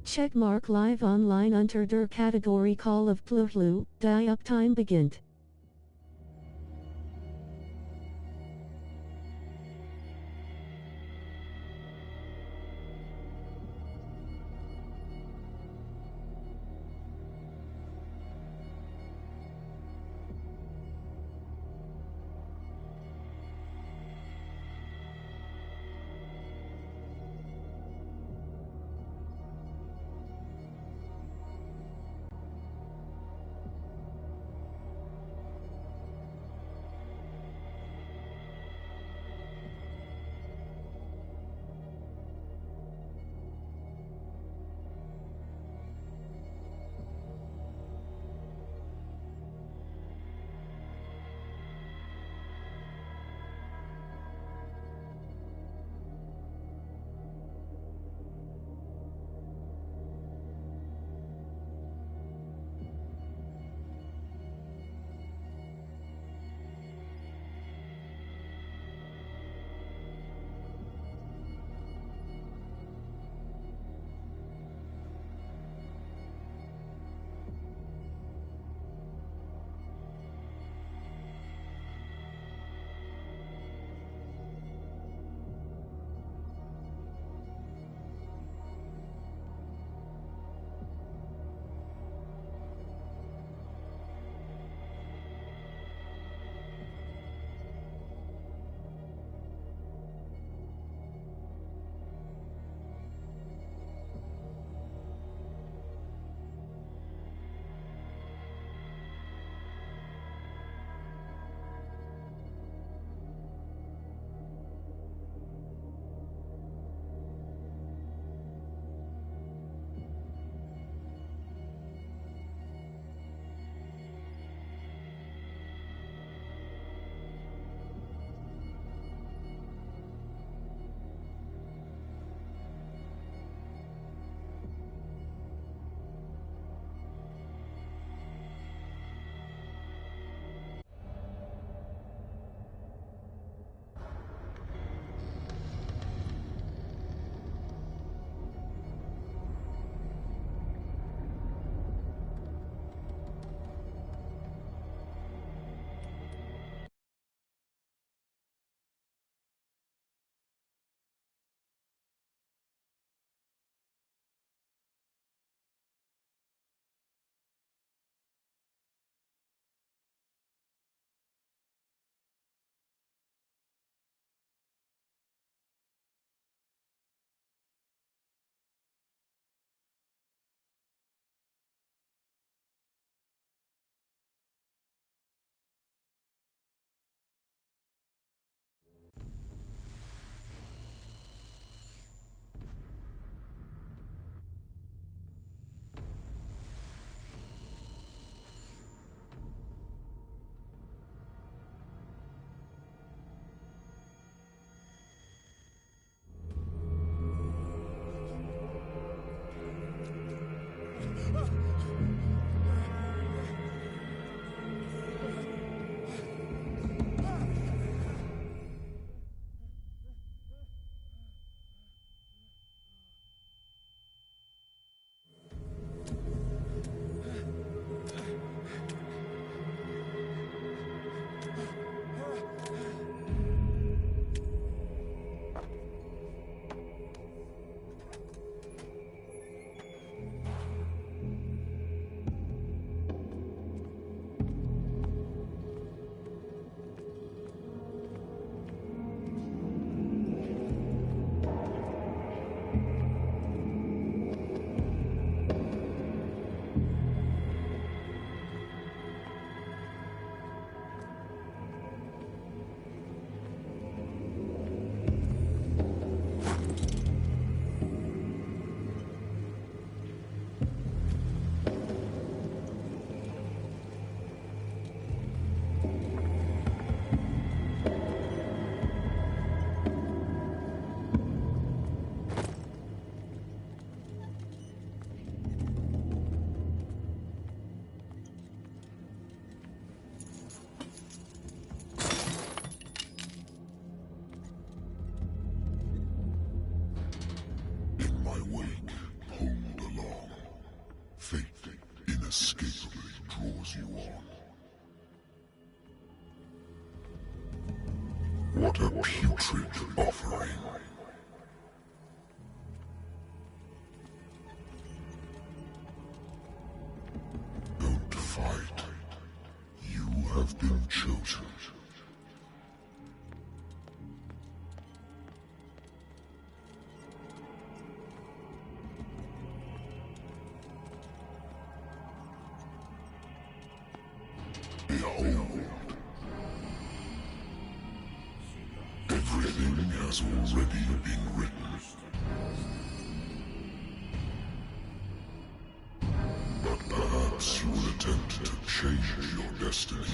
Checkmark live online unter der Kategorie Call of Cthulhu, die Uptime beginnt. inescapably draws you on. What a putrid offering. Don't fight. You have been chosen. Behold. Everything has already been written. But perhaps you will attempt to change your destiny.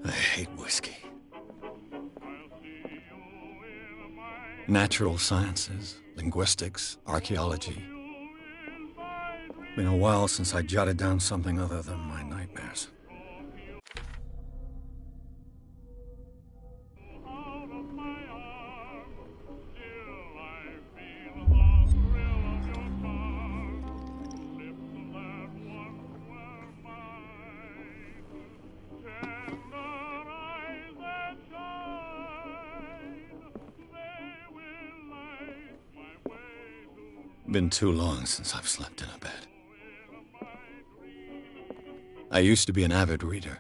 I hate whiskey. Natural sciences, linguistics, archaeology. Been a while since I jotted down something other than my nightmares. Been too long since I've slept in a bed. I used to be an avid reader.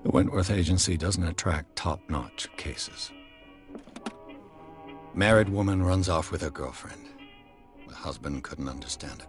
The Wentworth Agency doesn't attract top-notch cases. Married woman runs off with her girlfriend. The husband couldn't understand it.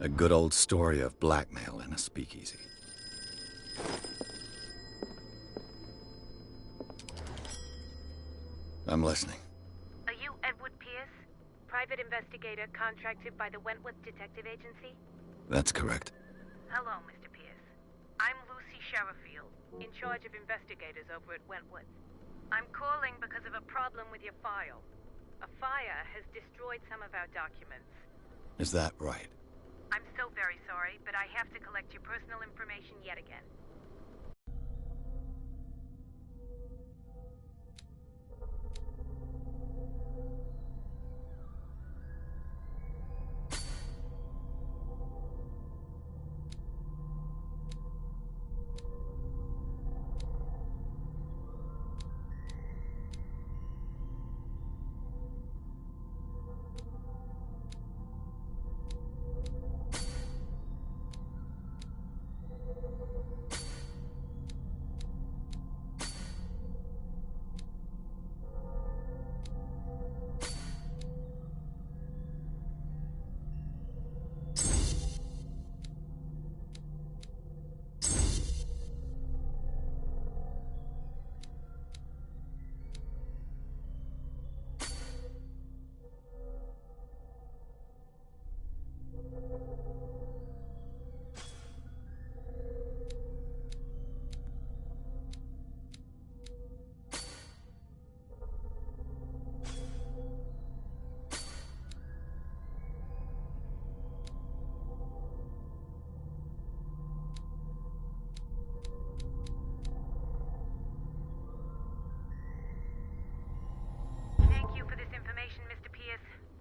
A good old story of blackmail in a speakeasy. I'm listening. Are you Edward Pierce, private investigator contracted by the Wentworth Detective Agency? That's correct. Hello, Mr. Pierce. I'm Lucy Sherifield, in charge of investigators over at Wentworth. I'm calling because of a problem with your file. A fire has destroyed some of our documents. Is that right? I'm so very sorry, but I have to collect your personal information yet again.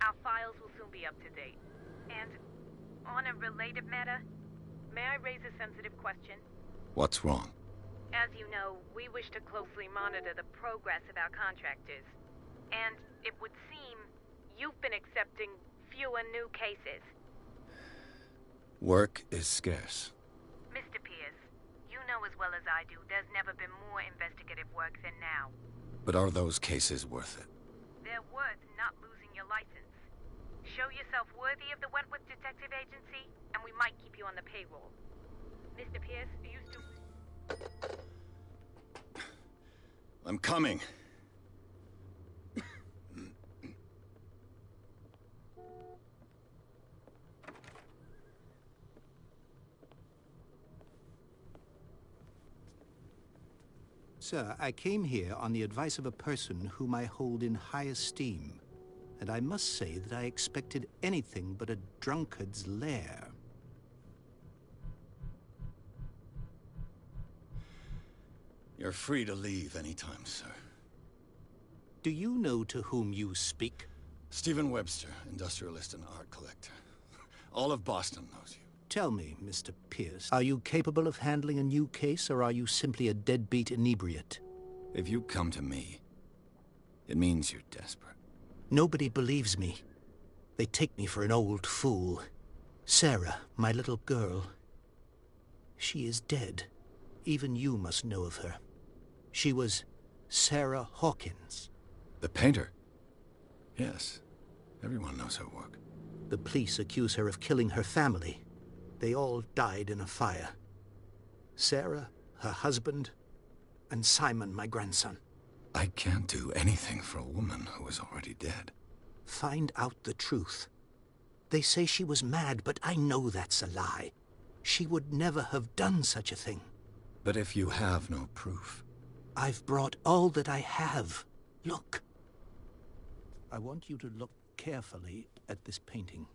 Our files will soon be up to date. And on a related matter, may I raise a sensitive question? What's wrong? As you know, we wish to closely monitor the progress of our contractors. And it would seem you've been accepting fewer new cases. Work is scarce. Mr. Pierce, you know as as well as I do, there's never been more investigative work than now. But are those cases worth it? They're worth not losing your license. Show yourself worthy of the Wentworth Detective Agency, and we might keep you on the payroll. Mr. Pierce, you used to... I'm coming. Sir, I came here on the advice of a person whom I hold in high esteem, and I must say that I expected anything but a drunkard's lair. You're free to leave anytime, sir. Do you know to whom you speak? Stephen Webster, industrialist and art collector. All of Boston knows you. Tell me, Mr. Pierce, are you capable of handling a new case, or are you simply a deadbeat inebriate? If you come to me, it means you're desperate. Nobody believes me. They take me for an old fool. Sarah, my little girl, she is dead. Even you must know of her. She was Sarah Hawkins. The painter? Yes. Everyone knows her work. The police accuse her of killing her family. They all died in a fire. Sarah, her husband, and Simon, my grandson. I can't do anything for a woman who is already dead. Find out the truth. They say she was mad, but I know that's a lie. She would never have done such a thing. But if you have no proof... I've brought all that I have. Look. I want you to look carefully at this painting.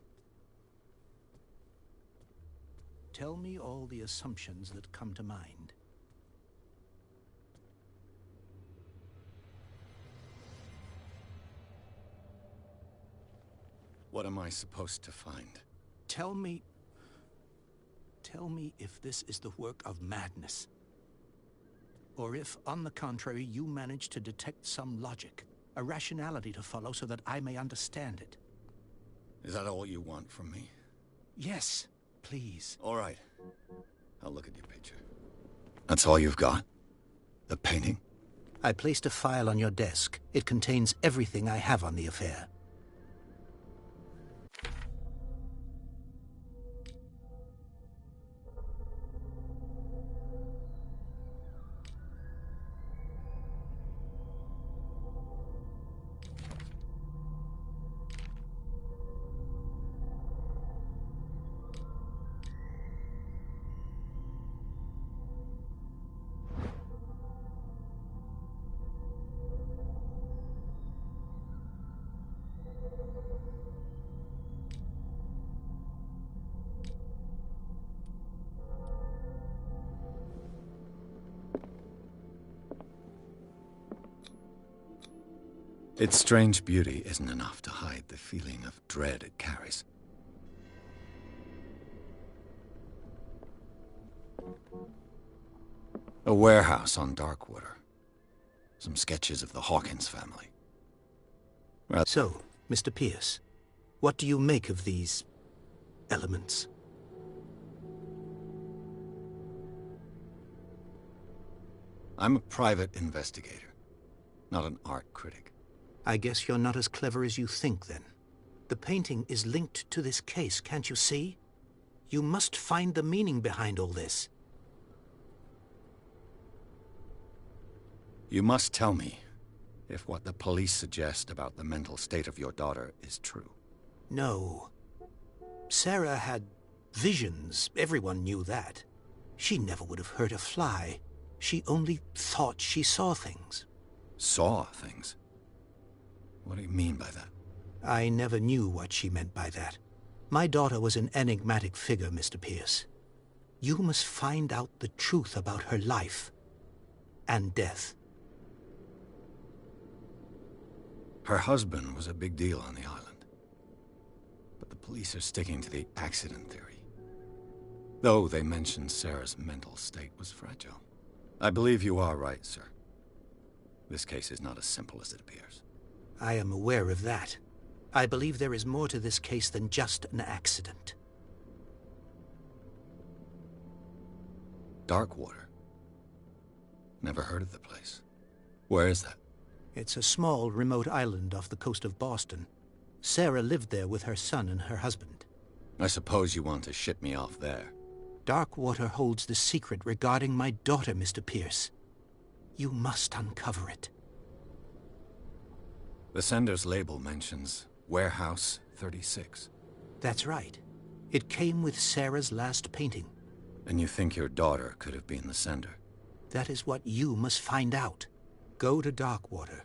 Tell me all the assumptions that come to mind. What am I supposed to find? Tell me if this is the work of madness. Or if, on the contrary, you manage to detect some logic, a rationality to follow so that I may understand it. Is that all you want from me? Yes, please. All right. I'll look at your picture. That's all you've got? The painting? I placed a file on your desk. It contains everything I have on the affair. Its strange beauty isn't enough to hide the feeling of dread it carries. A warehouse on Darkwater. Some sketches of the Hawkins family. So, Mr. Pierce, what do you make of these elements? I'm a private investigator, not an art critic. I guess you're not as clever as you think, then. The painting is linked to this case, can't you see? You must find the meaning behind all this. You must tell me if what the police suggest about the mental state of your daughter is true. No. Sarah had visions. Everyone knew that. She never would have hurt a fly. She only thought she saw things. Saw things? What do you mean by that? I never knew what she meant by that. My daughter was an enigmatic figure, Mr. Pierce. You must find out the truth about her life and death. Her husband was a big deal on the island. But the police are sticking to the accident theory. Though they mentioned Sarah's mental state was fragile. I believe you are right, sir. This case is not as simple as it appears. I am aware of that. I believe there is more to this case than just an accident. Darkwater? Never heard of the place. Where is that? It's a small, remote island off the coast of Boston. Sarah lived there with her son and her husband. I suppose you want to ship me off there. Darkwater holds the secret regarding my daughter, Mr. Pierce. You must uncover it. The sender's label mentions Warehouse 36. That's right. It came with Sarah's last painting. And you think your daughter could have been the sender? That is what you must find out. Go to Darkwater.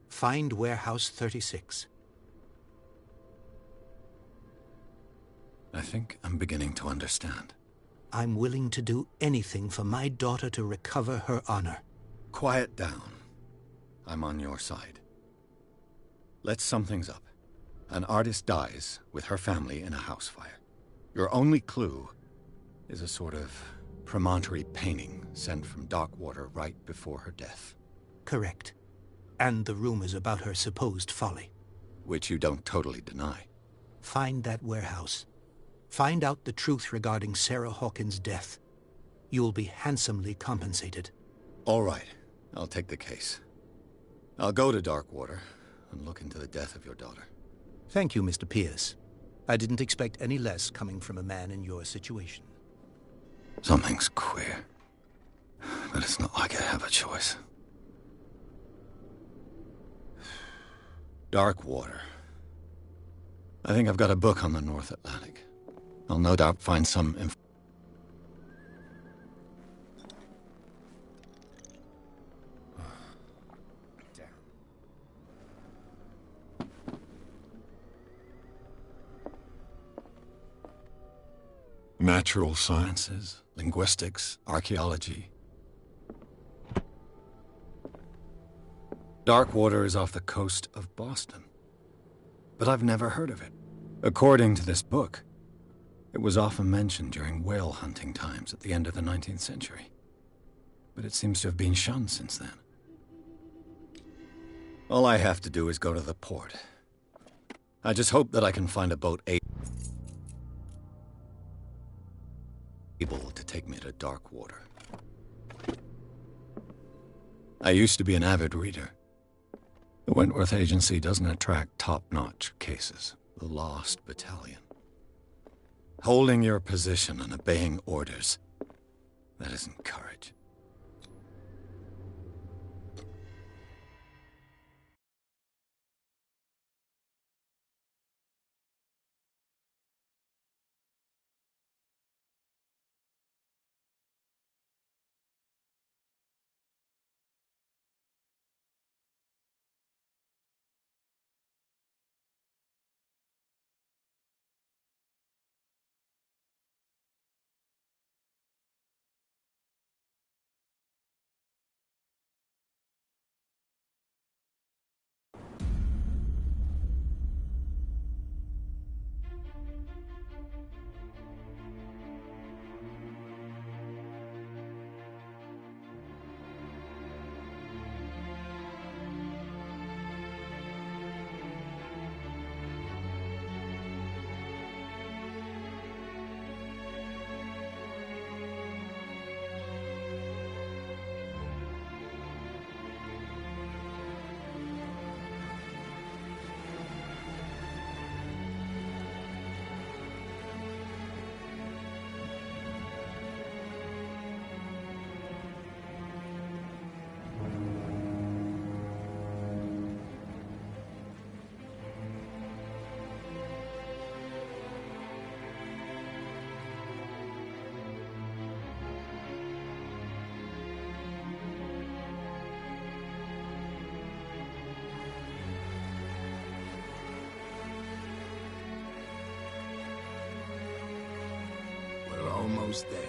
Find Warehouse 36. I think I'm beginning to understand. I'm willing to do anything for my daughter to recover her honor. Quiet down. I'm on your side. Let's sum things up. An artist dies with her family in a house fire. Your only clue is a sort of promontory painting sent from Darkwater right before her death. Correct. And the rumors about her supposed folly. Which you don't totally deny. Find that warehouse. Find out the truth regarding Sarah Hawkins' death. You'll be handsomely compensated. All right. I'll take the case. I'll go to Darkwater and look into the death of your daughter. Thank you, Mr. Pierce. I didn't expect any less coming from a man in your situation. Something's queer. But it's not like I have a choice. Darkwater. I think I've got a book on the North Atlantic. I'll no doubt find some info. Natural sciences, linguistics, archaeology. Darkwater is off the coast of Boston. But I've never heard of it. According to this book, it was often mentioned during whale hunting times at the end of the 19th century. But it seems to have been shunned since then. All I have to do is go to the port. I just hope that I can find a boat able to take me to Darkwater. I used to be an avid reader. The Wentworth Agency doesn't attract top-notch cases. The Lost Battalion. Holding your position and obeying orders. That isn't courage. Almost there.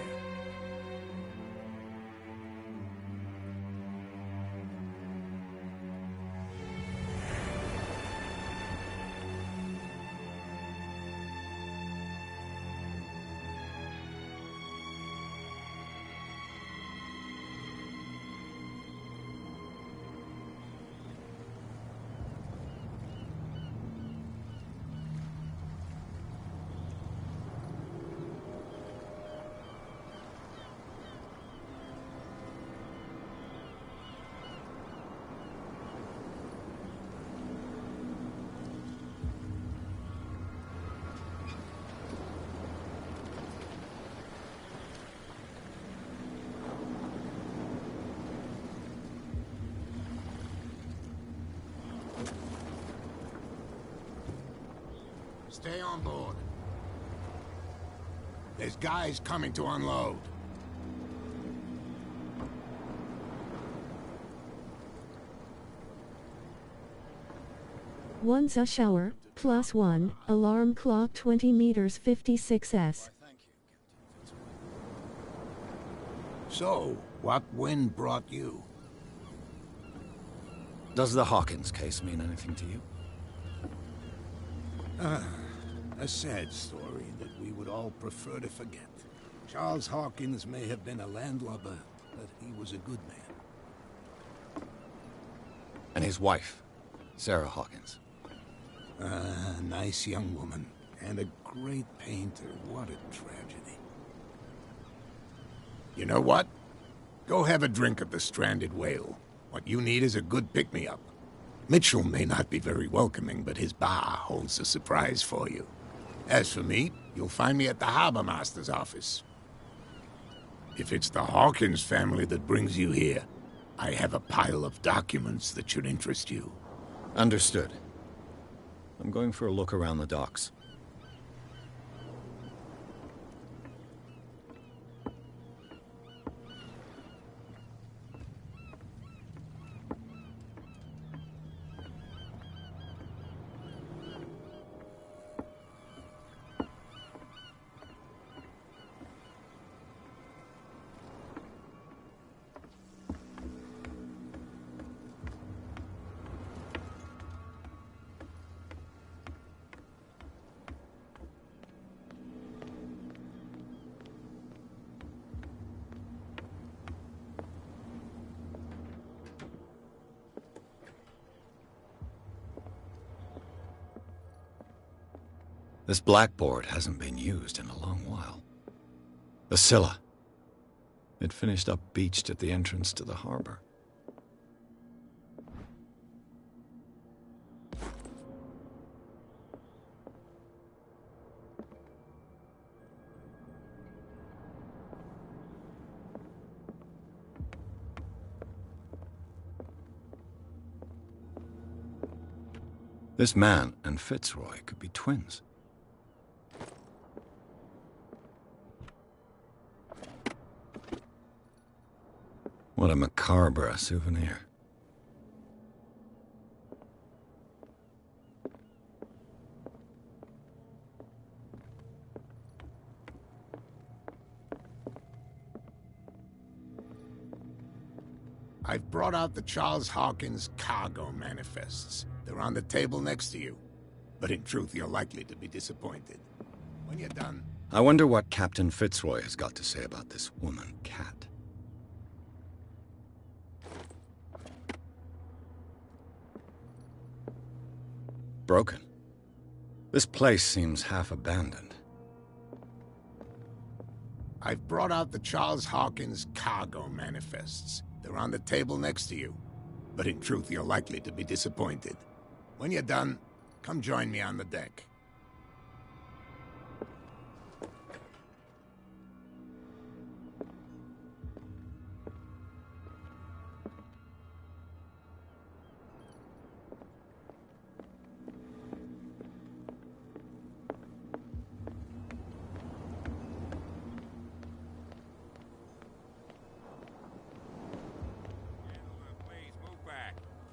Stay on board. There's guys coming to unload. One's a shower, +1, alarm clock 20 meters 56s. So, what wind brought you? Does the Hawkins case mean anything to you? A sad story that we would all prefer to forget. Charles Hawkins may have been a landlubber, but he was a good man. And his wife, Sarah Hawkins. Nice young woman, and a great painter. What a tragedy. You know what? Go have a drink at the Stranded Whale. What you need is a good pick-me-up. Mitchell may not be very welcoming, but his bar holds a surprise for you. As for me, you'll find me at the Harbor Master's office. If it's the Hawkins family that brings you here, I have a pile of documents that should interest you. Understood. I'm going for a look around the docks. This blackboard hasn't been used in a long while. The Scylla. It finished up beached at the entrance to the harbor. This man and Fitzroy could be twins. What a macabre souvenir. I've brought out the Charles Hawkins cargo manifests. They're on the table next to you. But in truth, you're likely to be disappointed. When you're done... I wonder what Captain Fitzroy has got to say about this woman, Cat. Broken. This place seems half abandoned. I've brought out the Charles Hawkins cargo manifests. They're on the table next to you. But in truth, you're likely to be disappointed. When you're done, come join me on the deck.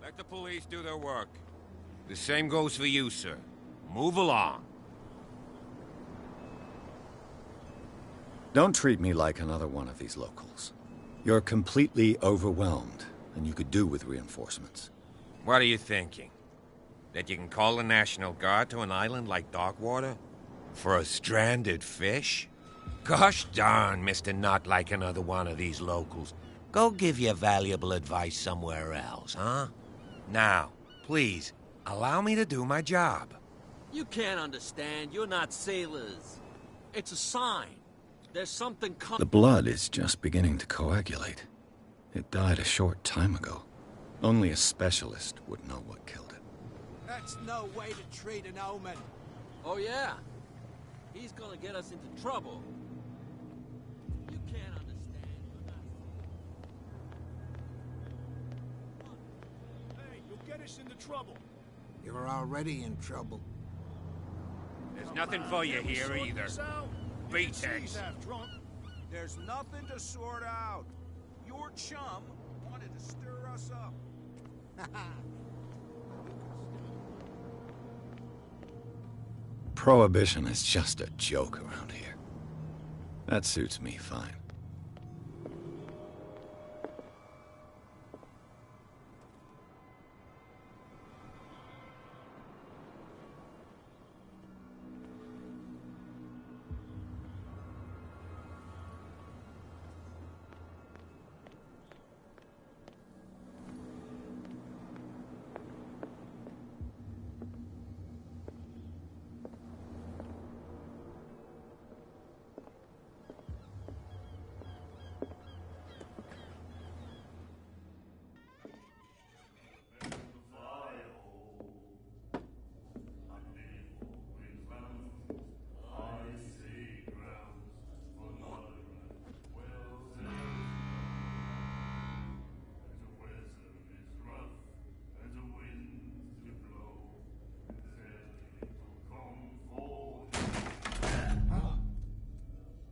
Let the police do their work. The same goes for you, sir. Move along. Don't treat me like another one of these locals. You're completely overwhelmed, and you could do with reinforcements. What are you thinking? That you can call the National Guard to an island like Darkwater? For a stranded fish? Gosh darn, Mr. Not like another one of these locals. Go give your valuable advice somewhere else, huh? Now, please, allow me to do my job. You can't understand. You're not sailors. It's a sign. There's something coming. The blood is just beginning to coagulate. It died a short time ago. Only a specialist would know what killed it. That's no way to treat an omen. Oh, yeah? He's gonna get us into trouble. You can't understand. Hey, you'll get us into trouble. You're already in trouble. There's nothing for you here either. Beatex. There's nothing to sort out. Your chum wanted to stir us up. Prohibition is just a joke around here. That suits me fine.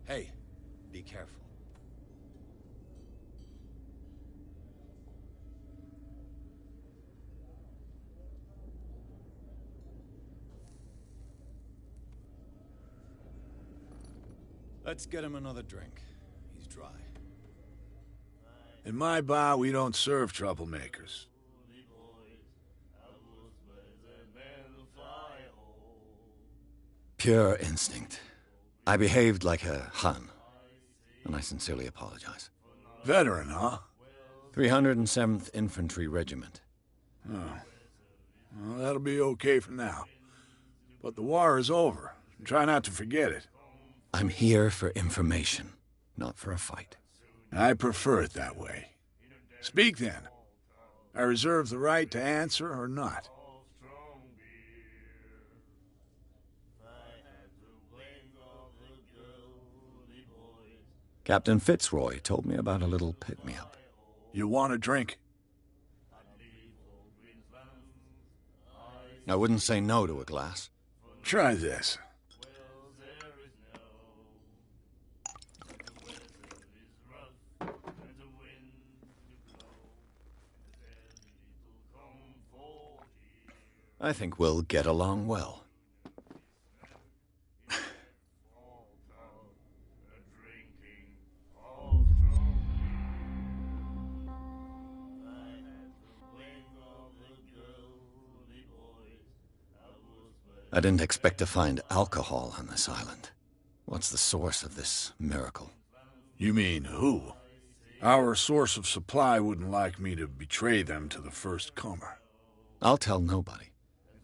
Hey, be careful. Let's get him another drink. He's dry. In my bar, we don't serve troublemakers. Pure instinct. I behaved like a Hun, and I sincerely apologize. Veteran, huh? 307th Infantry Regiment. Oh. Well, that'll be okay for now. But the war is over. Try not to forget it. I'm here for information, not for a fight. I prefer it that way. Speak then. I reserve the right to answer or not. Captain Fitzroy told me about a little pick-me-up. You want a drink? I wouldn't say no to a glass. Try this. I think we'll get along well. I didn't expect to find alcohol on this island. What's the source of this miracle? You mean who? Our source of supply wouldn't like me to betray them to the first comer. I'll tell nobody.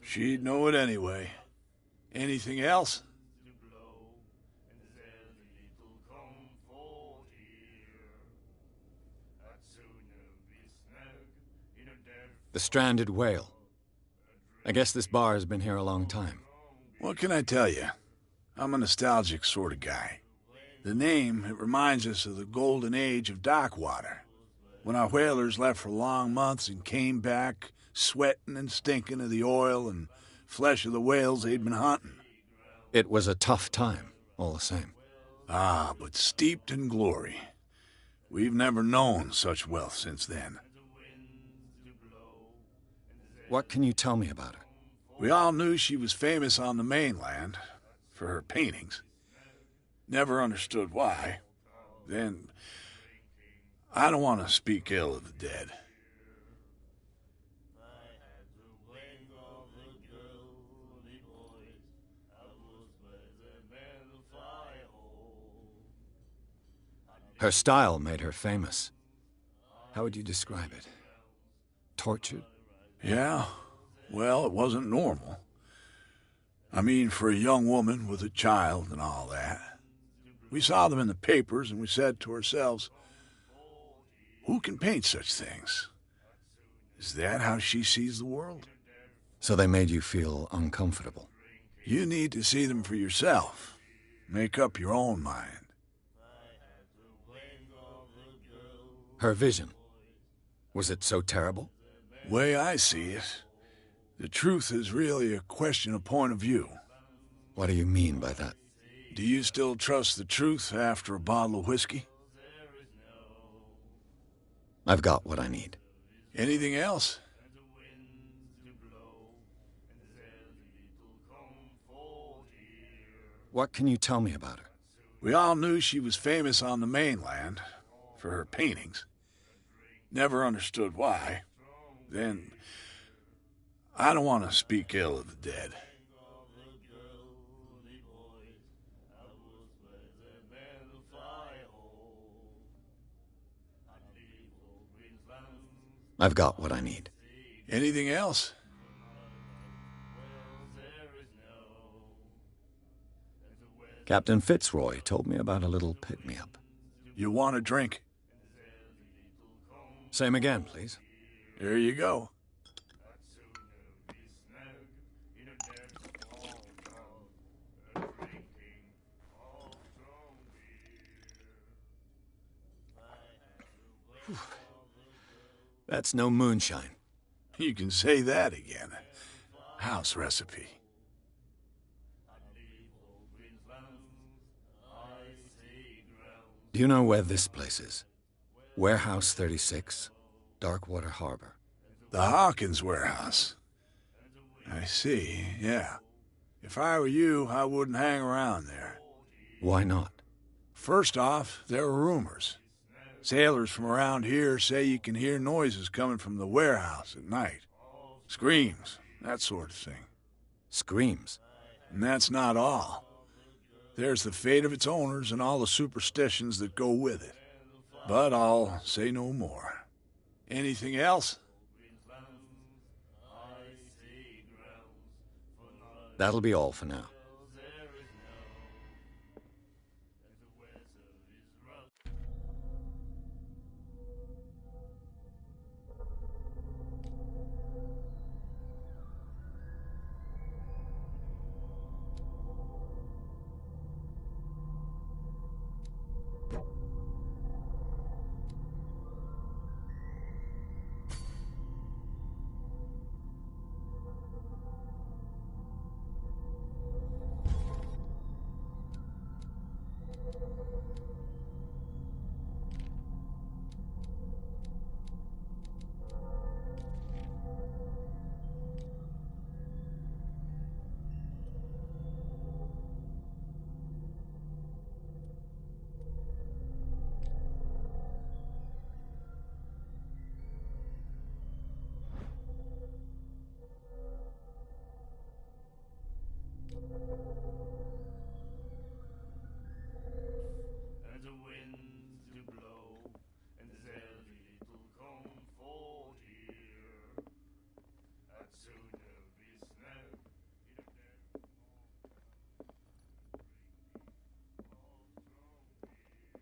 She'd know it anyway. Anything else? The stranded whale. I guess this bar has been here a long time. What can I tell you? I'm a nostalgic sort of guy. The name, it reminds us of the golden age of dockwater, when our whalers left for long months and came back sweating and stinking of the oil and flesh of the whales they'd been hunting. It was a tough time, all the same. Ah, but steeped in glory. We've never known such wealth since then. What can you tell me about her? We all knew she was famous on the mainland for her paintings. Never understood why. Then, I don't want to speak ill of the dead. Her style made her famous. How would you describe it? Tortured? Yeah, well, it wasn't normal. I mean, for a young woman with a child and all that. We saw them in the papers and we said to ourselves, who can paint such things? Is that how she sees the world? So they made you feel uncomfortable? You need to see them for yourself. Make up your own mind. Her vision. Was it so terrible? Way I see it, the truth is really a question of point of view. What do you mean by that? Do you still trust the truth after a bottle of whiskey? I've got what I need. Anything else? What can you tell me about her? We all knew she was famous on the mainland for her paintings. Never understood why. Then, I don't want to speak ill of the dead. I've got what I need. Anything else? Captain Fitzroy told me about a little pick-me-up. You want a drink? Same again, please. Here you go. That's no moonshine. You can say that again. House recipe. Do you know where this place is? Warehouse 36, Darkwater Harbor. The Hawkins warehouse. I see, yeah. If I were you, I wouldn't hang around there. Why not? First off, there are rumors. Sailors from around here say you can hear noises coming from the warehouse at night. Screams, that sort of thing. Screams? And that's not all. There's the fate of its owners and all the superstitions that go with it. But I'll say no more. Anything else? That'll be all for now.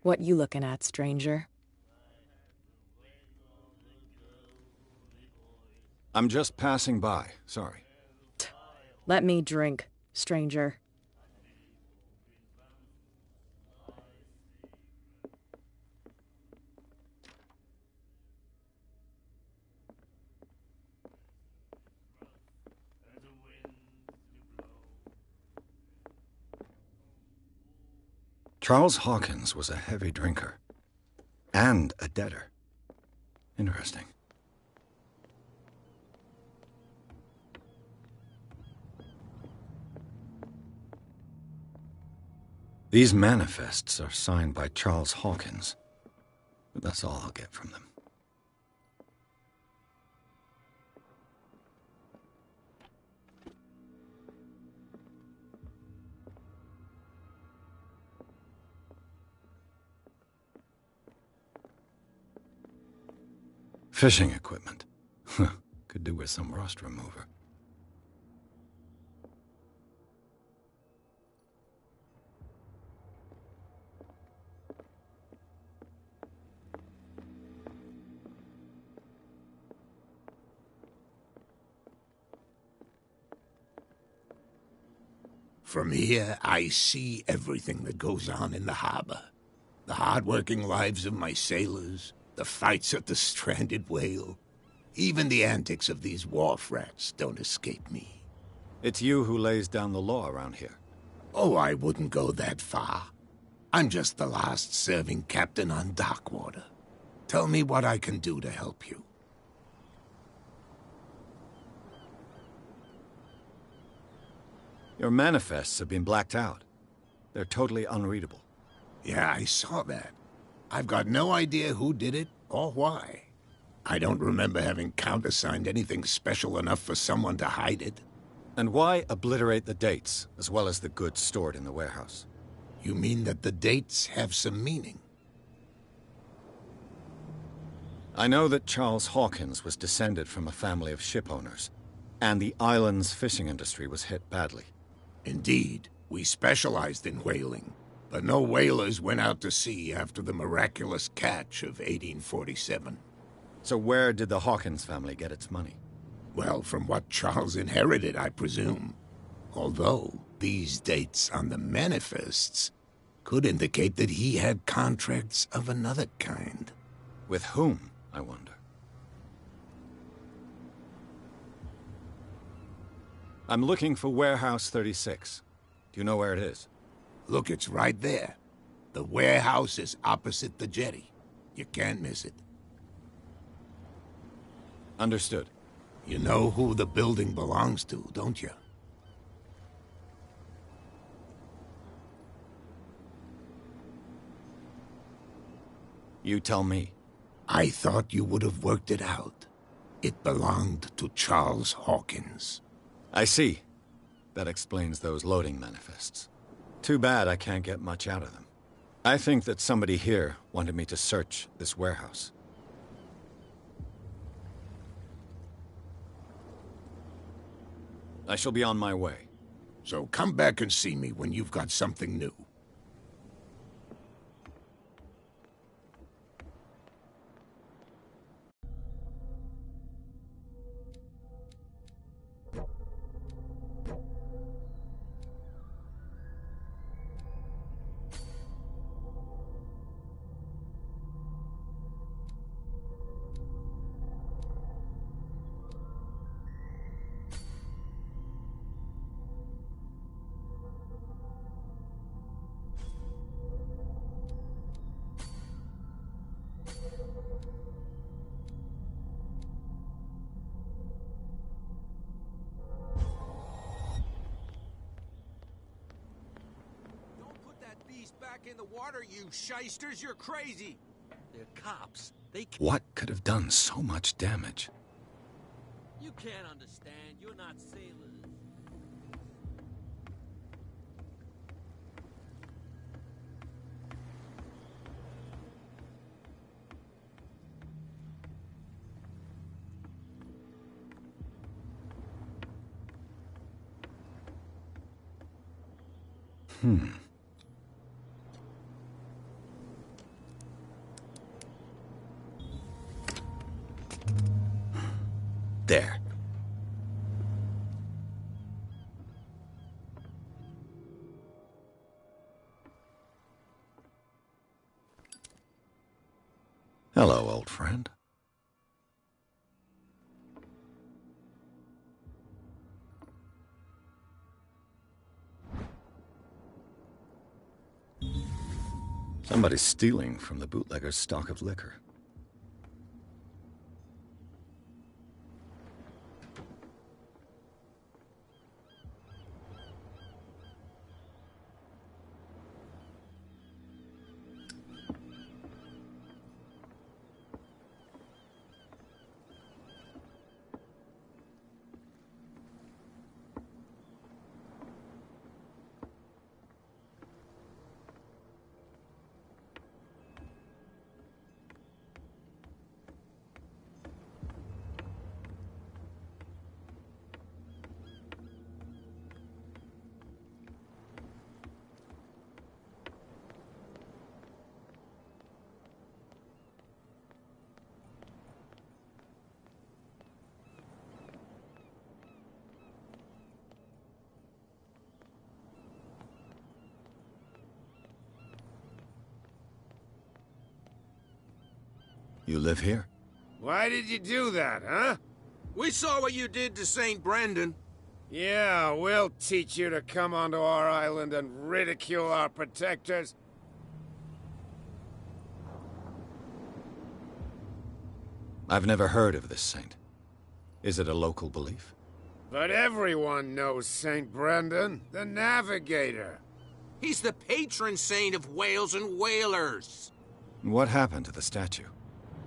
What you looking at, stranger? I'm just passing by, sorry. Let me drink, stranger. Charles Hawkins was a heavy drinker. And a debtor. Interesting. These manifests are signed by Charles Hawkins, but that's all I'll get from them. Fishing equipment. Could do with some rust remover. From here, I see everything that goes on in the harbor. The hard-working lives of my sailors, the fights at the stranded whale. Even the antics of these wharf rats don't escape me. It's you who lays down the law around here. Oh, I wouldn't go that far. I'm just the last serving captain on Darkwater. Tell me what I can do to help you. Your manifests have been blacked out. They're totally unreadable. Yeah, I saw that. I've got no idea who did it or why. I don't remember having countersigned anything special enough for someone to hide it. And why obliterate the dates, as well as the goods stored in the warehouse? You mean that the dates have some meaning? I know that Charles Hawkins was descended from a family of ship owners, and the island's fishing industry was hit badly. Indeed, we specialized in whaling, but no whalers went out to sea after the miraculous catch of 1847. So where did the Hawkins family get its money? Well, from what Charles inherited, I presume. Although, these dates on the manifests could indicate that he had contracts of another kind. With whom, I wonder? I'm looking for Warehouse 36. Do you know where it is? Look, it's right there. The warehouse is opposite the jetty. You can't miss it. Understood. You know who the building belongs to, don't you? You tell me. I thought you would have worked it out. It belonged to Charles Hawkins. I see. That explains those loading manifests. Too bad I can't get much out of them. I think that somebody here wanted me to search this warehouse. I shall be on my way. So come back and see me when you've got something new. Back in the water, you shysters! You're crazy! They're cops. They can't... What could have done so much damage? You can't understand. You're not sailors. There. Hello, old friend. Somebody's stealing from the bootlegger's stock of liquor. You live here? Why did you do that, huh? We saw what you did to St. Brendan. Yeah, we'll teach you to come onto our island and ridicule our protectors. I've never heard of this saint. Is it a local belief? But everyone knows St. Brendan, the Navigator. He's the patron saint of whales and whalers. What happened to the statue?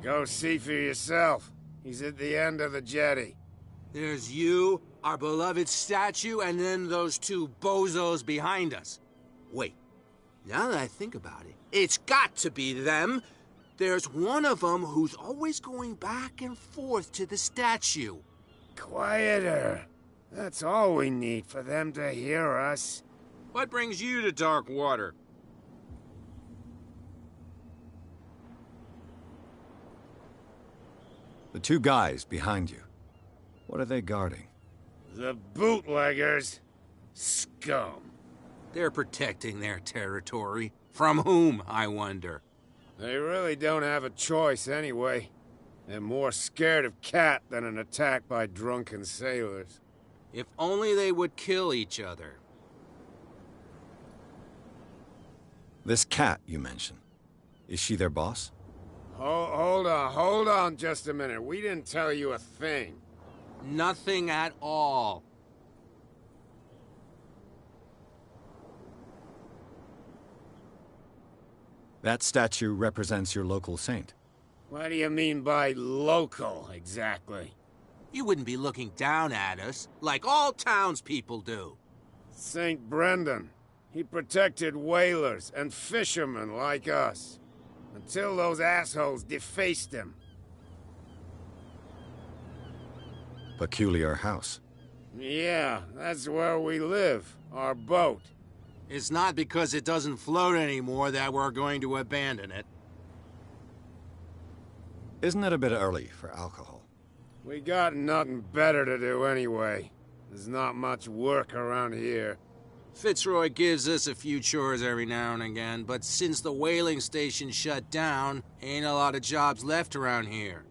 Go see for yourself. He's at the end of the jetty. There's you, our beloved statue, and then those two bozos behind us. Wait, now that I think about it, it's got to be them. There's one of them who's always going back and forth to the statue. Quieter. That's all we need for them to hear us. What brings you to dark water? The two guys behind you. What are they guarding? The bootleggers. Scum. They're protecting their territory. From whom, I wonder? They really don't have a choice anyway. They're more scared of Cat than an attack by drunken sailors. If only they would kill each other. This Cat you mentioned. Is she their boss? Hold on just a minute. We didn't tell you a thing. Nothing at all. That statue represents your local saint. What do you mean by local, exactly? You wouldn't be looking down at us, like all townspeople do. St. Brendan. He protected whalers and fishermen like us. Until those assholes defaced him. Peculiar house. Yeah, that's where we live. Our boat. It's not because it doesn't float anymore that we're going to abandon it. Isn't it a bit early for alcohol? We got nothing better to do anyway. There's not much work around here. Fitzroy gives us a few chores every now and again, but since the whaling station shut down, ain't a lot of jobs left around here.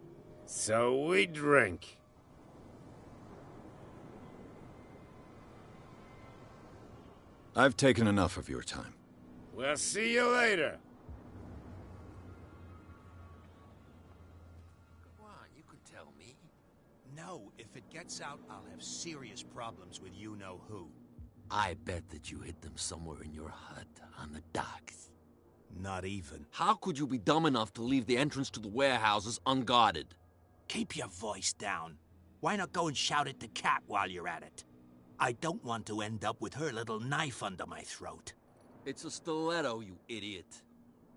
So we drink. I've taken enough of your time. We'll see you later. Come on, you can tell me. No, if it gets out, I'll have serious problems with you-know-who. I bet that you hid them somewhere in your hut on the docks. Not even. How could you be dumb enough to leave the entrance to the warehouses unguarded? Keep your voice down. Why not go and shout at the cat while you're at it? I don't want to end up with her little knife under my throat. It's a stiletto, you idiot.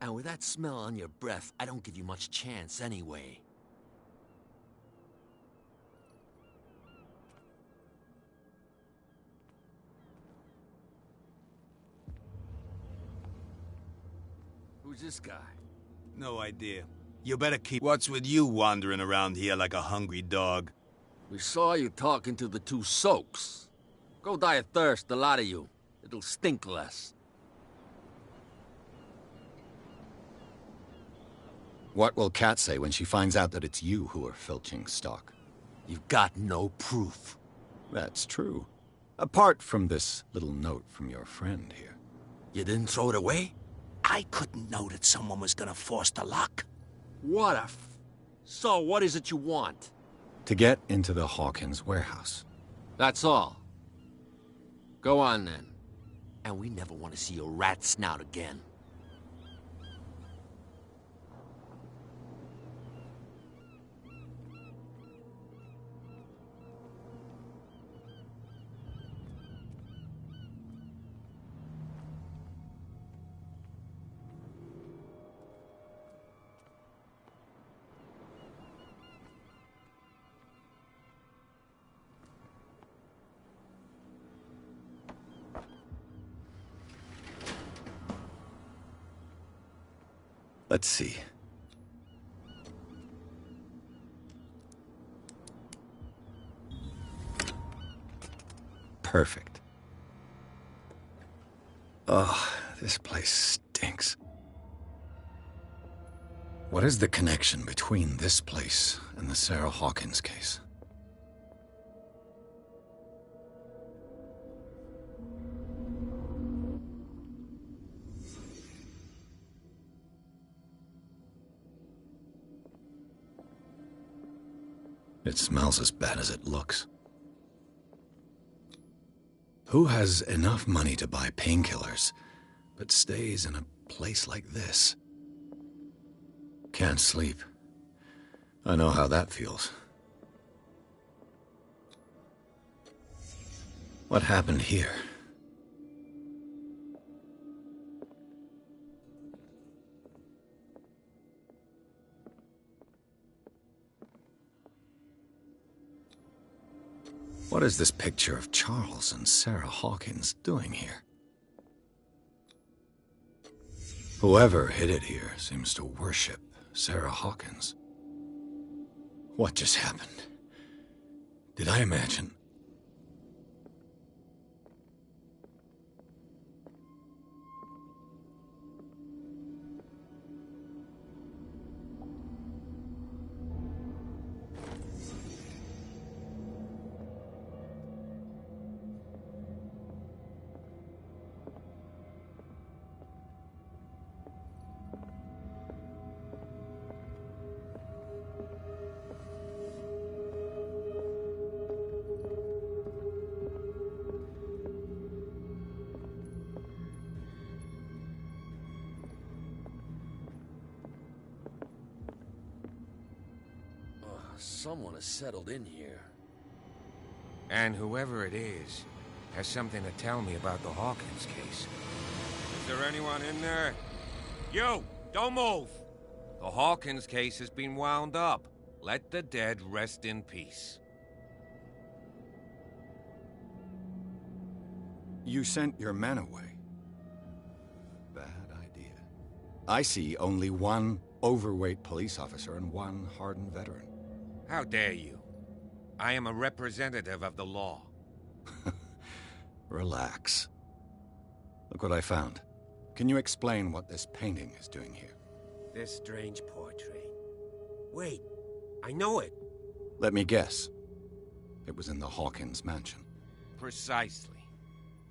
And with that smell on your breath, I don't give you much chance anyway. Who's this guy? No idea. You better keep... What's with you wandering around here like a hungry dog? We saw you talking to the two soaks. Go die of thirst, the lot of you. It'll stink less. What will Kat say when she finds out that it's you who are filching stock? You've got no proof. That's true. Apart from this little note from your friend here. You didn't throw it away? I couldn't know that someone was gonna force the lock. What a So, what is it you want? To get into the Hawkins warehouse. That's all. Go on, then. And we never want to see your rat snout again. Let's see. Perfect. Oh, this place stinks. What is the connection between this place and the Sarah Hawkins case? It smells as bad as it looks. Who has enough money to buy painkillers, but stays in a place like this? Can't sleep. I know how that feels. What happened here? What is this picture of Charles and Sarah Hawkins doing here? Whoever hid it here seems to worship Sarah Hawkins. What just happened? Did I imagine? Someone has settled in here. And whoever it is has something to tell me about the Hawkins case. Is there anyone in there? You! Don't move! The Hawkins case has been wound up. Let the dead rest in peace. You sent your men away. Bad idea. I see only one overweight police officer and one hardened veteran. How dare you? I am a representative of the law. Relax. Look what I found. Can you explain what this painting is doing here? This strange portrait. Wait, I know it. Let me guess. It was in the Hawkins mansion. Precisely.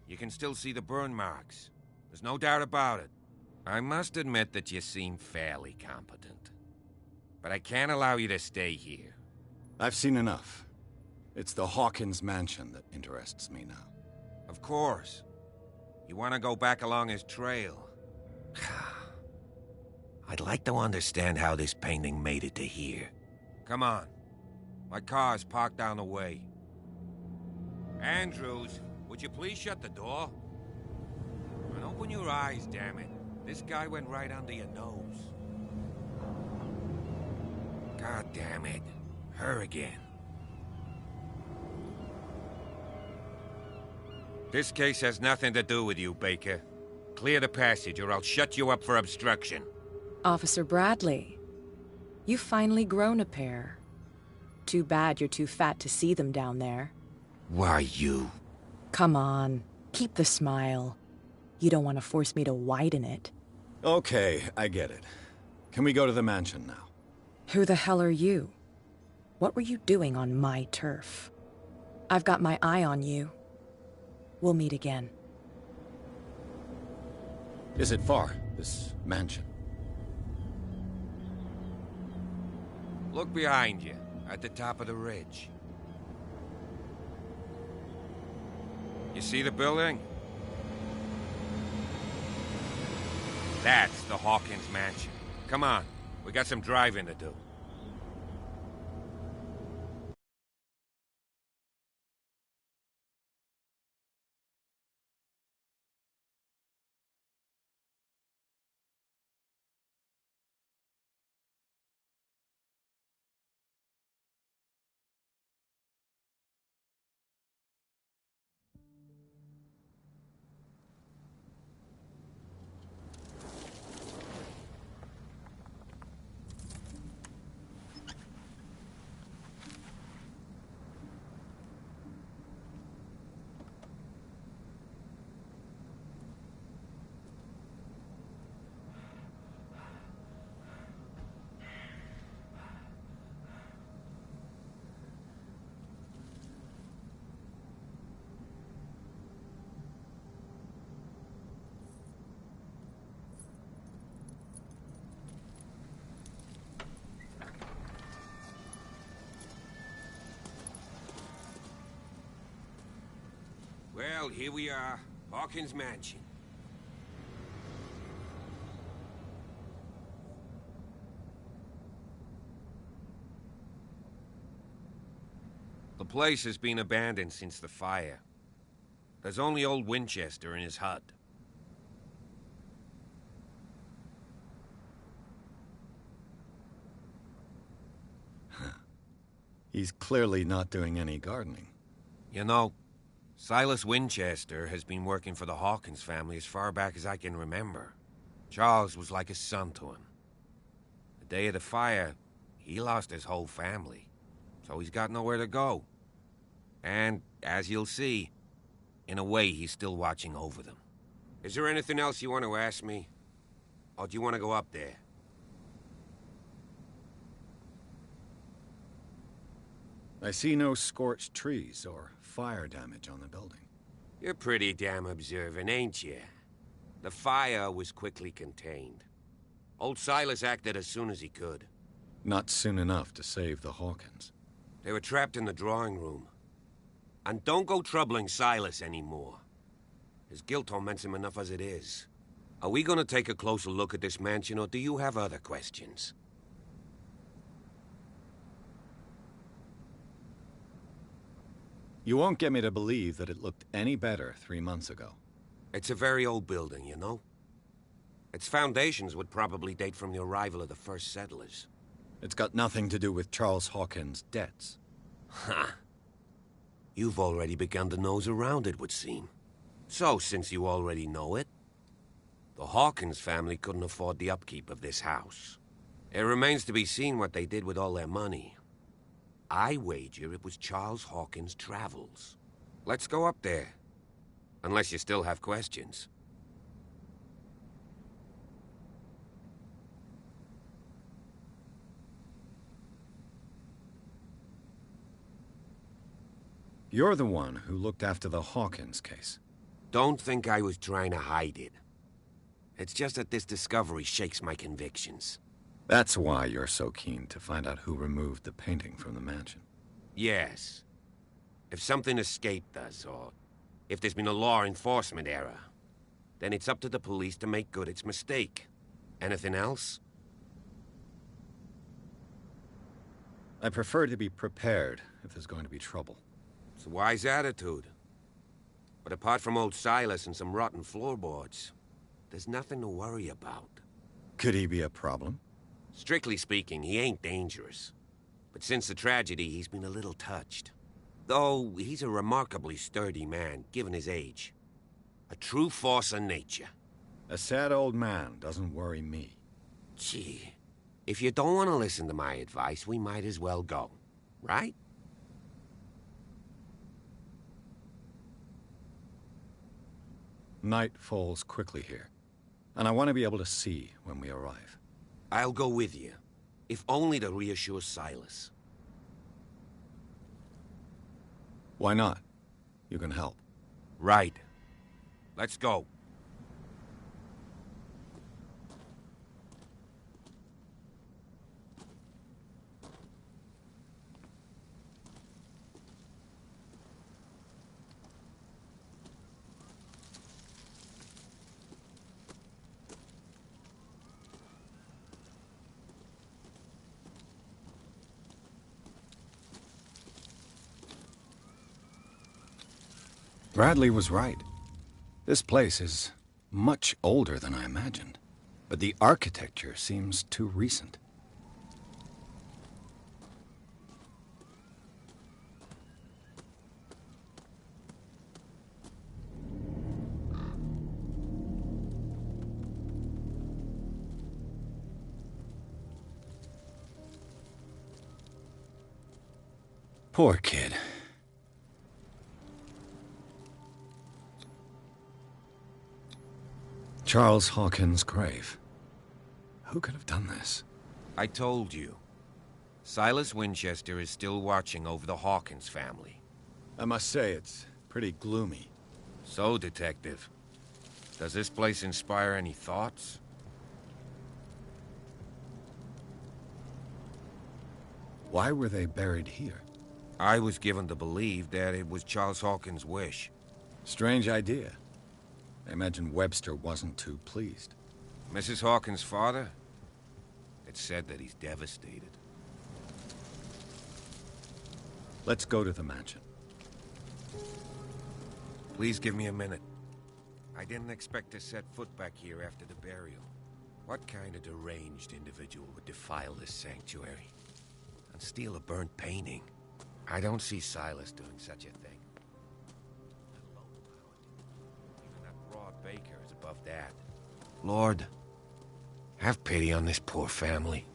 You can still see the burn marks. There's no doubt about it. I must admit that you seem fairly competent. But I can't allow you to stay here. I've seen enough. It's the Hawkins mansion that interests me now. Of course. You want to go back along his trail. I'd like to understand how this painting made it to here. Come on. My car is parked down the way. Andrews, would you please shut the door? And open your eyes, damn it. This guy went right under your nose. God damn it. Her again. This case has nothing to do with you, Baker. Clear the passage or I'll shut you up for obstruction. Officer Bradley, you've finally grown a pair. Too bad you're too fat to see them down there. Why, you... Come on, keep the smile. You don't want to force me to widen it. Okay, I get it. Can we go to the mansion now? Who the hell are you? What were you doing on my turf? I've got my eye on you. We'll meet again. Is it far, this mansion? Look behind you, at the top of the ridge. You see the building? That's the Hawkins mansion. Come on, we got some driving to do. Well, here we are. Hawkins Mansion. The place has been abandoned since the fire. There's only old Winchester in his hut. He's clearly not doing any gardening. You know, Silas Winchester has been working for the Hawkins family as far back as I can remember. Charles was like a son to him. The day of the fire, he lost his whole family, so he's got nowhere to go. And, as you'll see, in a way, he's still watching over them. Is there anything else you want to ask me? Or do you want to go up there? I see no scorched trees or fire damage on the building. You're pretty damn observant, ain't you? The fire was quickly contained. Old Silas acted as soon as he could. Not soon enough to save the Hawkins. They were trapped in the drawing room. And don't go troubling Silas anymore. His guilt torments him enough as it is. Are we gonna take a closer look at this mansion, or do you have other questions? You won't get me to believe that it looked any better 3 months ago. It's a very old building, you know? Its foundations would probably date from the arrival of the first settlers. It's got nothing to do with Charles Hawkins' debts. Ha! You've already begun to nose around, it would seem. So, since you already know it, the Hawkins family couldn't afford the upkeep of this house. It remains to be seen what they did with all their money. I wager it was Charles Hawkins' travels. Let's go up there. Unless you still have questions. You're the one who looked after the Hawkins case. Don't think I was trying to hide it. It's just that this discovery shakes my convictions. That's why you're so keen to find out who removed the painting from the mansion. Yes. If something escaped us, or if there's been a law enforcement error, then it's up to the police to make good its mistake. Anything else? I prefer to be prepared if there's going to be trouble. It's a wise attitude. But apart from old Silas and some rotten floorboards, there's nothing to worry about. Could he be a problem? Strictly speaking, he ain't dangerous. But since the tragedy, he's been a little touched. Though he's a remarkably sturdy man, given his age. A true force of nature. A sad old man doesn't worry me. Gee, if you don't want to listen to my advice, we might as well go. Right? Night falls quickly here, and I want to be able to see when we arrive. I'll go with you, if only to reassure Silas. Why not? You can help. Right. Let's go. Bradley was right. This place is much older than I imagined, but the architecture seems too recent. Poor kid. Charles Hawkins' grave. Who could have done this? I told you. Silas Winchester is still watching over the Hawkins family. I must say, it's pretty gloomy. So, Detective, does this place inspire any thoughts? Why were they buried here? I was given to believe that it was Charles Hawkins' wish. Strange idea. I imagine Webster wasn't too pleased. Mrs. Hawkins' father? It's said that he's devastated. Let's go to the mansion. Please give me a minute. I didn't expect to set foot back here after the burial. What kind of deranged individual would defile this sanctuary and steal a burnt painting? I don't see Silas doing such a thing. Even that broad baker is above that. Lord, have pity on this poor family.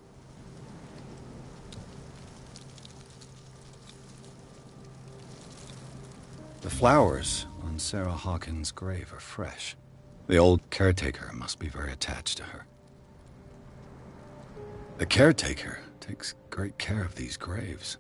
The flowers on Sarah Hawkins' grave are fresh. The old caretaker must be very attached to her. The caretaker takes great care of these graves.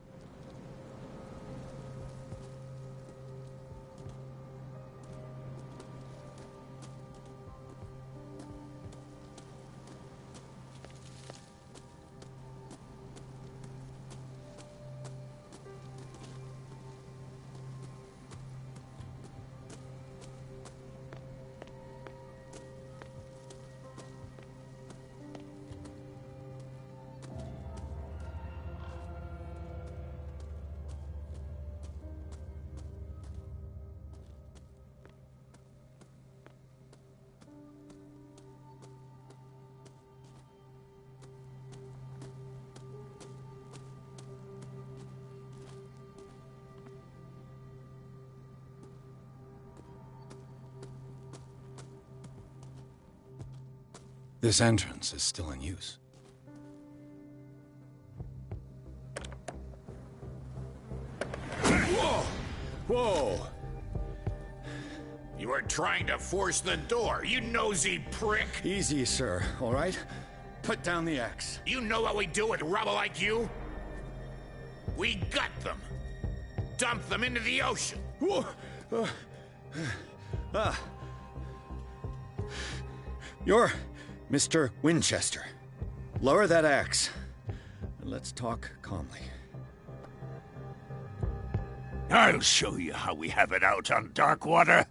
This entrance is still in use. Whoa! Whoa! You were trying to force the door, you nosy prick! Easy, sir, all right? Put down the axe. You know what we do with rubble like you? We gut them. Dump them into the ocean. Whoa! You're Mr. Winchester. Lower that axe, and let's talk calmly. I'll show you how we have it out on Darkwater.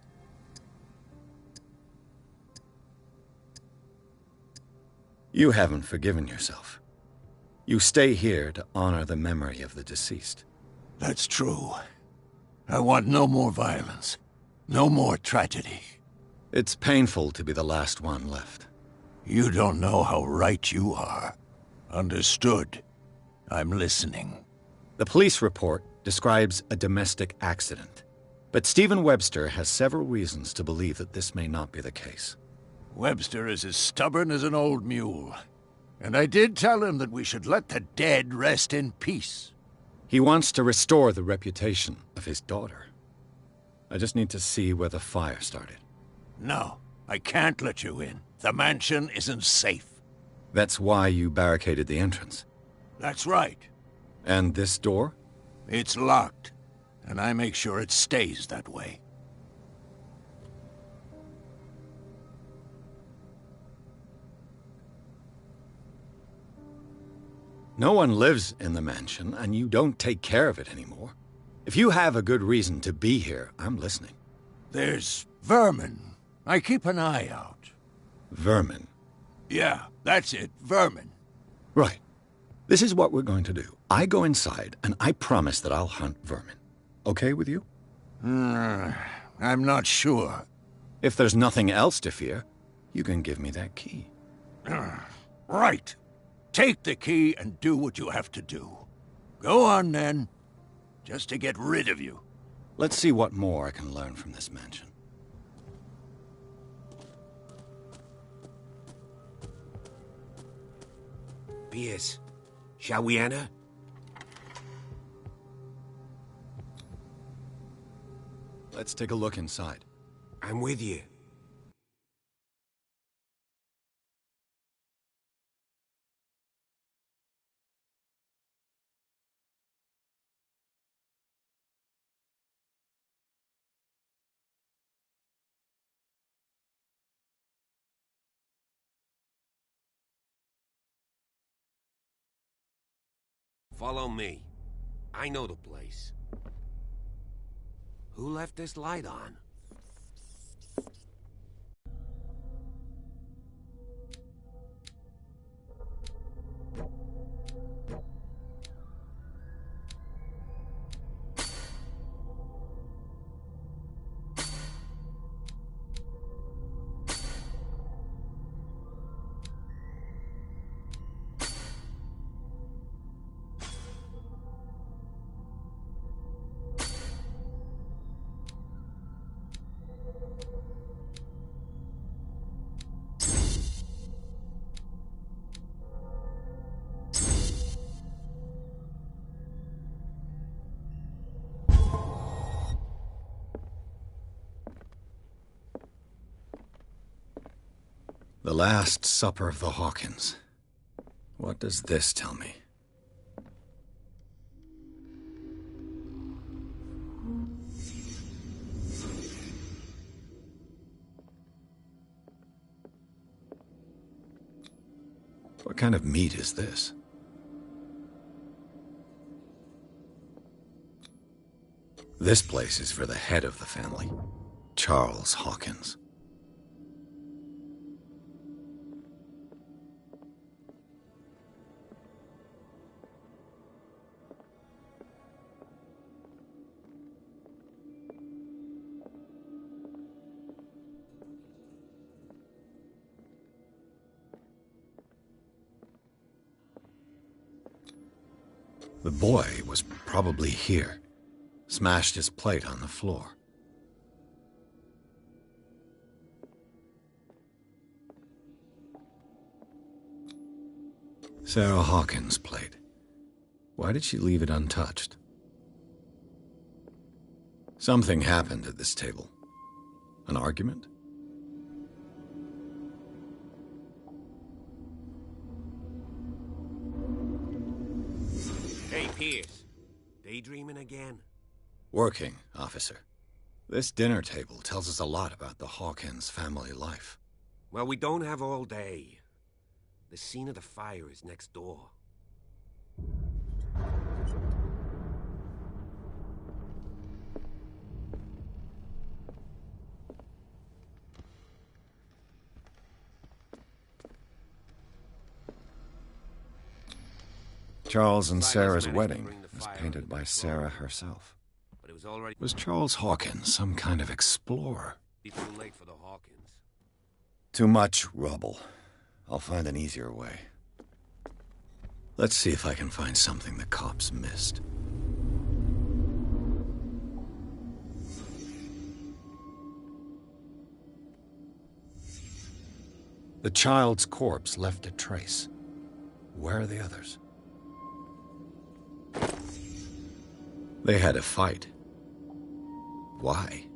You haven't forgiven yourself. You stay here to honor the memory of the deceased. That's true. I want no more violence. No more tragedy. It's painful to be the last one left. You don't know how right you are. Understood. I'm listening. The police report describes a domestic accident, but Stephen Webster has several reasons to believe that this may not be the case. Webster is as stubborn as an old mule. And I did tell him that we should let the dead rest in peace. He wants to restore the reputation of his daughter. I just need to see where the fire started. No, I can't let you in. The mansion isn't safe. That's why you barricaded the entrance. That's right. And this door? It's locked, and I make sure it stays that way. No one lives in the mansion, and you don't take care of it anymore. If you have a good reason to be here, I'm listening. There's vermin. I keep an eye out. Vermin? Yeah, that's it, vermin. Right. This is what we're going to do. I go inside, and I promise that I'll hunt vermin. Okay with you? I'm not sure. If there's nothing else to fear, you can give me that key. Right. Take the key and do what you have to do. Go on, then. Just to get rid of you. Let's see what more I can learn from this mansion. Pierce, shall we enter? Let's take a look inside. I'm with you. Follow me. I know the place. Who left this light on? The Last Supper of the Hawkins. What does this tell me? What kind of meat is this? This place is for the head of the family, Charles Hawkins. The boy was probably here. Smashed his plate on the floor. Sarah Hawkins' plate. Why did she leave it untouched? Something happened at this table. An argument? Hey, Pierce. Daydreaming again? Working, officer. This dinner table tells us a lot about the Hawkins family life. Well, we don't have all day. The scene of the fire is next door. Charles and Sarah's wedding was painted by Sarah herself. Was Charles Hawkins some kind of explorer? Too late for the Hawkins. Too much rubble. I'll find an easier way. Let's see if I can find something the cops missed. The child's corpse left a trace. Where are the others? They had a fight. Why?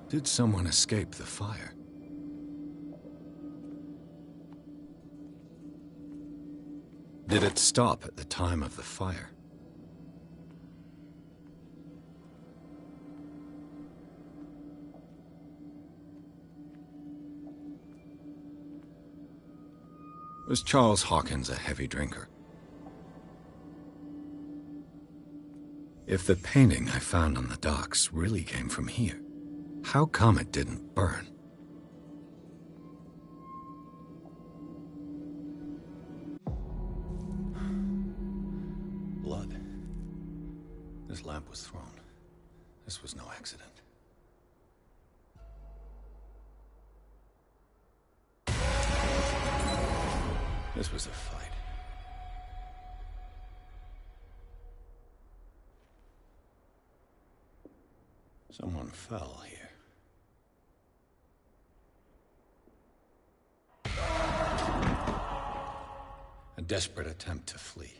Did someone escape the fire? Did it stop at the time of the fire? Was Charles Hawkins a heavy drinker? If the painting I found on the docks really came from here, how come it didn't burn? Blood. This lamp was thrown. This was no accident. This was a fight. Someone fell here. A desperate attempt to flee.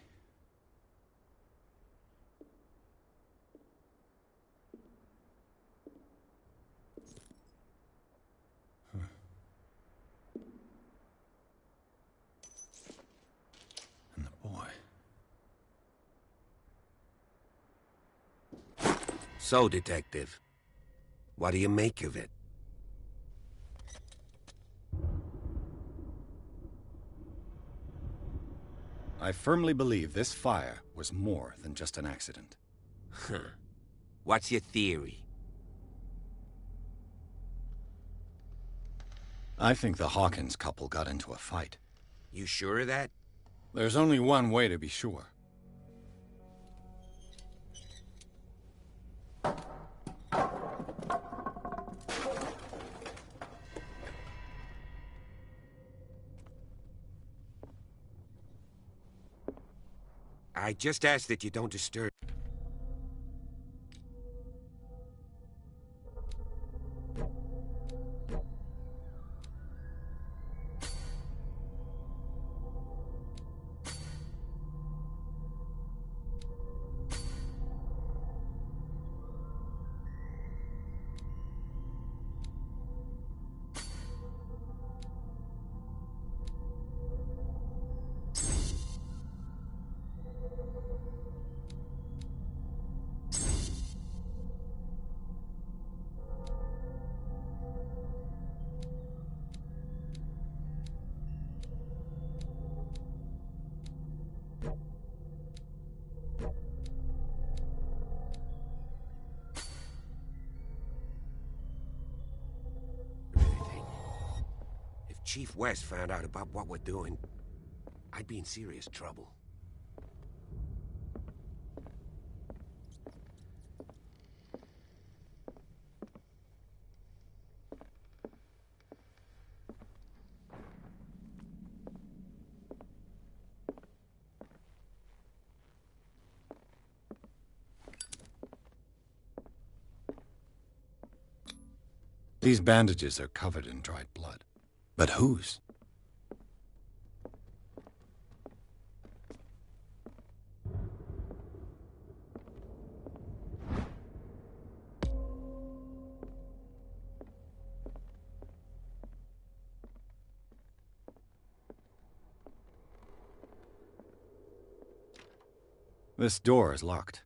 And the boy. So, Detective, what do you make of it? I firmly believe this fire was more than just an accident. Huh. What's your theory? I think the Hawkins couple got into a fight. You sure of that? There's only one way to be sure. I just ask that you don't disturb. Chief West found out about what we're doing, I'd be in serious trouble. These bandages are covered in dried blood. But whose? This door is locked.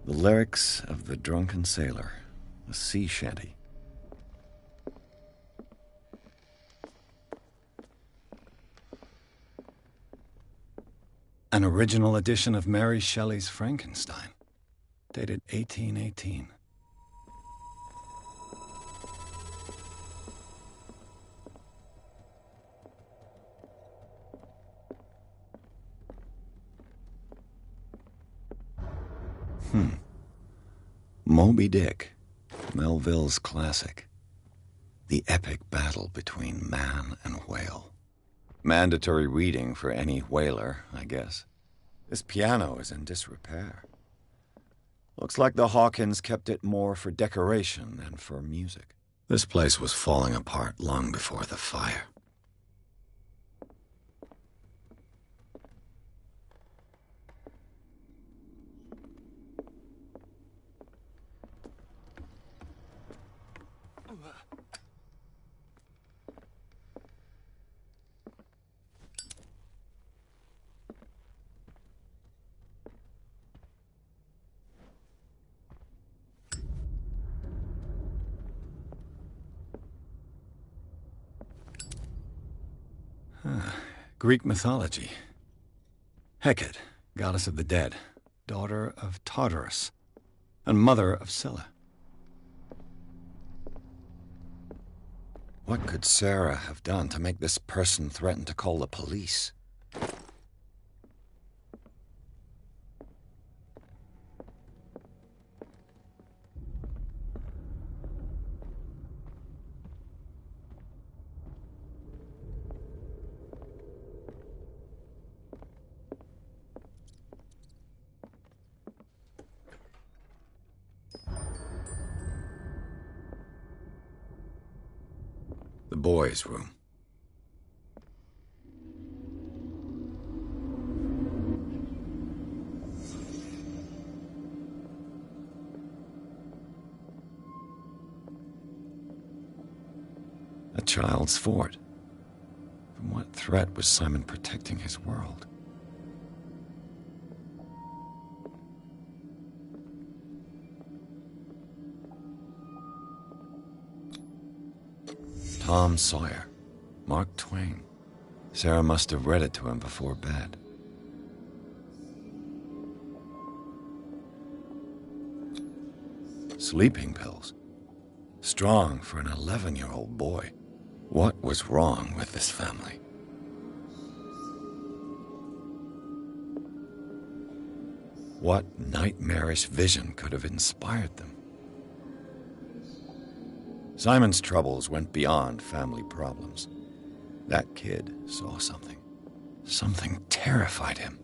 The lyrics of the drunken sailor, a sea shanty. An original edition of Mary Shelley's Frankenstein, dated 1818. Moby Dick, Melville's classic. The epic battle between man and whale. Mandatory reading for any whaler, I guess. This piano is in disrepair. Looks like the Hawkins kept it more for decoration than for music. This place was falling apart long before the fire. Greek mythology. Hecate, goddess of the dead, daughter of Tartarus, and mother of Scylla. What could Sarah have done to make this person threaten to call the police? The boys' room. A child's fort. From what threat was Simon protecting his world? Tom Sawyer, Mark Twain. Sarah must have read it to him before bed. Sleeping pills. Strong for an 11-year-old boy. What was wrong with this family? What nightmarish vision could have inspired them? Simon's troubles went beyond family problems. That kid saw something. Something terrified him.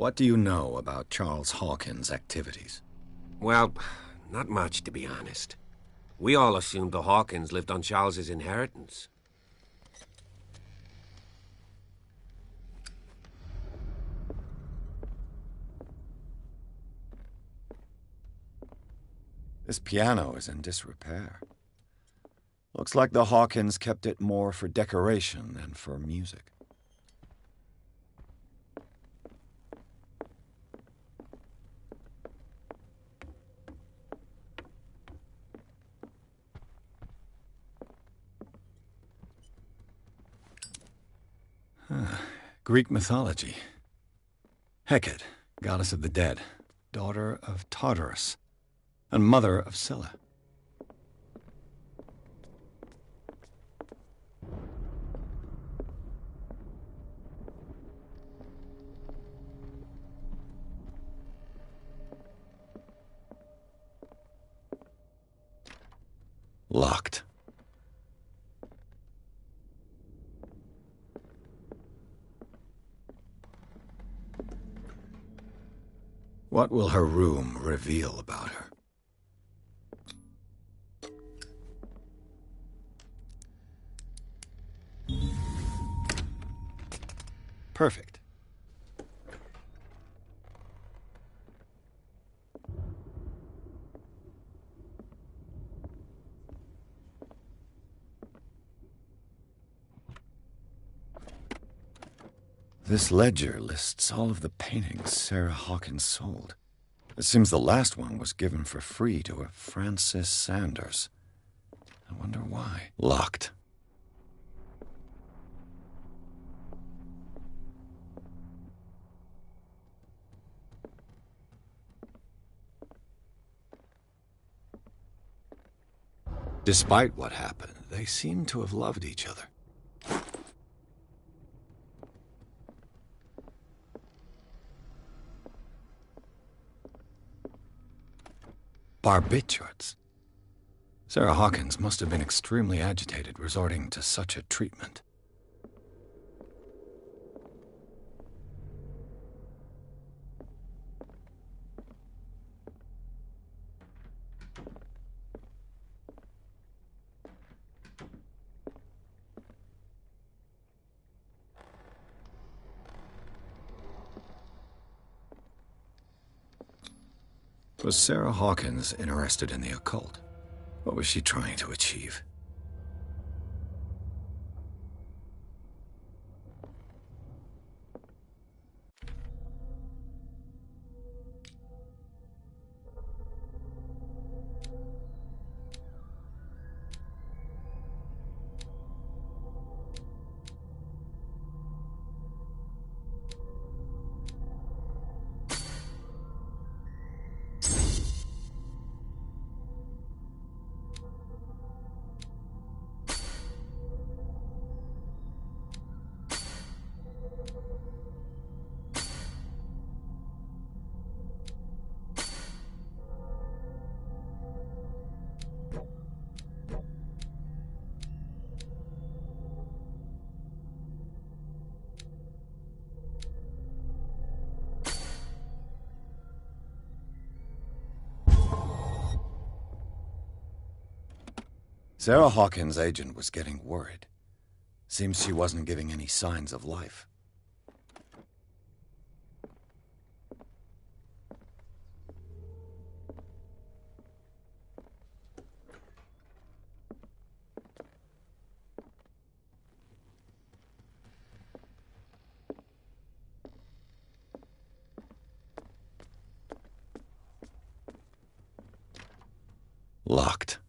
What do you know about Charles Hawkins' activities? Well, not much, to be honest. We all assumed the Hawkins lived on Charles's inheritance. This piano is in disrepair. Looks like the Hawkins kept it more for decoration than for music. Greek mythology. Hecate, goddess of the dead, daughter of Tartarus, and mother of Scylla. Locked. What will her room reveal about her? Perfect. This ledger lists all of the paintings Sarah Hawkins sold. It seems the last one was given for free to a Francis Sanders. I wonder why. Locked. Despite what happened, they seem to have loved each other. Barbiturates. Sarah Hawkins must have been extremely agitated resorting to such a treatment. Was Sarah Hawkins interested in the occult? What was she trying to achieve? Sarah Hawkins' agent was getting worried. Seems she wasn't giving any signs of life. Locked.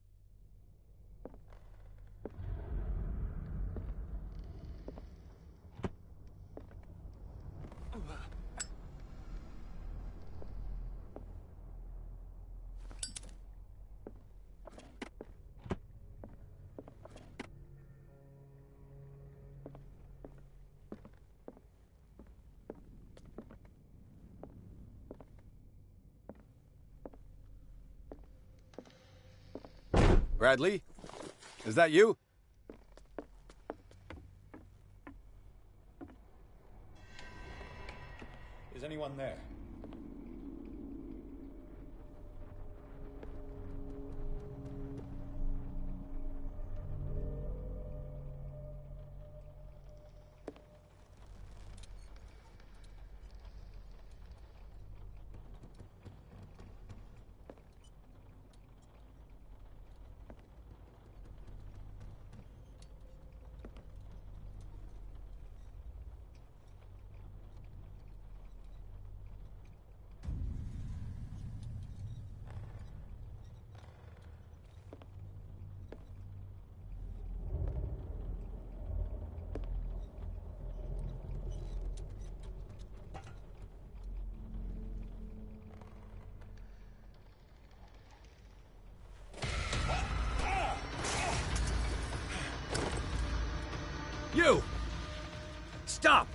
Bradley? Is that you? Is anyone there? Stop!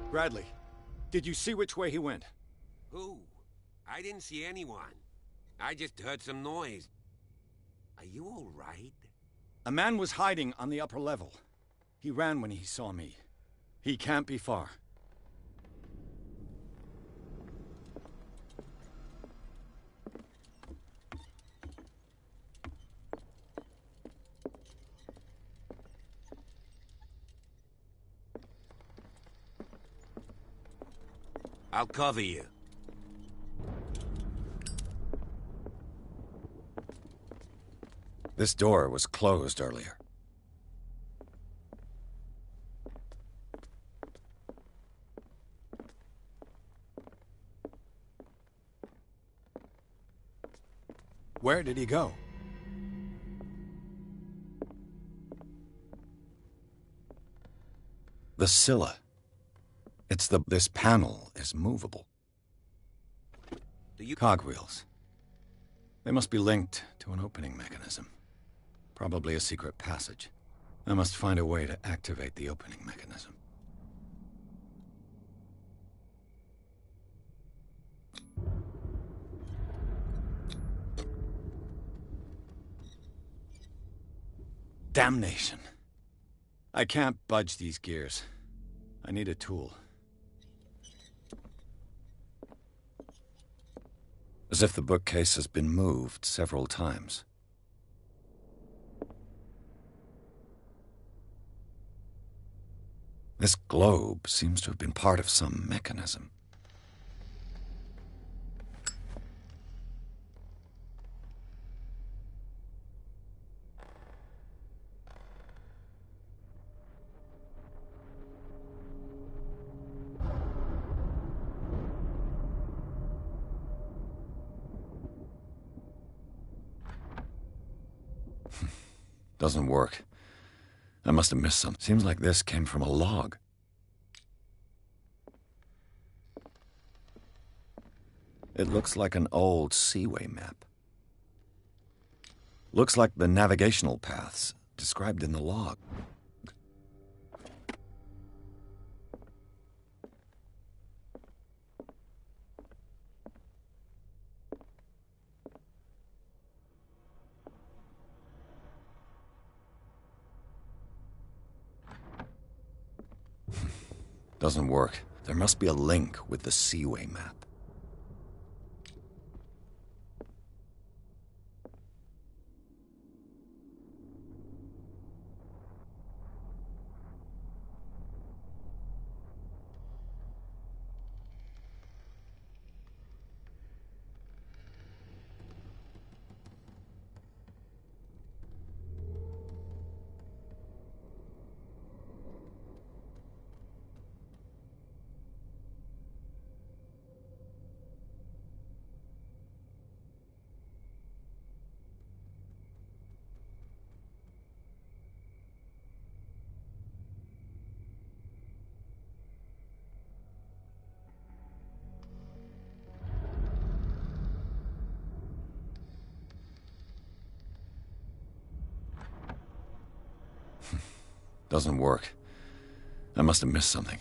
Bradley, did you see which way he went? Who? I didn't see anyone. I just heard some noise. Are you all right? A man was hiding on the upper level. He ran when he saw me. He can't be far. I'll cover you. This door was closed earlier. Where did he go? The Scylla. This panel is movable. Cogwheels. They must be linked to an opening mechanism. Probably a secret passage. I must find a way to activate the opening mechanism. Damnation. I can't budge these gears. I need a tool. As if the bookcase has been moved several times. This globe seems to have been part of some mechanism. Doesn't work. I must have missed something. Seems like this came from a log. It looks like an old seaway map. Looks like the navigational paths described in the log. Doesn't work. There must be a link with the seaway map. Doesn't work. I must have missed something.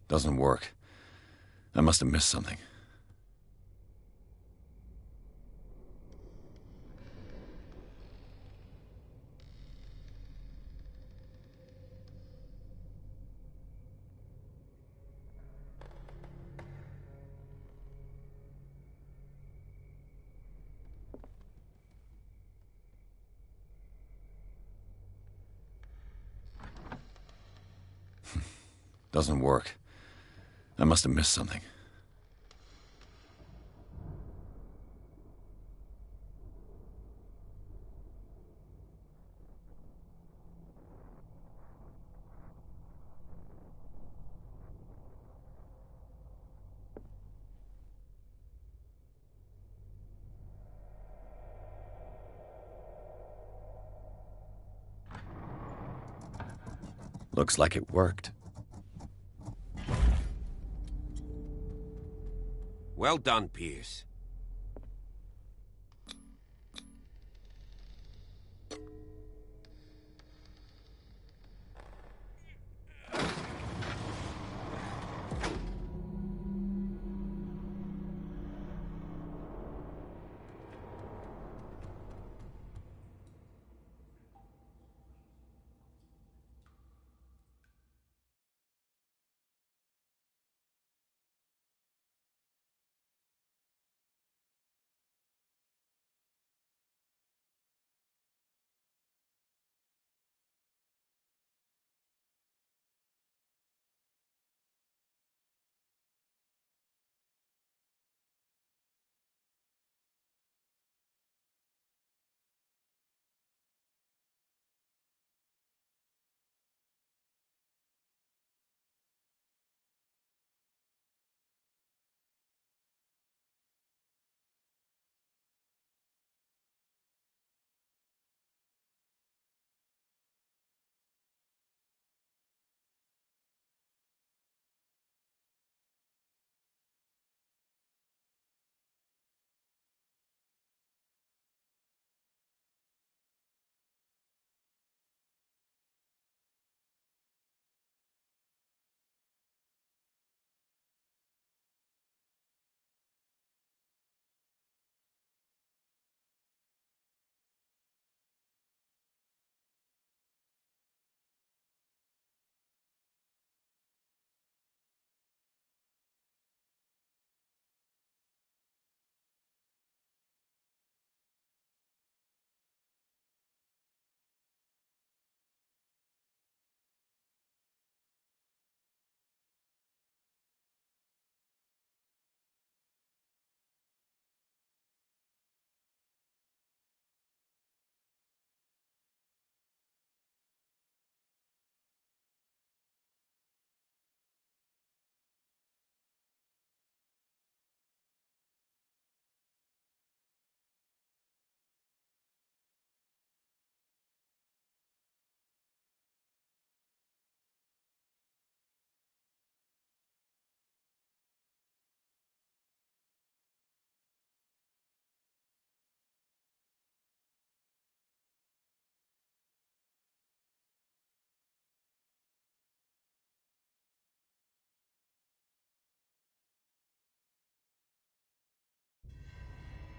Doesn't work. I must have missed something. Doesn't work. I must have missed something. Looks like it worked. Well done, Pierce.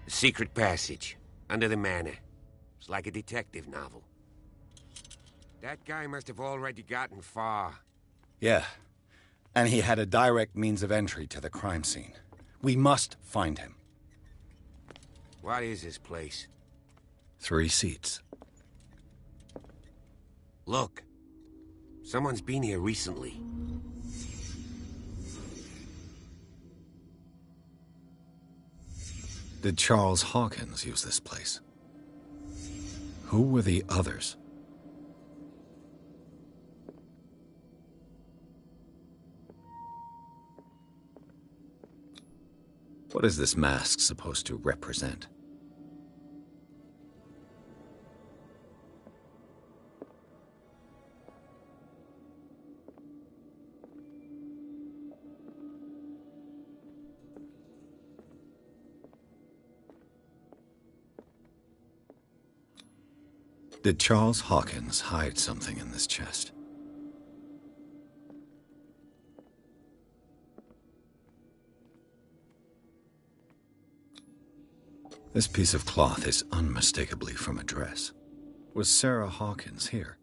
A secret passage under the manor. It's like a detective novel. That guy must have already gotten far. Yeah. And he had a direct means of entry to the crime scene. We must find him. What is this place? 3 seats. Look. Someone's been here recently. Did Charles Hawkins use this place? Who were the others? What is this mask supposed to represent? Did Charles Hawkins hide something in this chest? This piece of cloth is unmistakably from a dress. Was Sarah Hawkins here?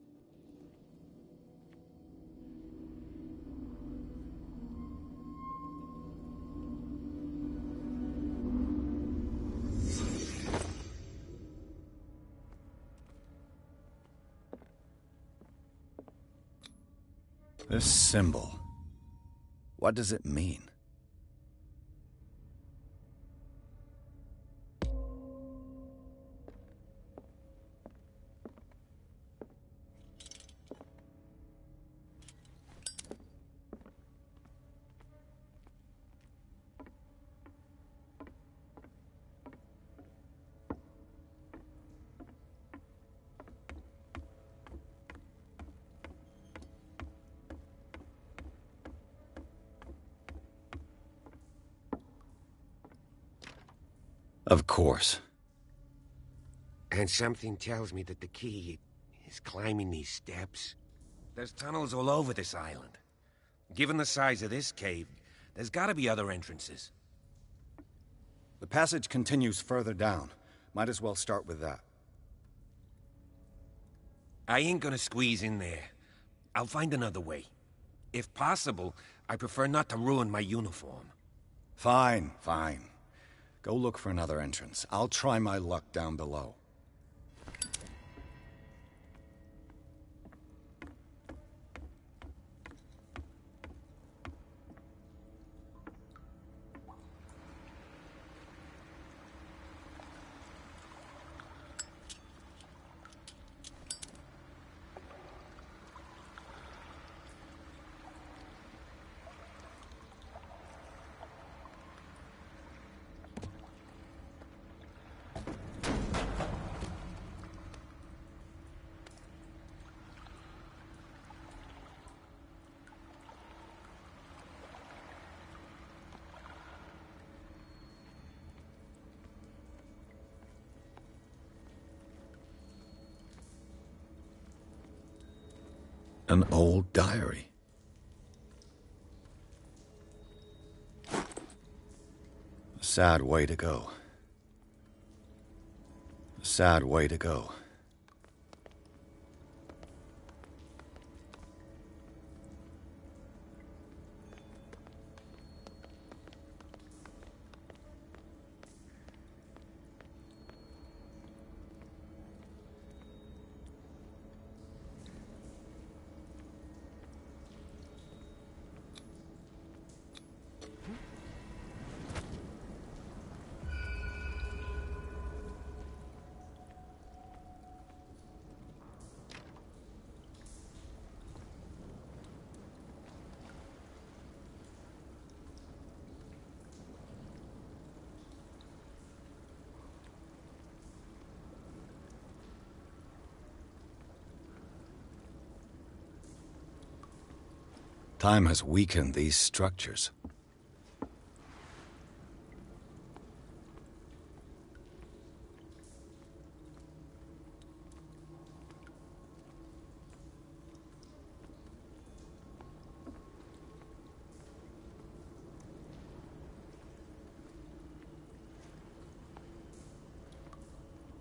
This symbol, what does it mean? Of course. And something tells me that the key is climbing these steps. There's tunnels all over this island. Given the size of this cave, there's gotta be other entrances. The passage continues further down. Might as well start with that. I ain't gonna squeeze in there. I'll find another way. If possible, I prefer not to ruin my uniform. Fine, fine. Go look for another entrance. I'll try my luck down below. An old diary. A sad way to go. A sad way to go. Time has weakened these structures.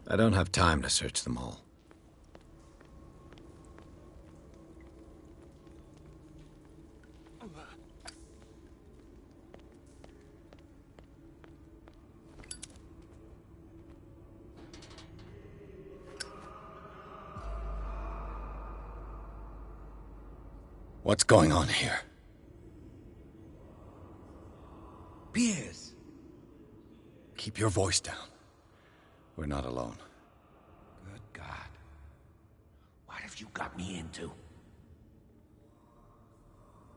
I don't have time to search them all. What's going on here? Piers! Keep your voice down. We're not alone. Good God. What have you got me into?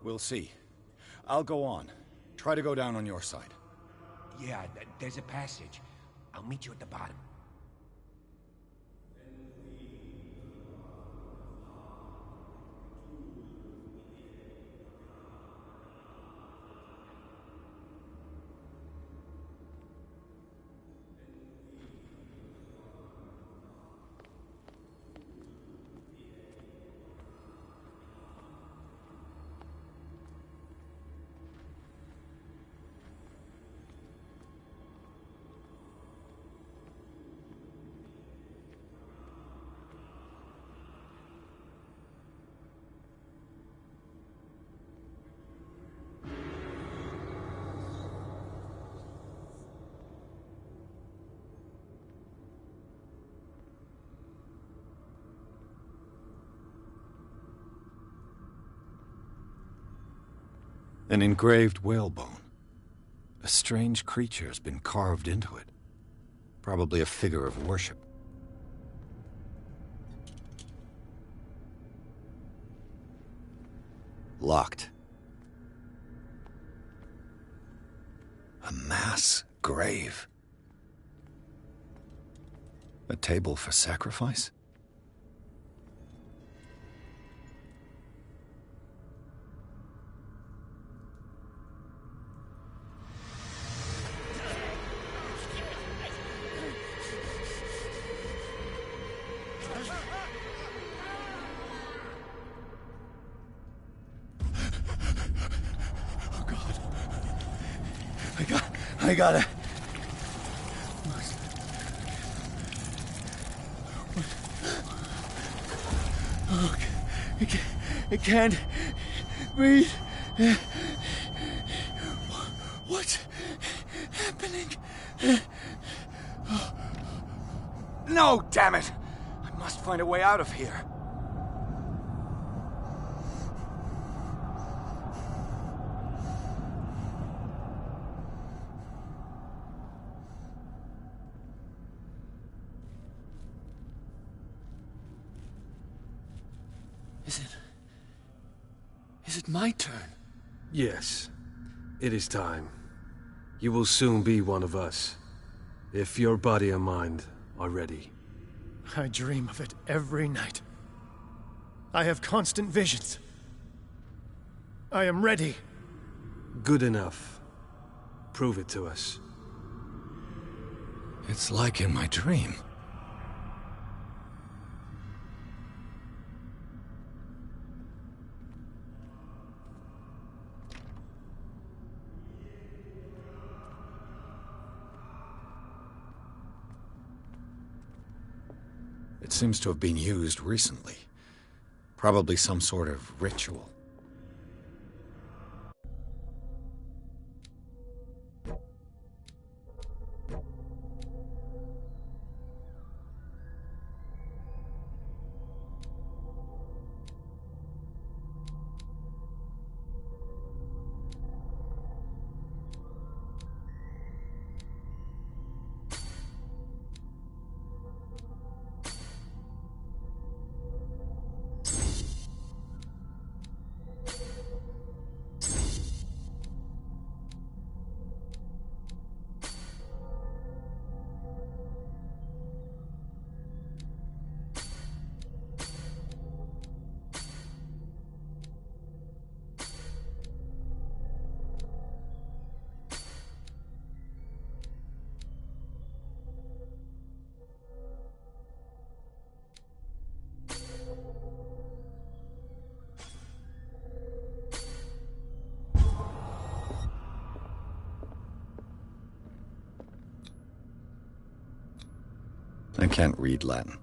We'll see. I'll go on. Try to go down on your side. Yeah, there's a passage. I'll meet you at the bottom. An engraved whalebone. A strange creature has been carved into it. Probably a figure of worship. Locked. A mass grave. A table for sacrifice? I gotta... Oh, I can't breathe. What's happening? No, damn it! I must find a way out of here. Is it my turn? Yes. It is time. You will soon be one of us. If your body and mind are ready. I dream of it every night. I have constant visions. I am ready. Good enough. Prove it to us. It's like in my dream. It seems to have been used recently. Probably some sort of ritual. I can't read Latin.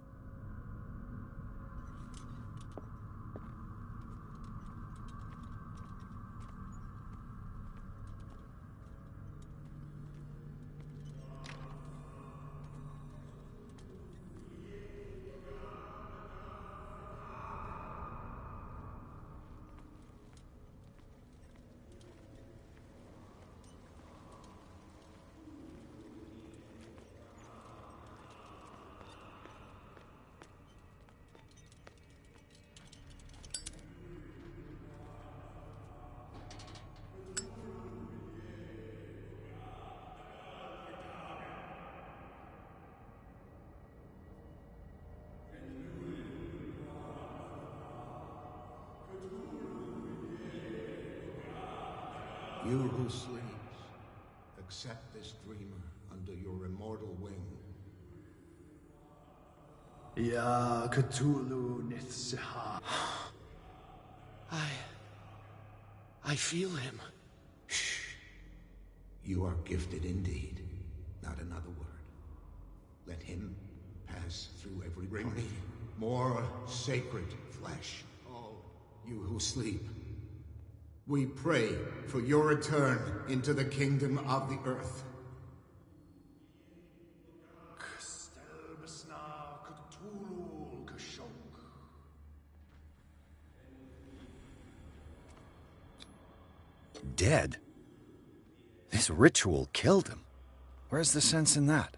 You who sleeps, accept this dreamer under your immortal wing. Ya Cthulhu Nithsiha. I feel him. Shh. You are gifted indeed. Not another word. Let him pass through every part. More sacred flesh. All you who sleep. We pray for your return into the kingdom of the earth. dead. This ritual killed him. Where's the sense in that?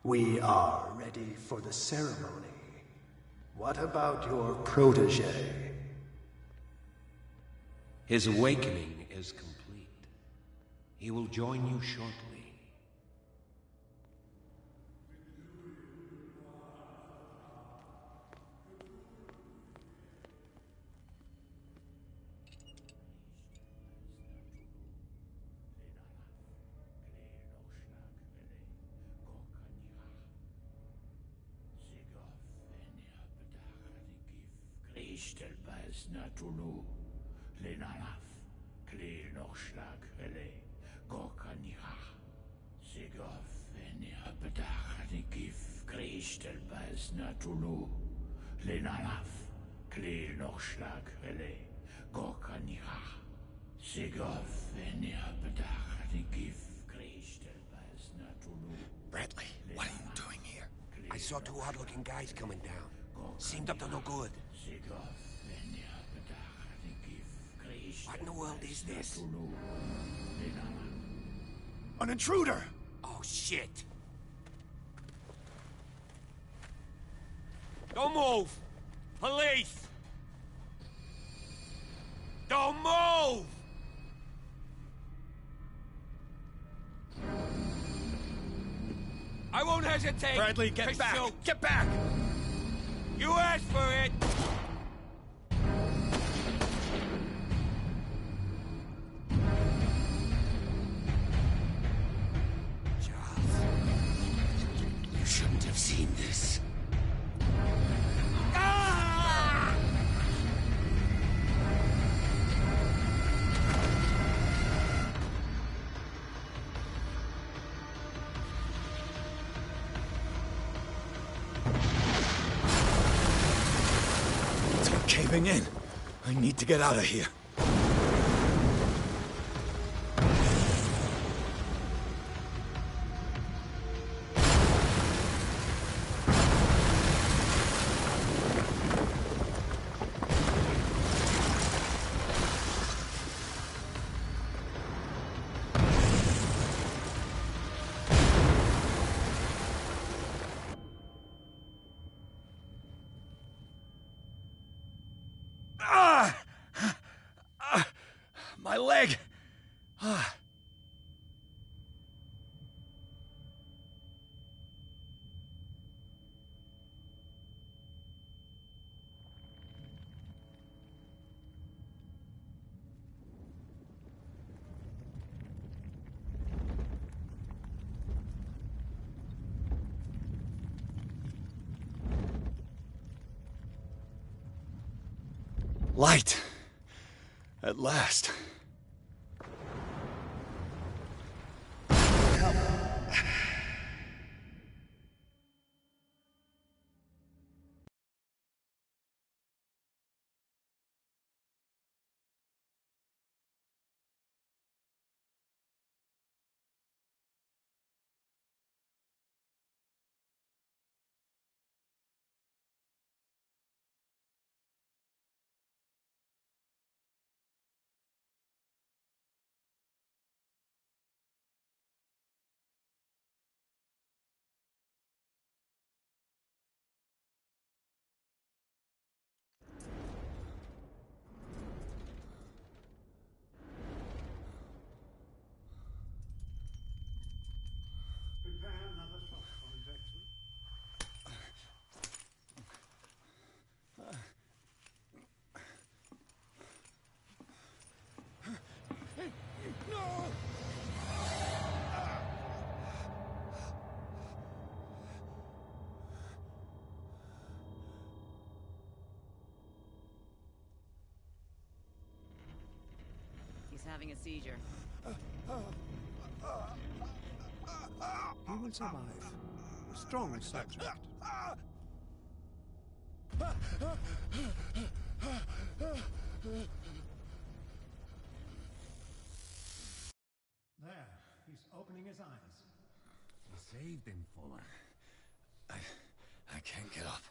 We are ready for the ceremony. What about your protege? His awakening is complete. He will join you shortly. Bradley, what are you doing here? I saw two odd-looking guys coming down. Seemed up to no good. What in the world is this? An intruder! Oh, shit! Don't move! Police! Don't move! I won't hesitate! Bradley, get back! Shoot. Get back! You asked for it! Charles, you shouldn't have seen this. Caving in. I need to get out of here. My leg! Light. At last. He's having a seizure. He will survive. Strong subject. There, he's opening his eyes. You saved him, Fuller. I can't get up.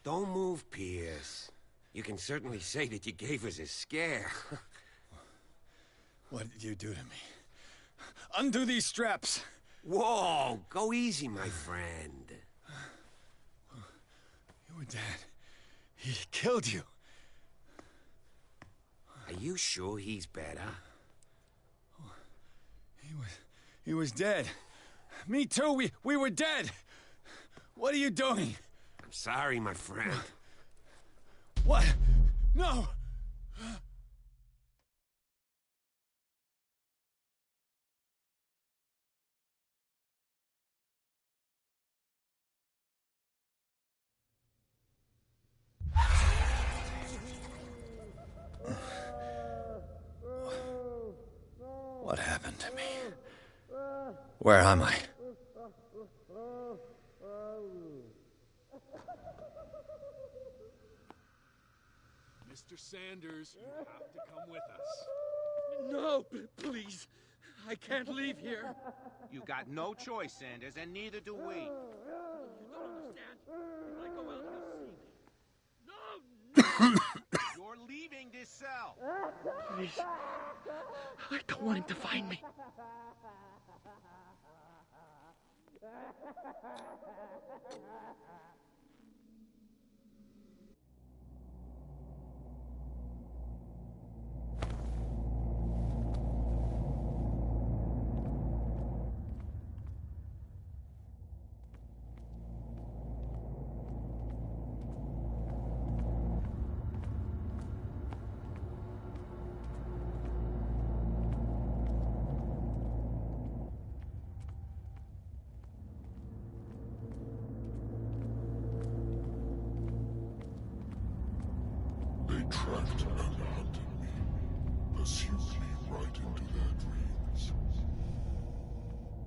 Don't move, Pierce. You can certainly say that you gave us a scare. What did you do to me? Undo these straps! Whoa! Go easy, my friend. You were dead. He killed you. Are you sure he's better? He was dead. Me too, we were dead! What are you doing? I'm sorry, my friend. What? No! What happened to me? Where am I? Mr. Sanders, you have to come with us. No, please. I can't leave here. You got no choice, Sanders, and neither do we. You don't understand. If I go out, he'll see me. No! You're leaving this cell. Please. I don't want him to find me. They tracked and hunted me, pursued me right into their dreams.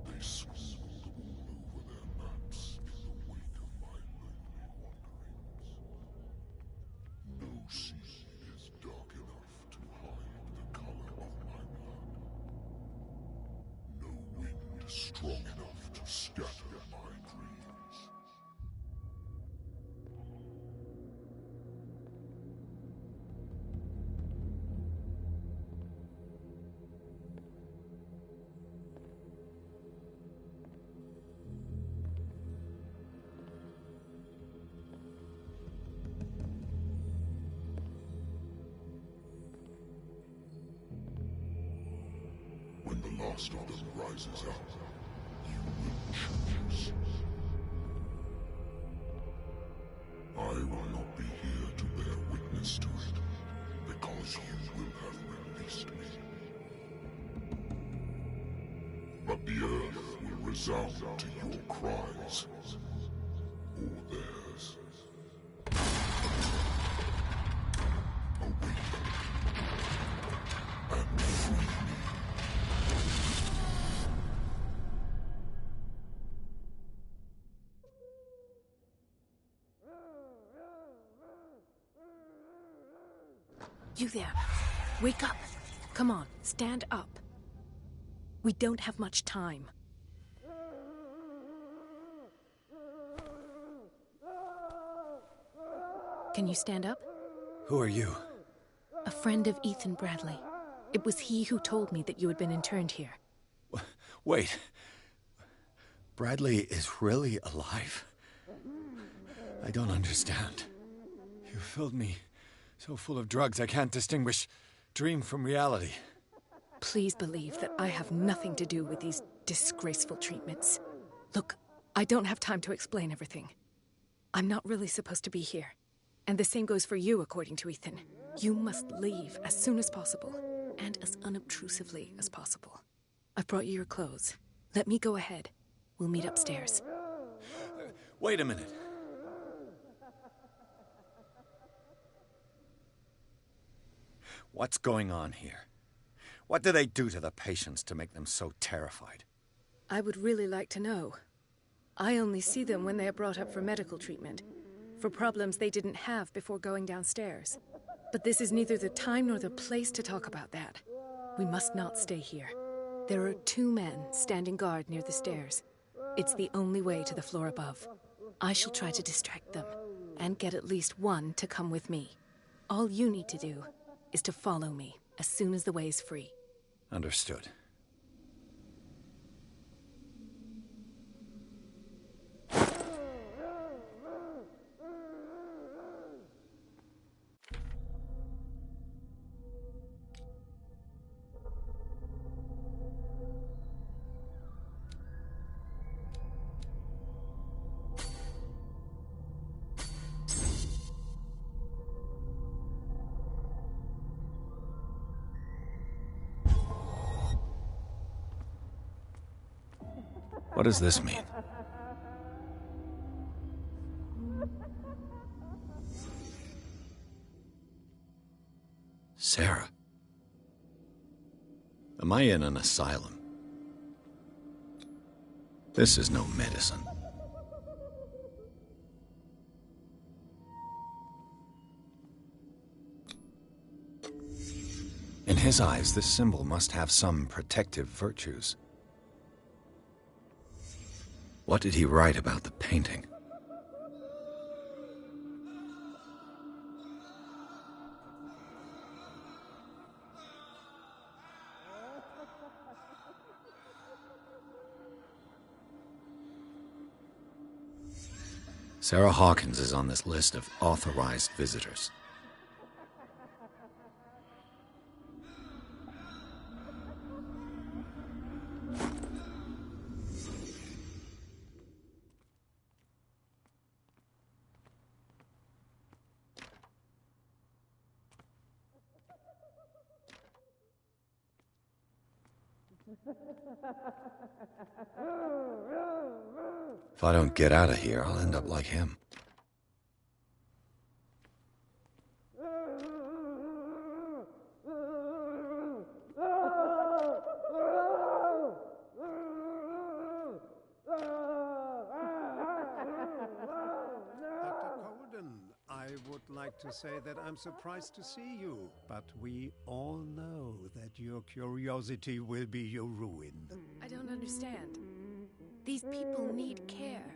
They scribbled all over their maps in the wake of my lonely wanderings. No sea is dark enough to hide the color of my blood. No wind strong enough to scatter my dreams. When the last of them rises up, you will choose. I will not be here to bear witness to it, because you will have released me. But the earth will resound to your cries, or theirs. Awaken and free me. You there. Wake up. Come on, stand up. We don't have much time. Can you stand up? Who are you? A friend of Ethan Bradley. It was he who told me that you had been interned here. Wait. Bradley is really alive? I don't understand. You filled me so full of drugs I can't distinguish dream from reality. Please believe that I have nothing to do with these disgraceful treatments. Look, I don't have time to explain everything. I'm not really supposed to be here. And the same goes for you, according to Ethan. You must leave as soon as possible, and as unobtrusively as possible. I've brought you your clothes. Let me go ahead. We'll meet upstairs. Wait a minute. What's going on here? What do they do to the patients to make them so terrified? I would really like to know. I only see them when they are brought up for medical treatment, for problems they didn't have before going downstairs. But this is neither the time nor the place to talk about that. We must not stay here. There are 2 men standing guard near the stairs. It's the only way to the floor above. I shall try to distract them, and get at least one to come with me. All you need to do is to follow me as soon as the way is free. Understood. What does this mean? Sarah? Am I in an asylum? This is no medicine. In his eyes, this symbol must have some protective virtues. What did he write about the painting? Sarah Hawkins is on this list of authorized visitors. If I don't get out of here, I'll end up like him. I would like to say that I'm surprised to see you, but we all know that your curiosity will be your ruin. I don't understand. These people need care.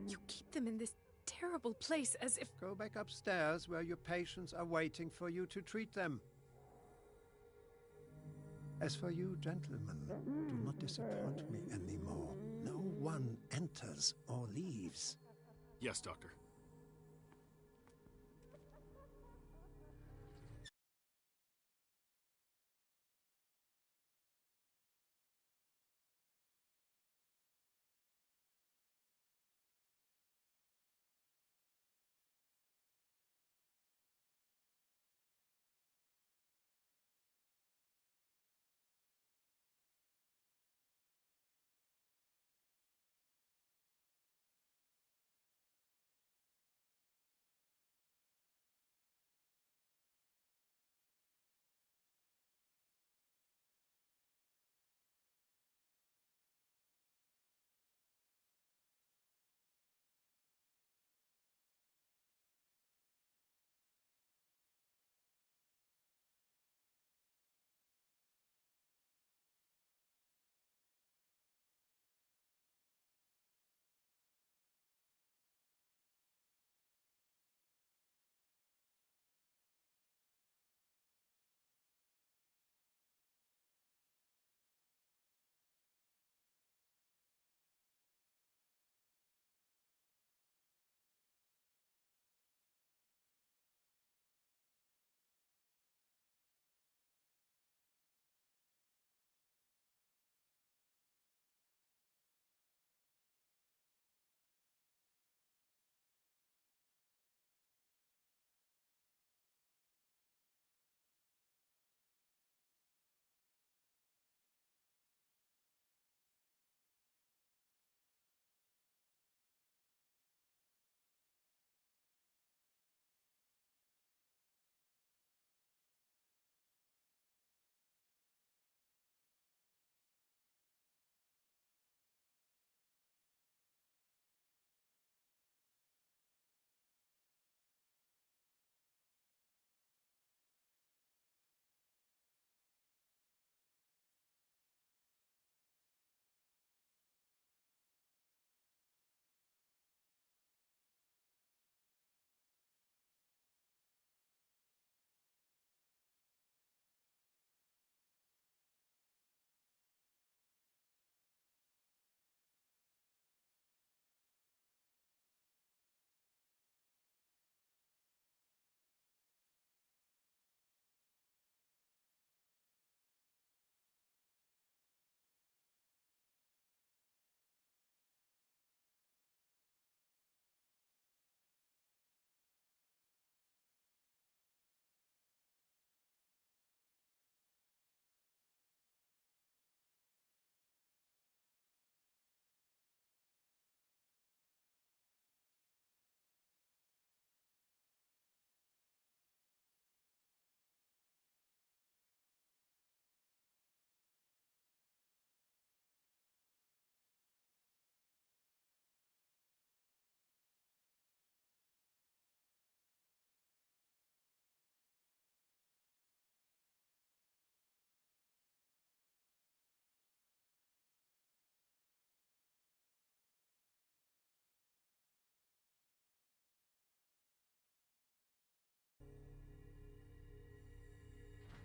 You keep them in this terrible place as if... Go back upstairs where your patients are waiting for you to treat them. As for you, gentlemen, do not disappoint me anymore. No one enters or leaves. Yes, Doctor.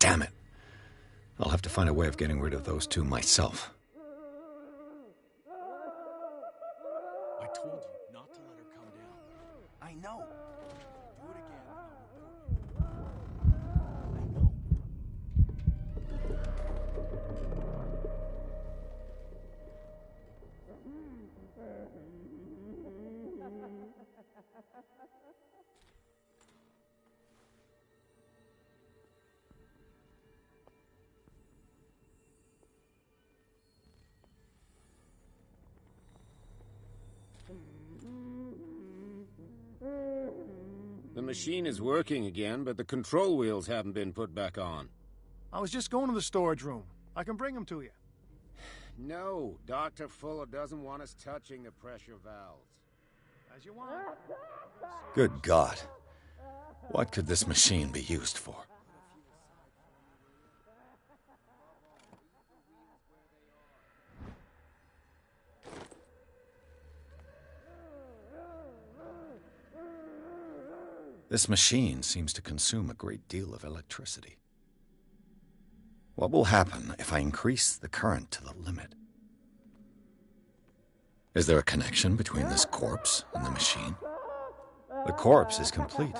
Damn it. I'll have to find a way of getting rid of those two myself. I told you not to let her come down. I know. Do it again, and I'll report you. The machine is working again, but the control wheels haven't been put back on. I was just going to the storage room. I can bring them to you. No, Dr. Fuller doesn't want us touching the pressure valves. As you want. Good God. What could this machine be used for? This machine seems to consume a great deal of electricity. What will happen if I increase the current to the limit? Is there a connection between this corpse and the machine? The corpse is complete.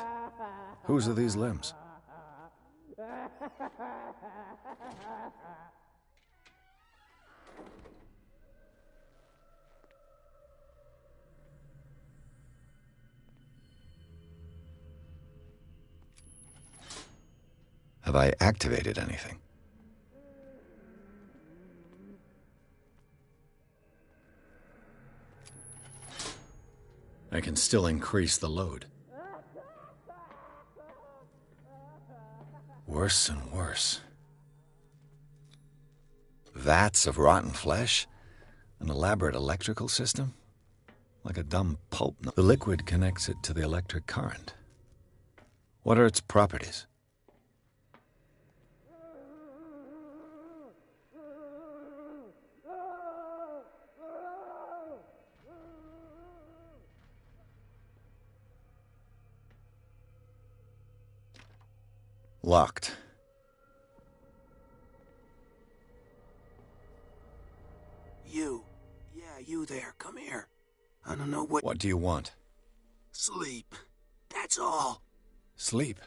Whose are these limbs? Have I activated anything? I can still increase the load. Worse and worse. Vats of rotten flesh? An elaborate electrical system? Like a dumb pulp. The liquid connects it to the electric current. What are its properties? Locked. You there, come here. I don't know what... What do you want? Sleep. That's all. Sleep?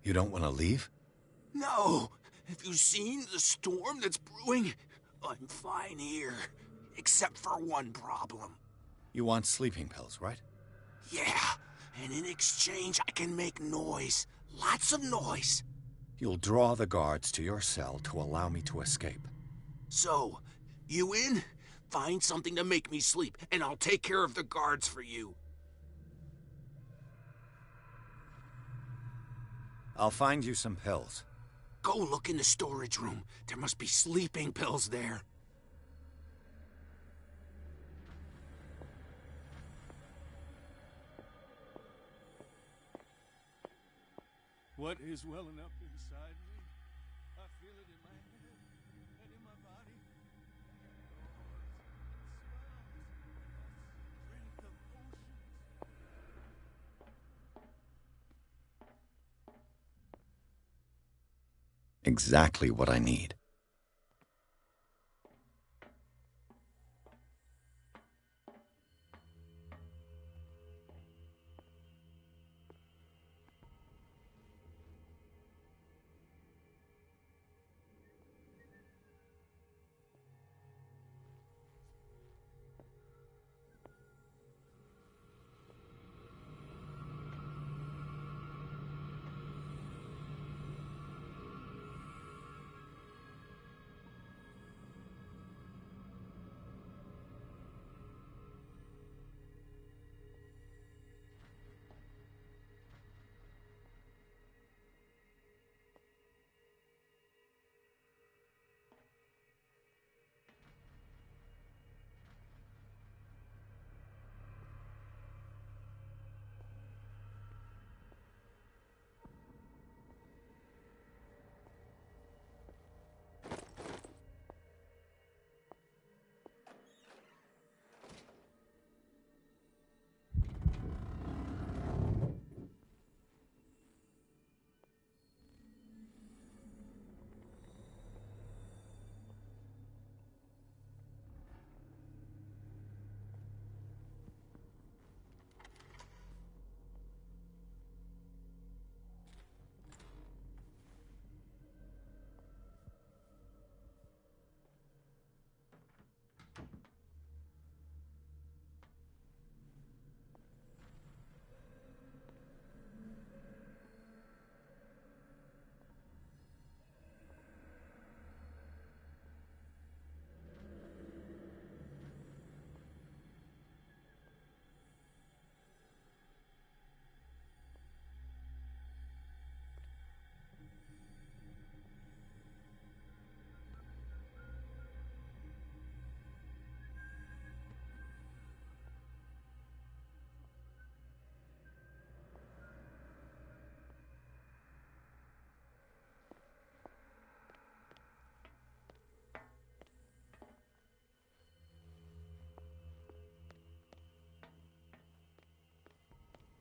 You don't want to leave? No. Have you seen the storm that's brewing? I'm fine here. Except for one problem. You want sleeping pills, right? Yeah. And in exchange, I can make noise. Lots of noise. You'll draw the guards to your cell to allow me to escape. So, you in? Find something to make me sleep, and I'll take care of the guards for you. I'll find you some pills. Go look in the storage room. There must be sleeping pills there. What is welling up inside me? I feel it in my head and in my body. Exactly what I need.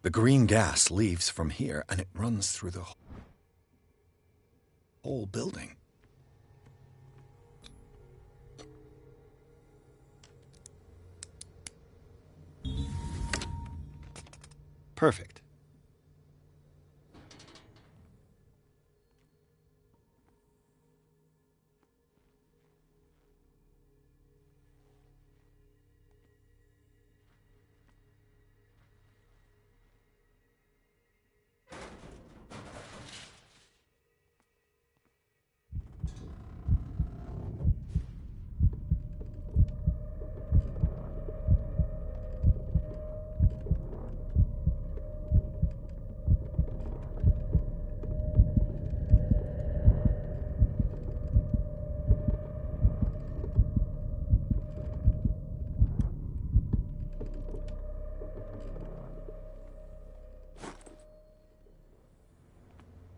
The green gas leaves from here, and it runs through the whole building. Perfect.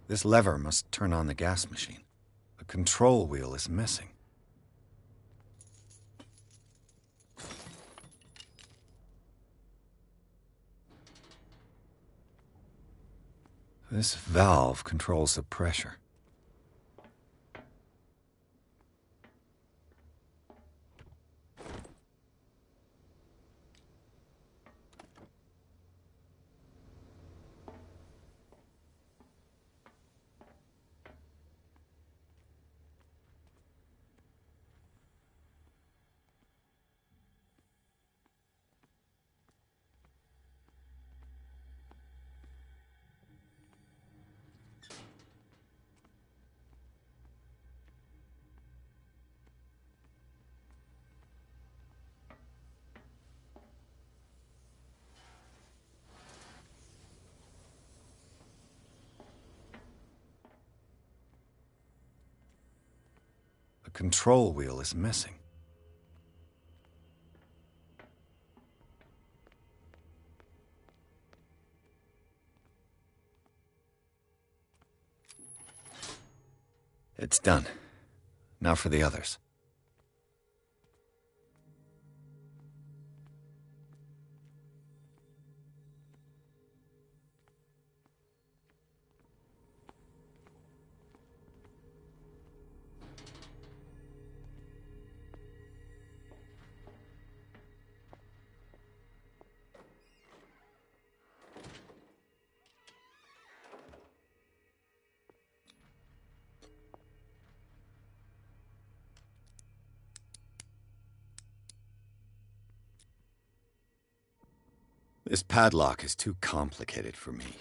This lever must turn on the gas machine. The control wheel is missing. This valve controls the pressure. The control wheel is missing. It's done. Now for the others. This padlock is too complicated for me.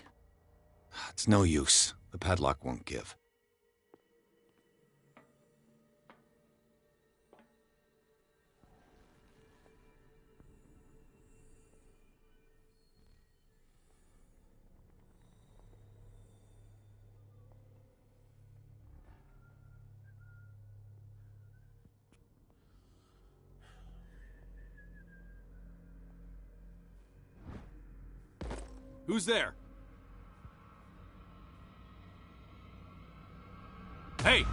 It's no use. The padlock won't give. Who's there? Hey!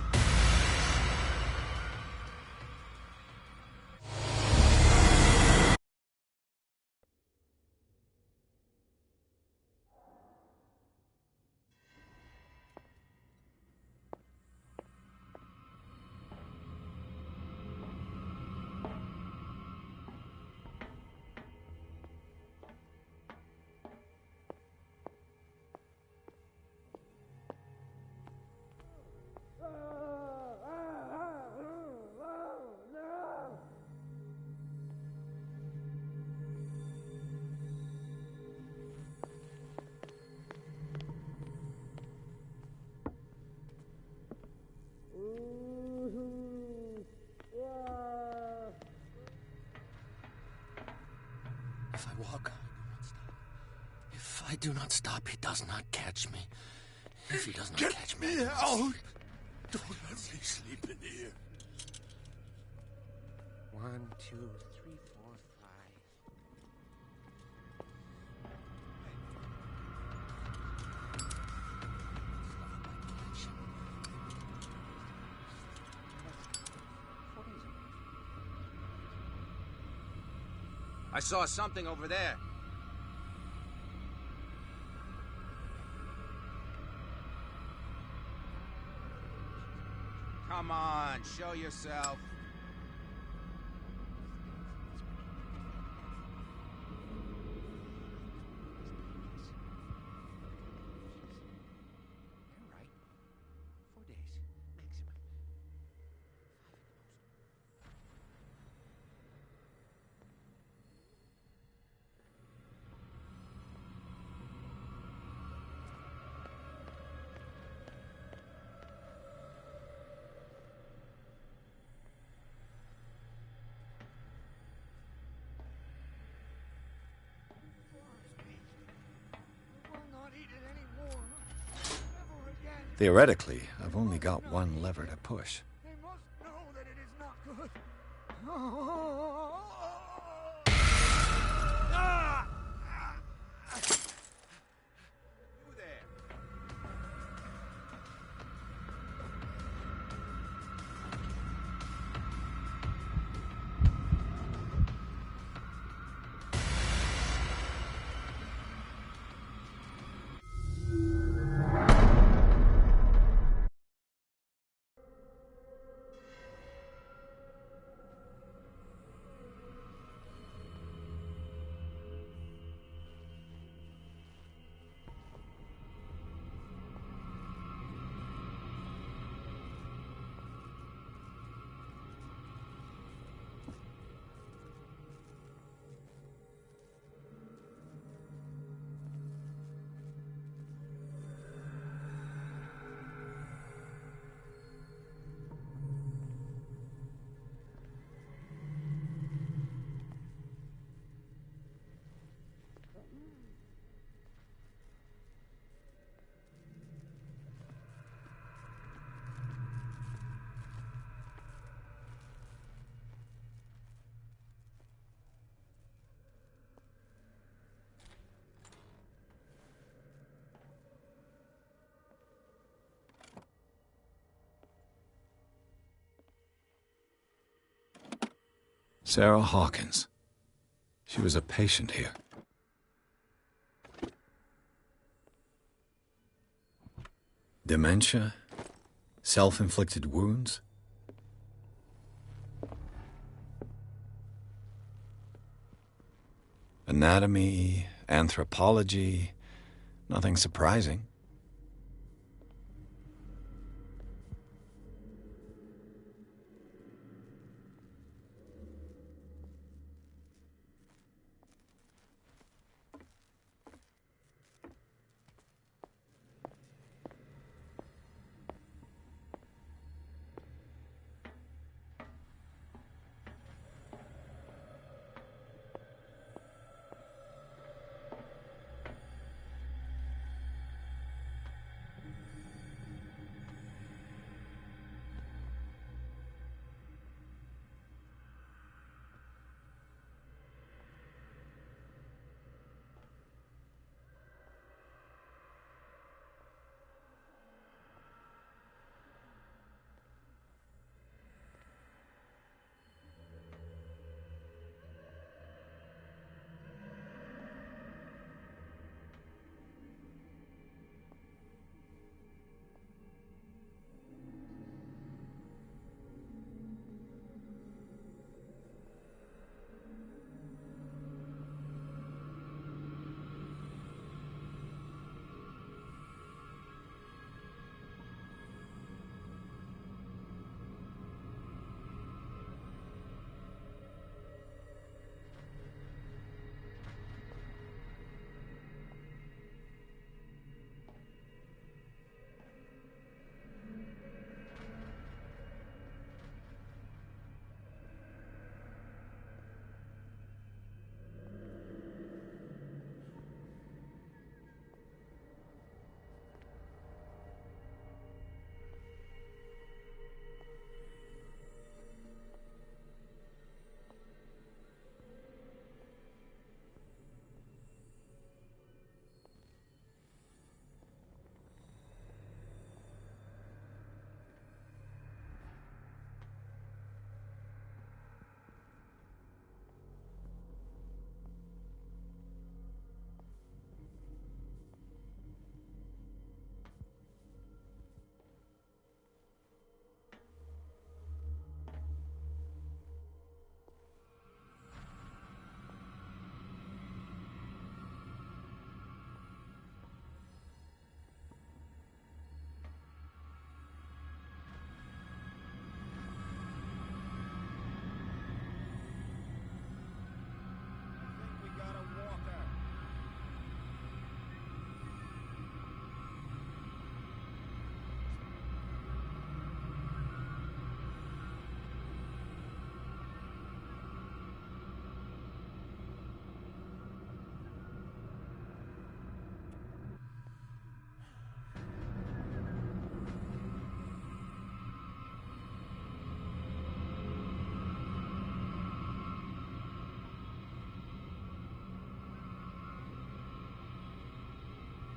If I walk, if I do not stop, he does not catch me. If he does not catch me out! Don't let me sleep in here. 1, 2, 3, 4, 5. I saw something over there. Come on, show yourself. You're right. 4 days, maximum. 5 at most. Theoretically, I've only got one lever to push. They must know that it is not good. You there. Sarah Hawkins. She was a patient here. Dementia? Self-inflicted wounds? Anatomy, anthropology, nothing surprising.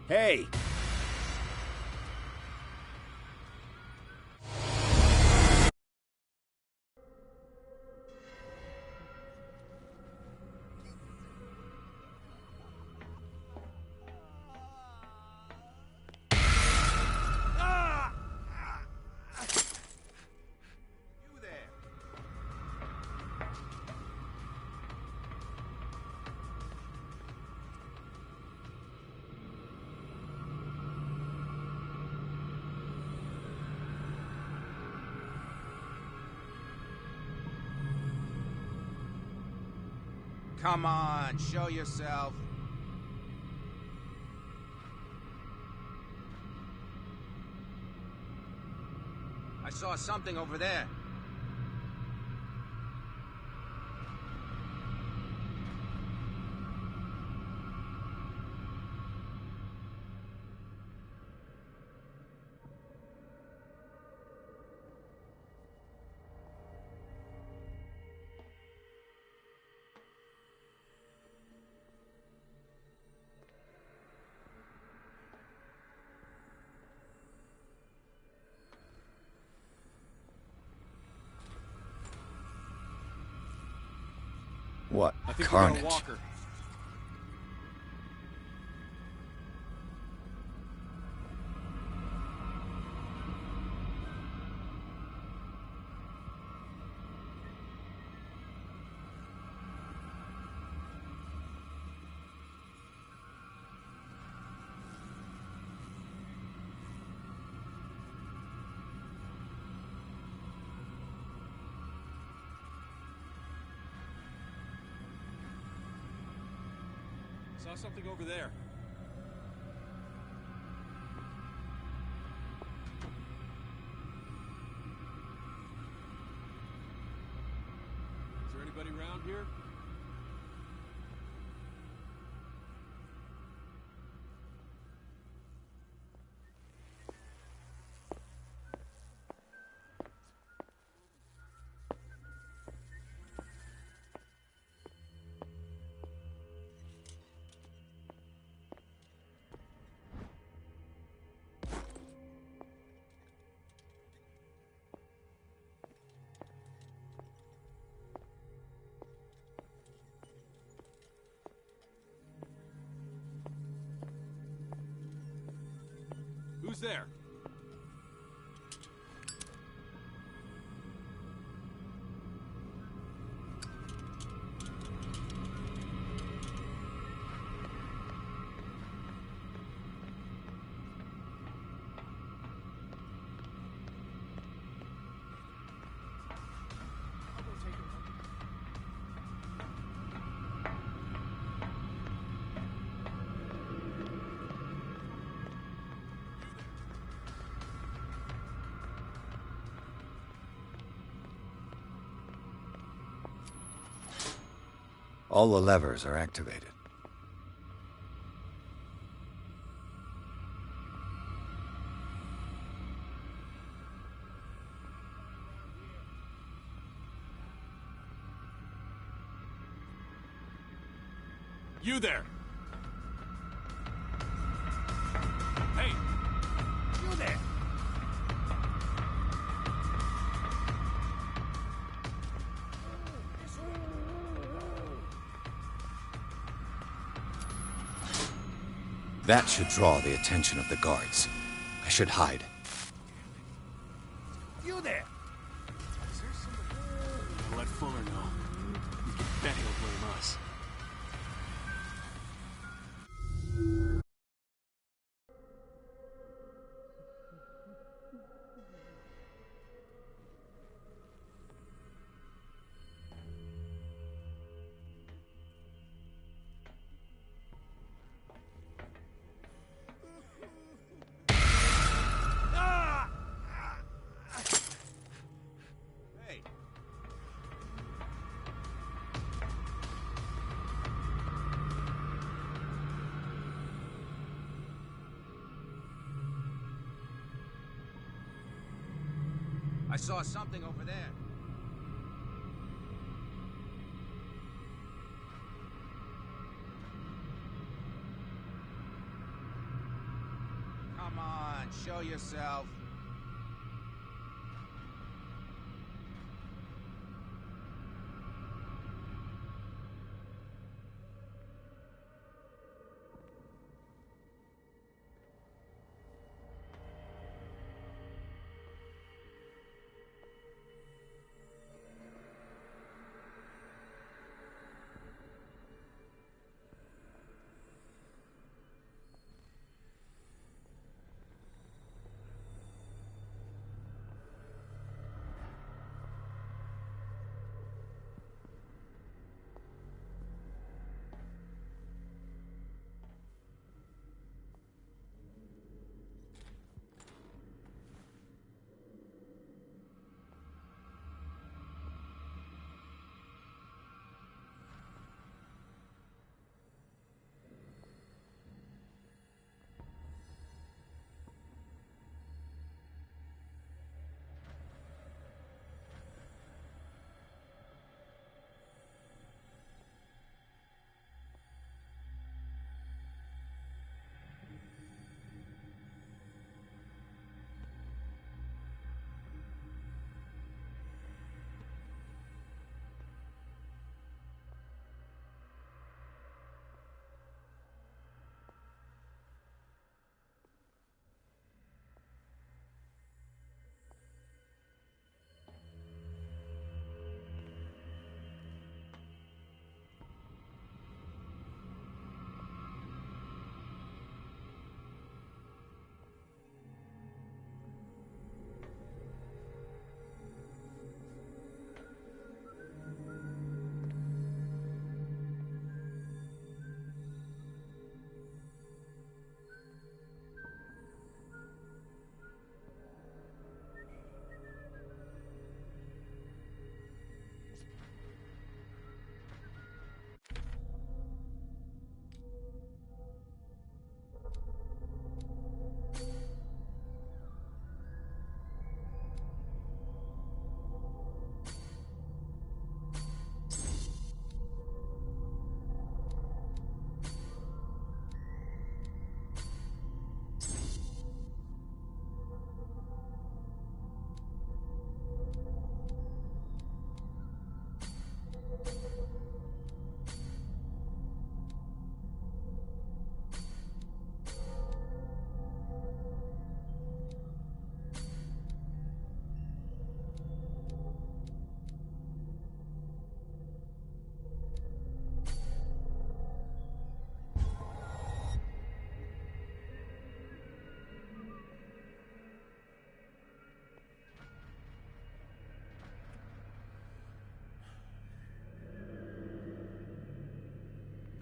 Hey! Come on, show yourself. I saw something over there. What I think carnage. we got a walker. Saw something over there. Is there anybody around here? Who's there? All the levers are activated. You there! Hey! You there! That should draw the attention of the guards. I should hide. You there! Is there somebody? Let Fuller know. You can bet he'll blame us. I saw something over there. Come on, show yourself.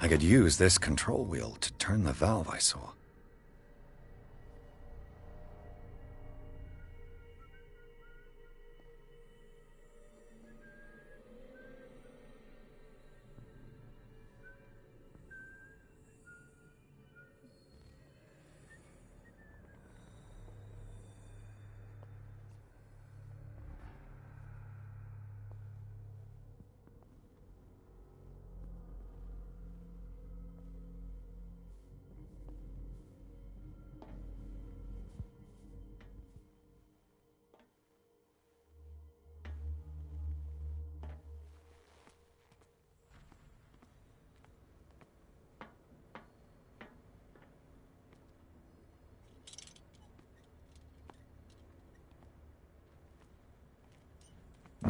I could use this control wheel to turn the valve I saw.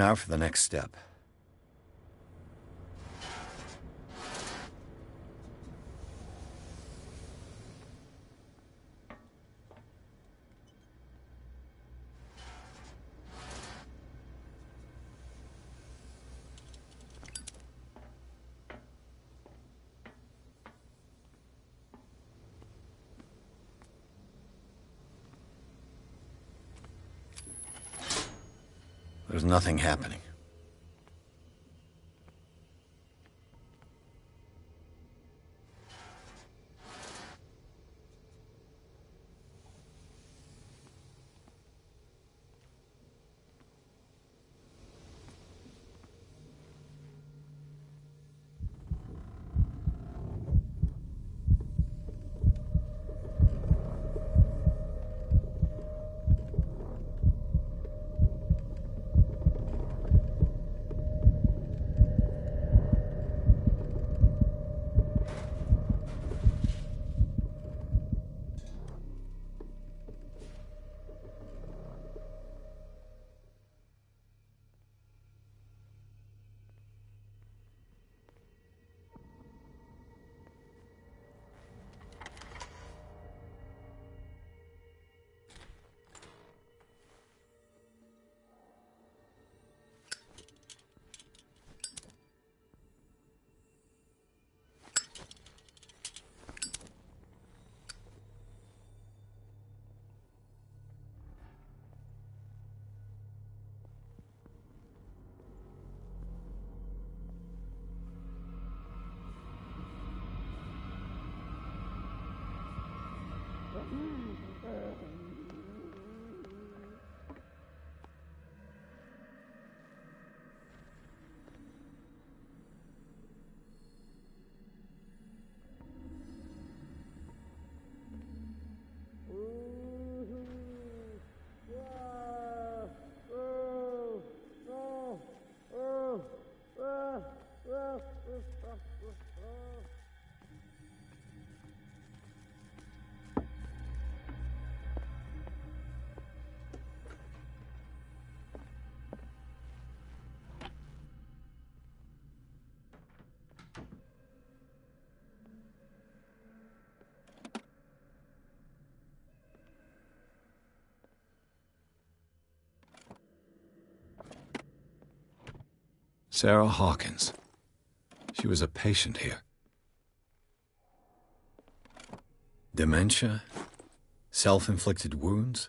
Now for the next step. There's nothing happening. Sarah Hawkins. She was a patient here. Dementia? Self-inflicted wounds?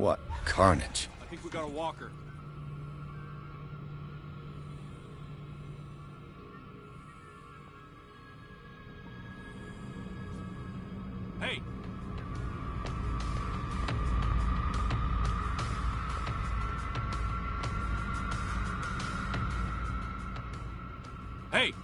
What carnage? I think we got a walker. Hey! Hey!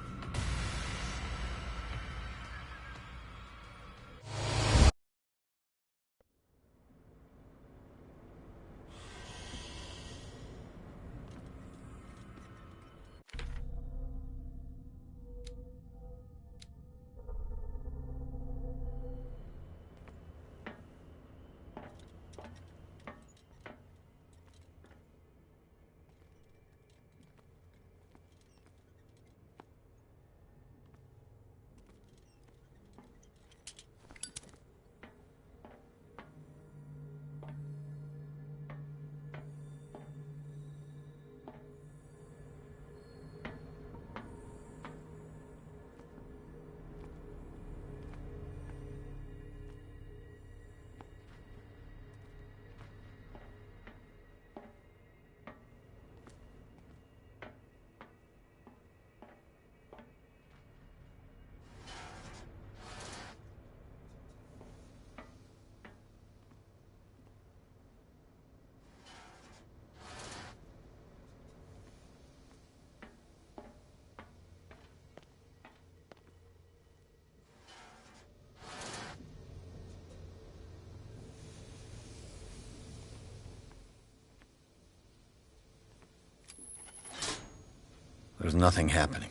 was nothing happening.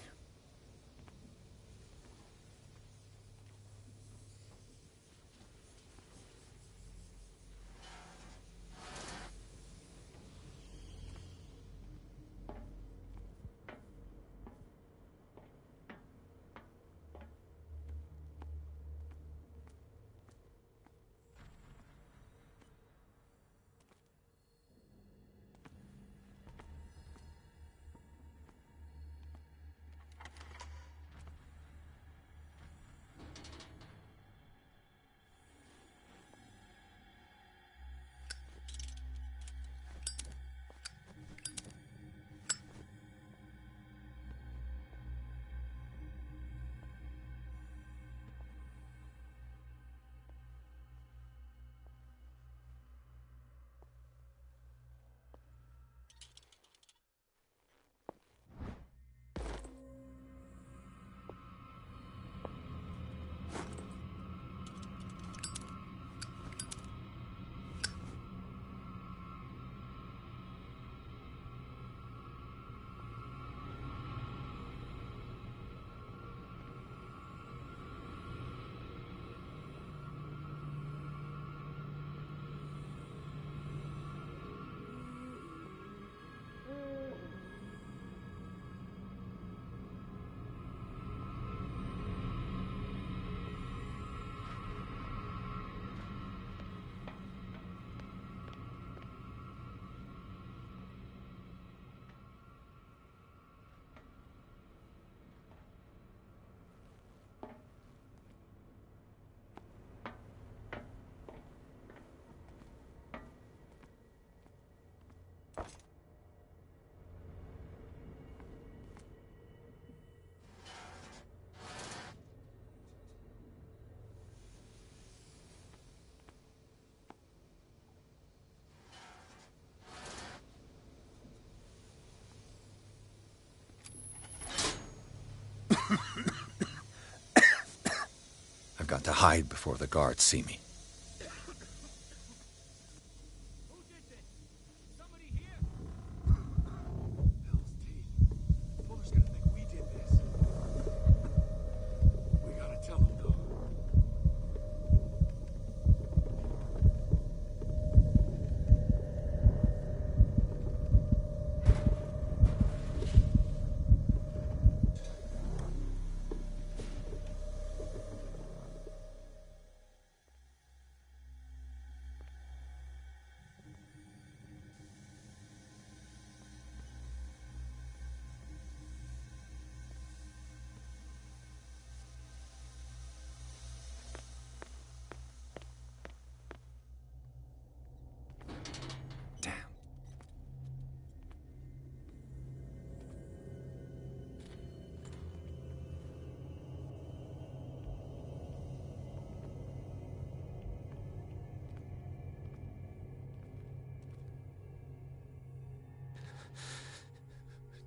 I've got to hide before the guards see me.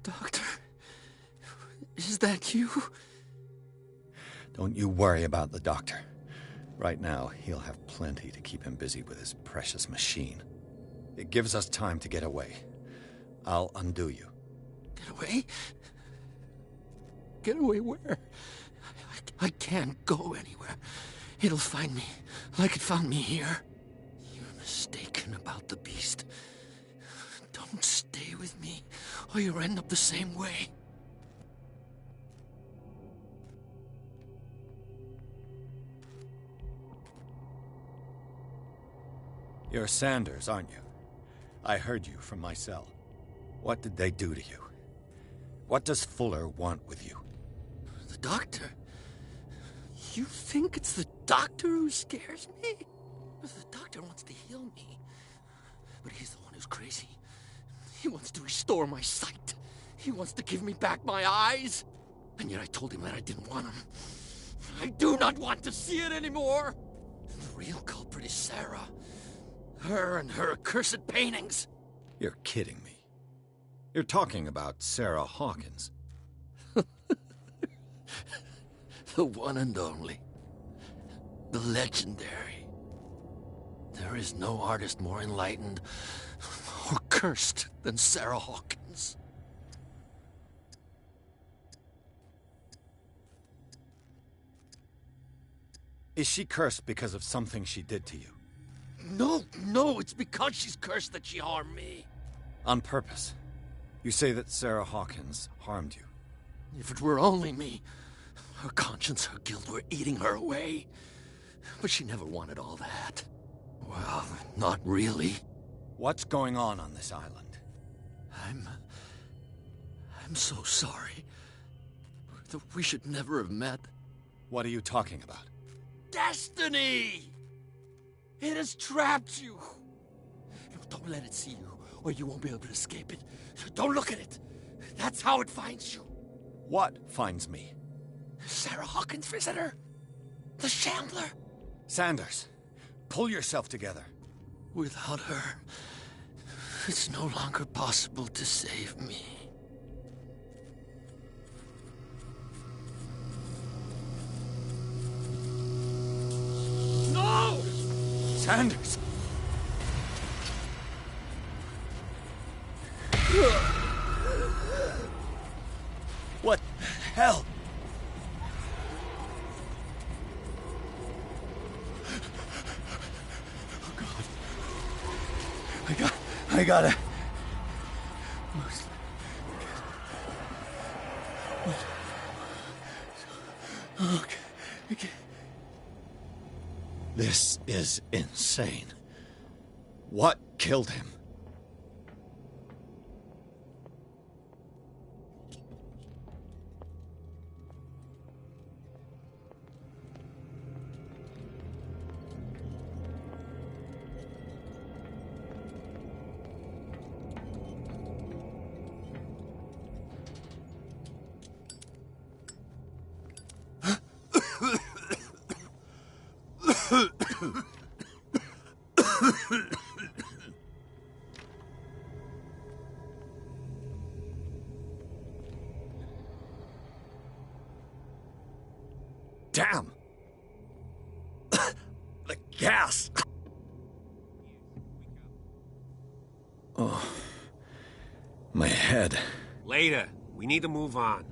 Doctor, is that you? Don't you worry about the doctor. Right now, he'll have plenty to keep him busy with his precious machine. It gives us time to get away. I'll undo you. Get away? Get away where? I can't go anywhere. It'll find me, like it found me here. You're mistaken about the beast. Don't stay with me, or you'll end up the same way. You're Sanders, aren't you? I heard you from my cell. What did they do to you? What does Fuller want with you? The doctor? You think it's the doctor who scares me? The doctor wants to heal me. But he's the one who's crazy. He wants to restore my sight. He wants to give me back my eyes. And yet I told him that I didn't want him. I do not want to see it anymore. The real culprit is Sarah. Her and her accursed paintings. You're kidding me. You're talking about Sarah Hawkins. The one and only. The legendary. There is no artist more enlightened or cursed than Sarah Hawkins. Is she cursed because of something she did to you? No, it's because she's cursed that she harmed me. On purpose. You say that Sarah Hawkins harmed you. If it were only me, her conscience, her guilt were eating her away. But she never wanted all that. Well, not really. What's going on this island? I'm so sorry. We should never have met. What are you talking about? Destiny! It has trapped you. Don't let it see you, or you won't be able to escape it. Don't look at it. That's how it finds you. What finds me? Sarah Hawkins' visitor. The Shambler. Sanders, pull yourself together. Without her, it's no longer possible to save me. No! Sanders! What the hell? Oh, God. I gotta... Okay. This is insane. What killed him? Damn! The gas! Oh, my head. Later. We need to move on.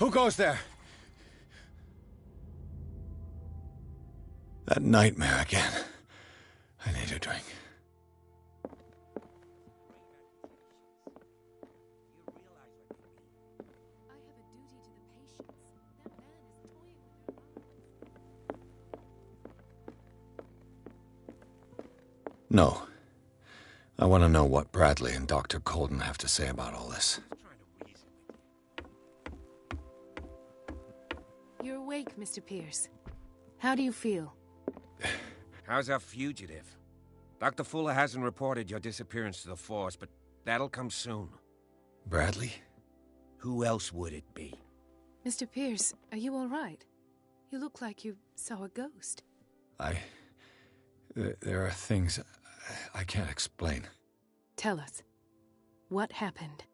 Who goes there? That nightmare again. I need a drink. No. I want to know what Bradley and Dr. Colden have to say about all this. You're awake, Mr. Pierce. How do you feel? How's our fugitive? Dr. Fuller hasn't reported your disappearance to the force, but that'll come soon. Bradley? Who else would it be? Mr. Pierce, are you all right? You look like you saw a ghost. There are things I can't explain. Tell us. What happened?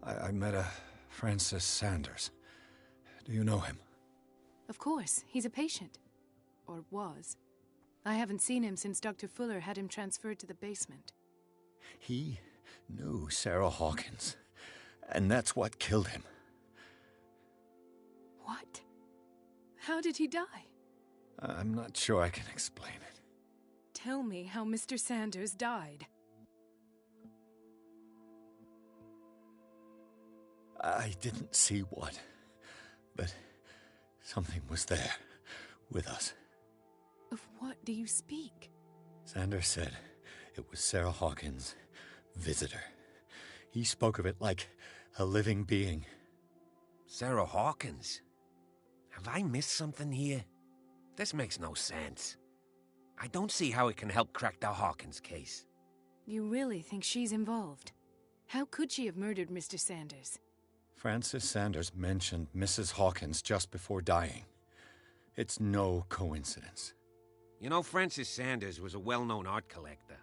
I met a Francis Sanders. Do you know him? Of course. He's a patient. Or was. I haven't seen him since Dr. Fuller had him transferred to the basement. He knew Sarah Hawkins, and that's what killed him. What? How did he die? I'm not sure I can explain it. Tell me how Mr. Sanders died. I didn't see what, but something was there, with us. Of what do you speak? Sanders said it was Sarah Hawkins' visitor. He spoke of it like a living being. Sarah Hawkins? Have I missed something here? This makes no sense. I don't see how it can help crack the Hawkins case. You really think she's involved? How could she have murdered Mr. Sanders? Francis Sanders mentioned Mrs. Hawkins just before dying. It's no coincidence. You know, Francis Sanders was a well-known art collector.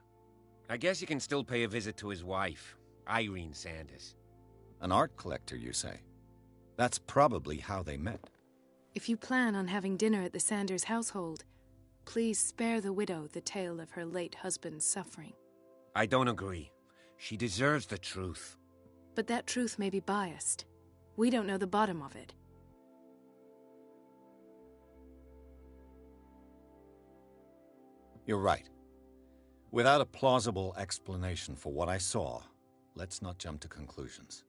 I guess you can still pay a visit to his wife, Irene Sanders. An art collector, you say? That's probably how they met. If you plan on having dinner at the Sanders household, please spare the widow the tale of her late husband's suffering. I don't agree. She deserves the truth. But that truth may be biased. We don't know the bottom of it. You're right. Without a plausible explanation for what I saw, let's not jump to conclusions.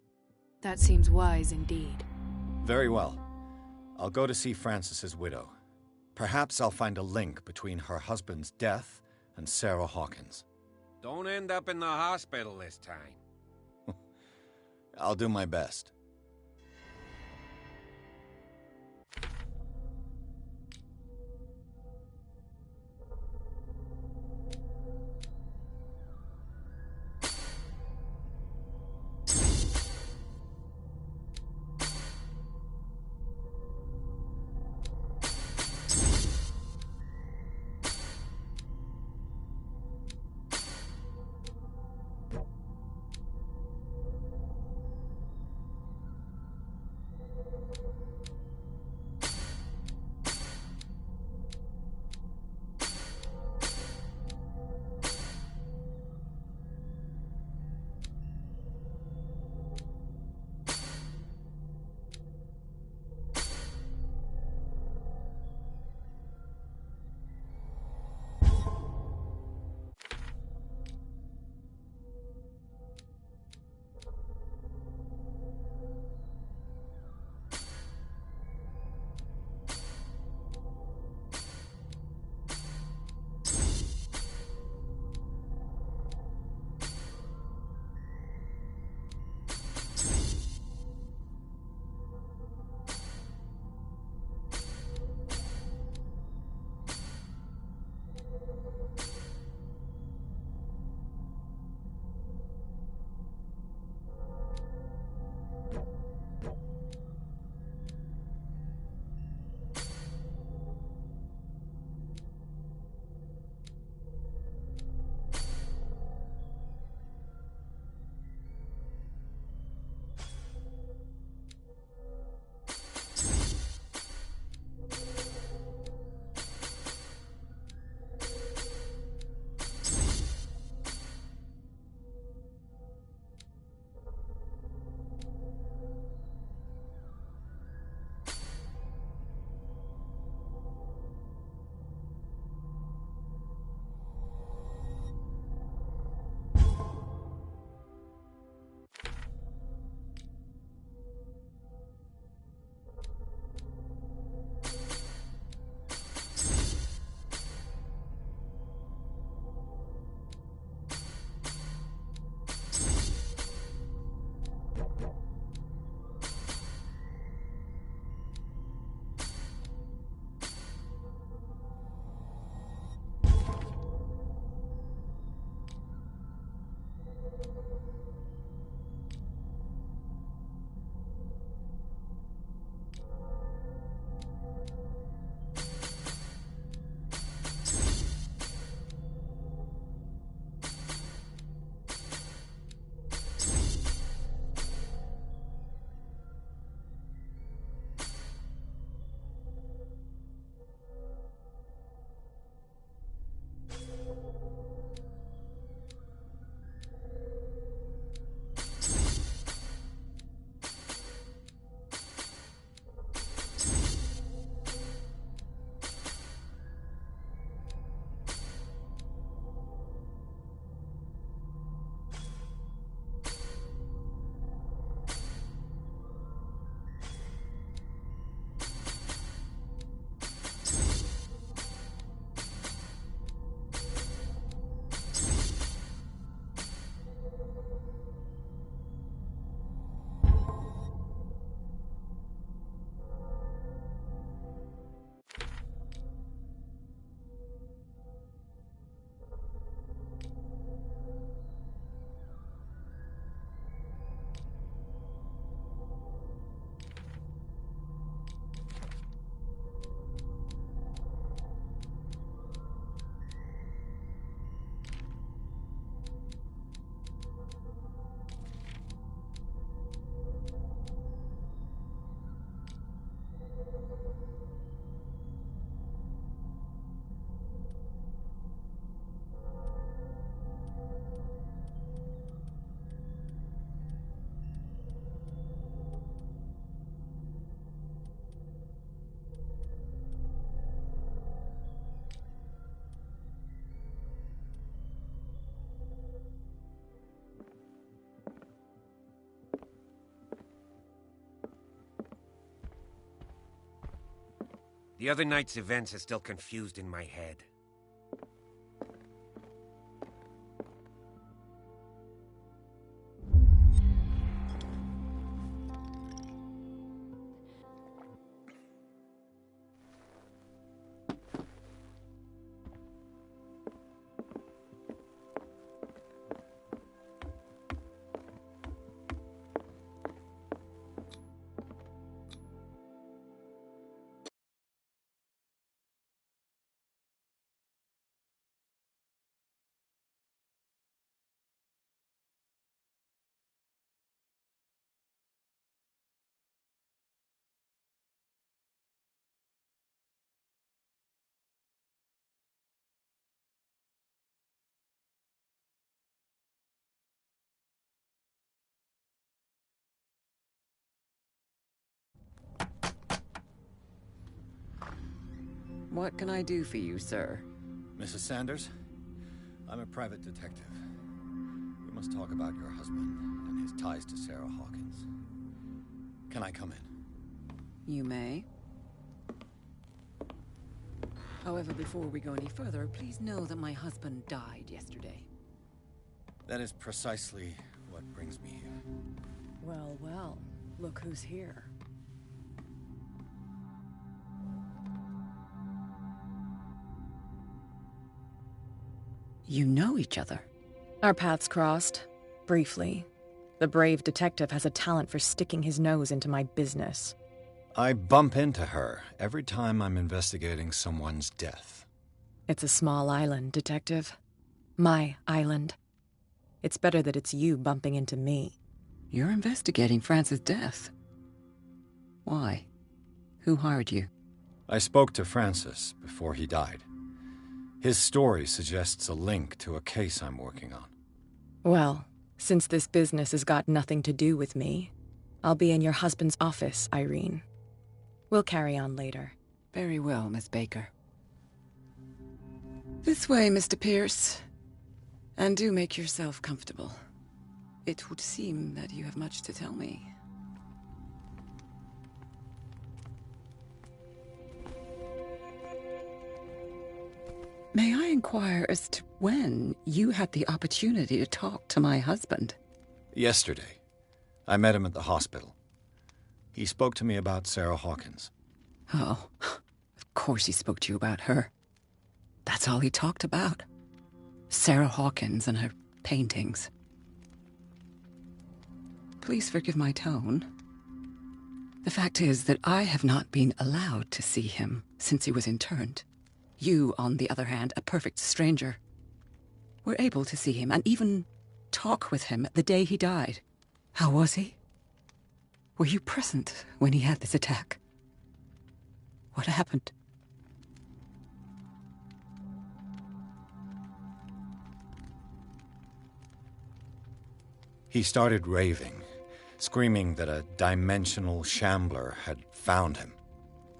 That seems wise indeed. Very well. I'll go to see Francis's widow. Perhaps I'll find a link between her husband's death and Sarah Hawkins. Don't end up in the hospital this time. I'll do my best. The other night's events are still confused in my head. What can I do for you, sir? Mrs. Sanders, I'm a private detective. We must talk about your husband and his ties to Sarah Hawkins. Can I come in? You may. However, before we go any further, please know that my husband died yesterday. That is precisely what brings me here. Well, well, look who's here. You know each other? Our paths crossed, briefly. The brave detective has a talent for sticking his nose into my business. I bump into her every time I'm investigating someone's death. It's a small island, Detective. My island. It's better that it's you bumping into me. You're investigating Francis' death. Why? Who hired you? I spoke to Francis before he died. His story suggests a link to a case I'm working on. Well, since this business has got nothing to do with me, I'll be in your husband's office, Irene. We'll carry on later. Very well, Miss Baker. This way, Mr. Pierce. And do make yourself comfortable. It would seem that you have much to tell me. May I inquire as to when you had the opportunity to talk to my husband? Yesterday, I met him at the hospital. He spoke to me about Sarah Hawkins. Oh, of course he spoke to you about her. That's all he talked about. Sarah Hawkins and her paintings. Please forgive my tone. The fact is that I have not been allowed to see him since he was interned. You, on the other hand, a perfect stranger, were able to see him and even talk with him the day he died. How was he? Were you present when he had this attack? What happened? He started raving, screaming that a dimensional shambler had found him.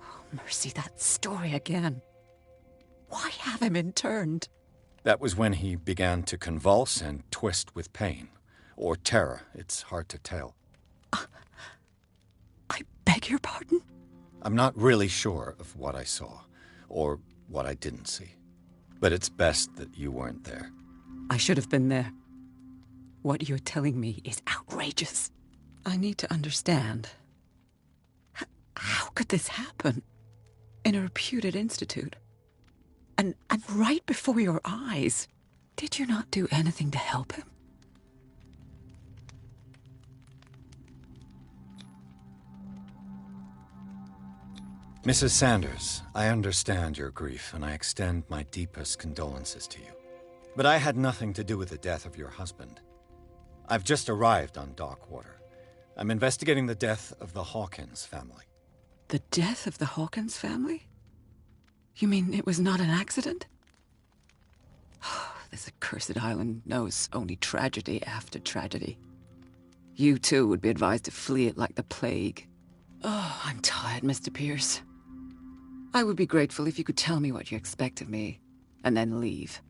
Oh, mercy, that story again. Why have him interned? That was when he began to convulse and twist with pain. Or terror, it's hard to tell. I beg your pardon? I'm not really sure of what I saw, or what I didn't see. But it's best that you weren't there. I should have been there. What you're telling me is outrageous. I need to understand. How could this happen? In a reputed institute? And right before your eyes. Did you not do anything to help him? Mrs. Sanders, I understand your grief, and I extend my deepest condolences to you. But I had nothing to do with the death of your husband. I've just arrived on Darkwater. I'm investigating the death of the Hawkins family. The death of the Hawkins family? You mean it was not an accident? This accursed island knows only tragedy after tragedy. You too would be advised to flee it like the plague. Oh, I'm tired, Mr. Pierce. I would be grateful if you could tell me what you expect of me, and then leave.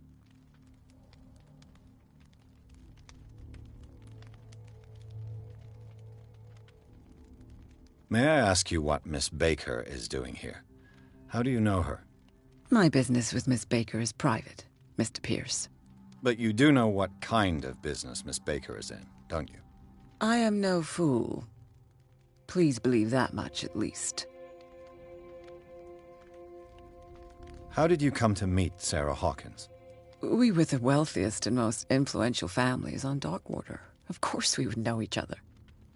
May I ask you what Miss Baker is doing here? How do you know her? My business with Miss Baker is private, Mr. Pierce. But you do know what kind of business Miss Baker is in, don't you? I am no fool. Please believe that much, at least. How did you come to meet Sarah Hawkins? We were the wealthiest and most influential families on Darkwater. Of course we would know each other.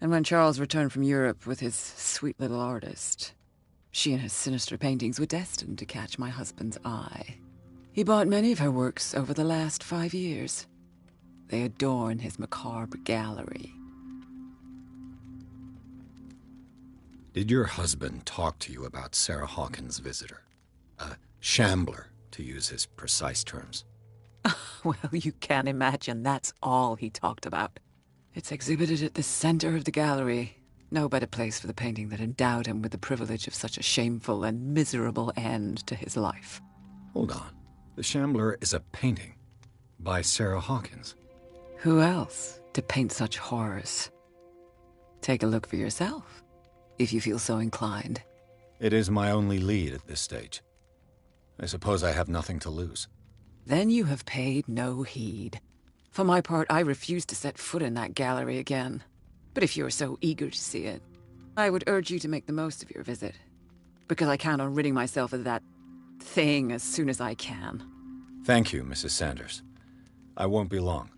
And when Charles returned from Europe with his sweet little artist, she and her sinister paintings were destined to catch my husband's eye. He bought many of her works over the last 5 years. They adorn his macabre gallery. Did your husband talk to you about Sarah Hawkins' visitor? A shambler, to use his precise terms. Well, you can imagine that's all he talked about. It's exhibited at the center of the gallery. No better place for the painting that endowed him with the privilege of such a shameful and miserable end to his life. Hold on. The Shambler is a painting by Sarah Hawkins. Who else to paint such horrors? Take a look for yourself, if you feel so inclined. It is my only lead at this stage. I suppose I have nothing to lose. Then you have paid no heed. For my part, I refuse to set foot in that gallery again. But if you're so eager to see it, I would urge you to make the most of your visit. Because I count on ridding myself of that thing as soon as I can. Thank you, Mrs. Sanders. I won't be long.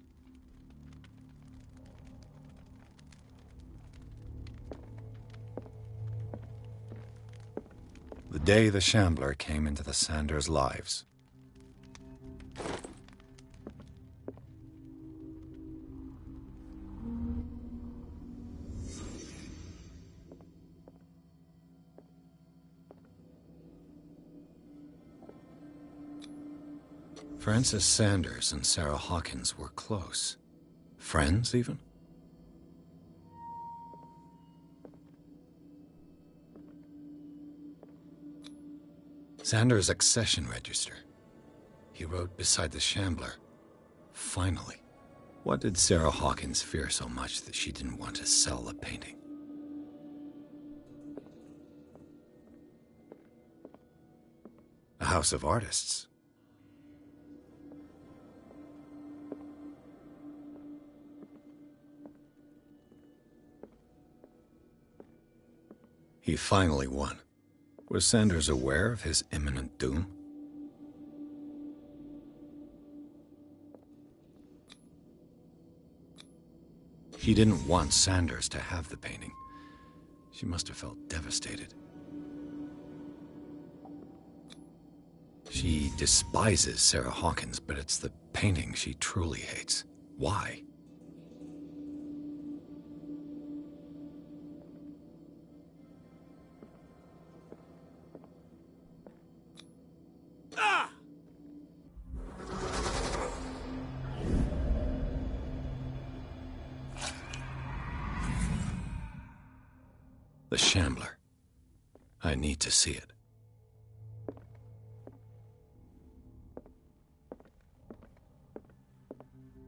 The day the Shambler came into the Sanders' lives. Francis Sanders and Sarah Hawkins were close. Friends, even? Sanders' accession register. He wrote beside the Shambler, "Finally." What did Sarah Hawkins fear so much that she didn't want to sell the painting? A house of artists. He finally won. Was Sanders aware of his imminent doom? He didn't want Sanders to have the painting. She must have felt devastated. She despises Sarah Hawkins, but it's the painting she truly hates. Why? The Shambler. I need to see it.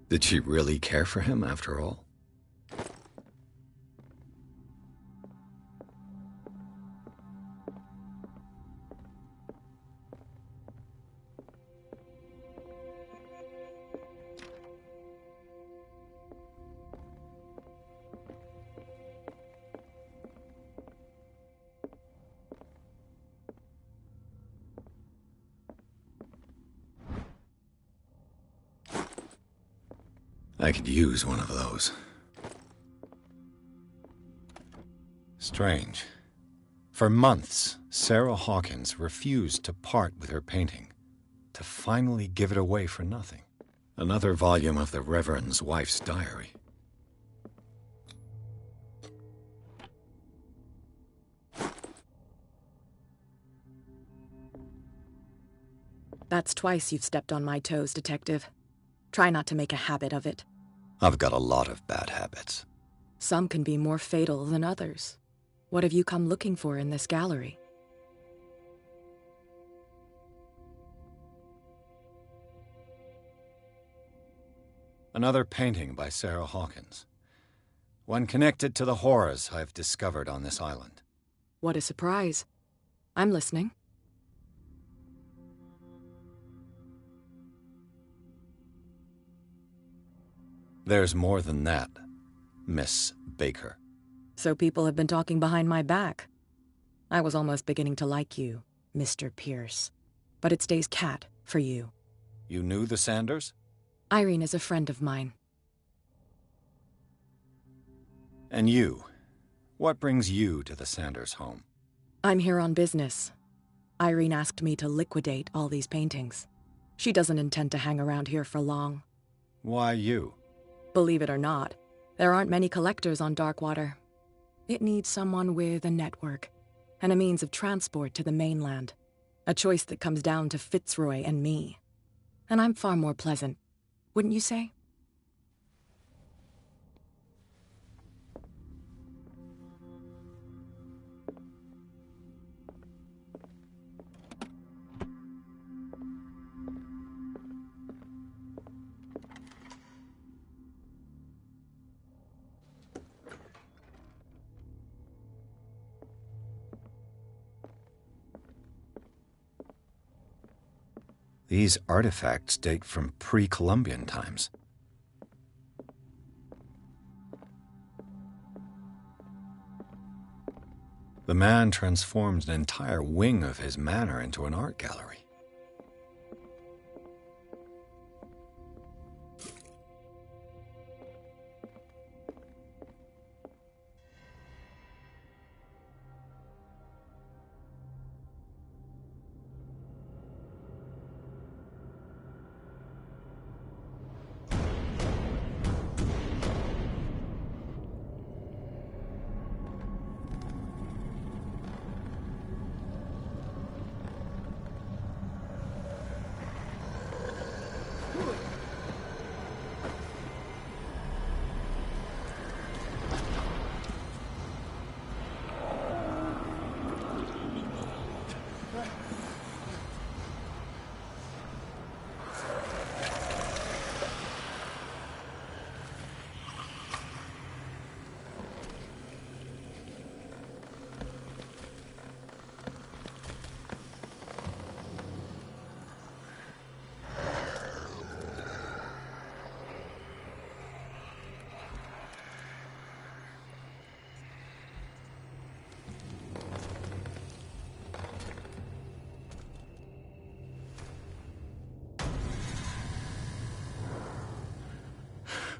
Did she really care for him after all? I could use one of those. Strange. For months, Sarah Hawkins refused to part with her painting, to finally give it away for nothing. Another volume of the Reverend's wife's diary. That's twice you've stepped on my toes, Detective. Try not to make a habit of it. I've got a lot of bad habits. Some can be more fatal than others. What have you come looking for in this gallery? Another painting by Sarah Hawkins. One connected to the horrors I've discovered on this island. What a surprise. I'm listening. There's more than that, Miss Baker. So people have been talking behind my back. I was almost beginning to like you, Mr. Pierce. But it stays Cat for you. You knew the Sanders? Irene is a friend of mine. And you? What brings you to the Sanders home? I'm here on business. Irene asked me to liquidate all these paintings. She doesn't intend to hang around here for long. Why you? Believe it or not, there aren't many collectors on Darkwater. It needs someone with a network and a means of transport to the mainland. A choice that comes down to Fitzroy and me. And I'm far more pleasant, wouldn't you say? These artifacts date from pre-Columbian times. The man transformed an entire wing of his manor into an art gallery.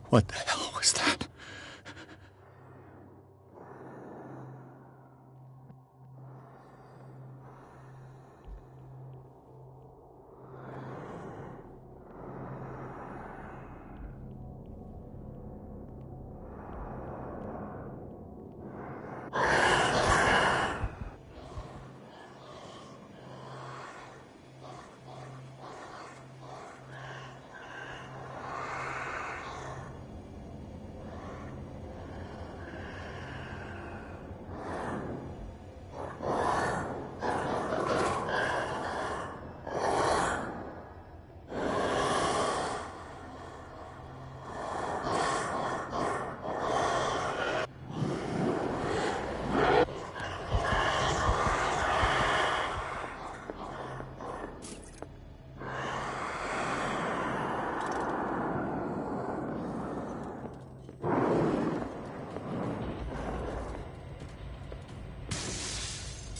What the hell was that?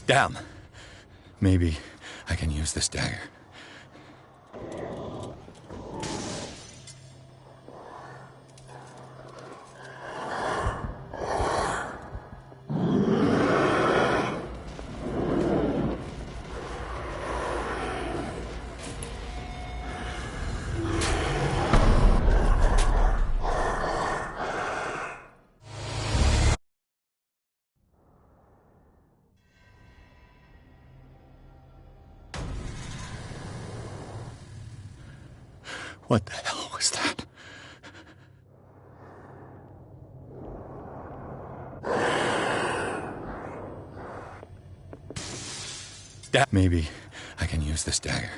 Damn. Maybe I can use this dagger. What the hell was that? Maybe I can use this dagger.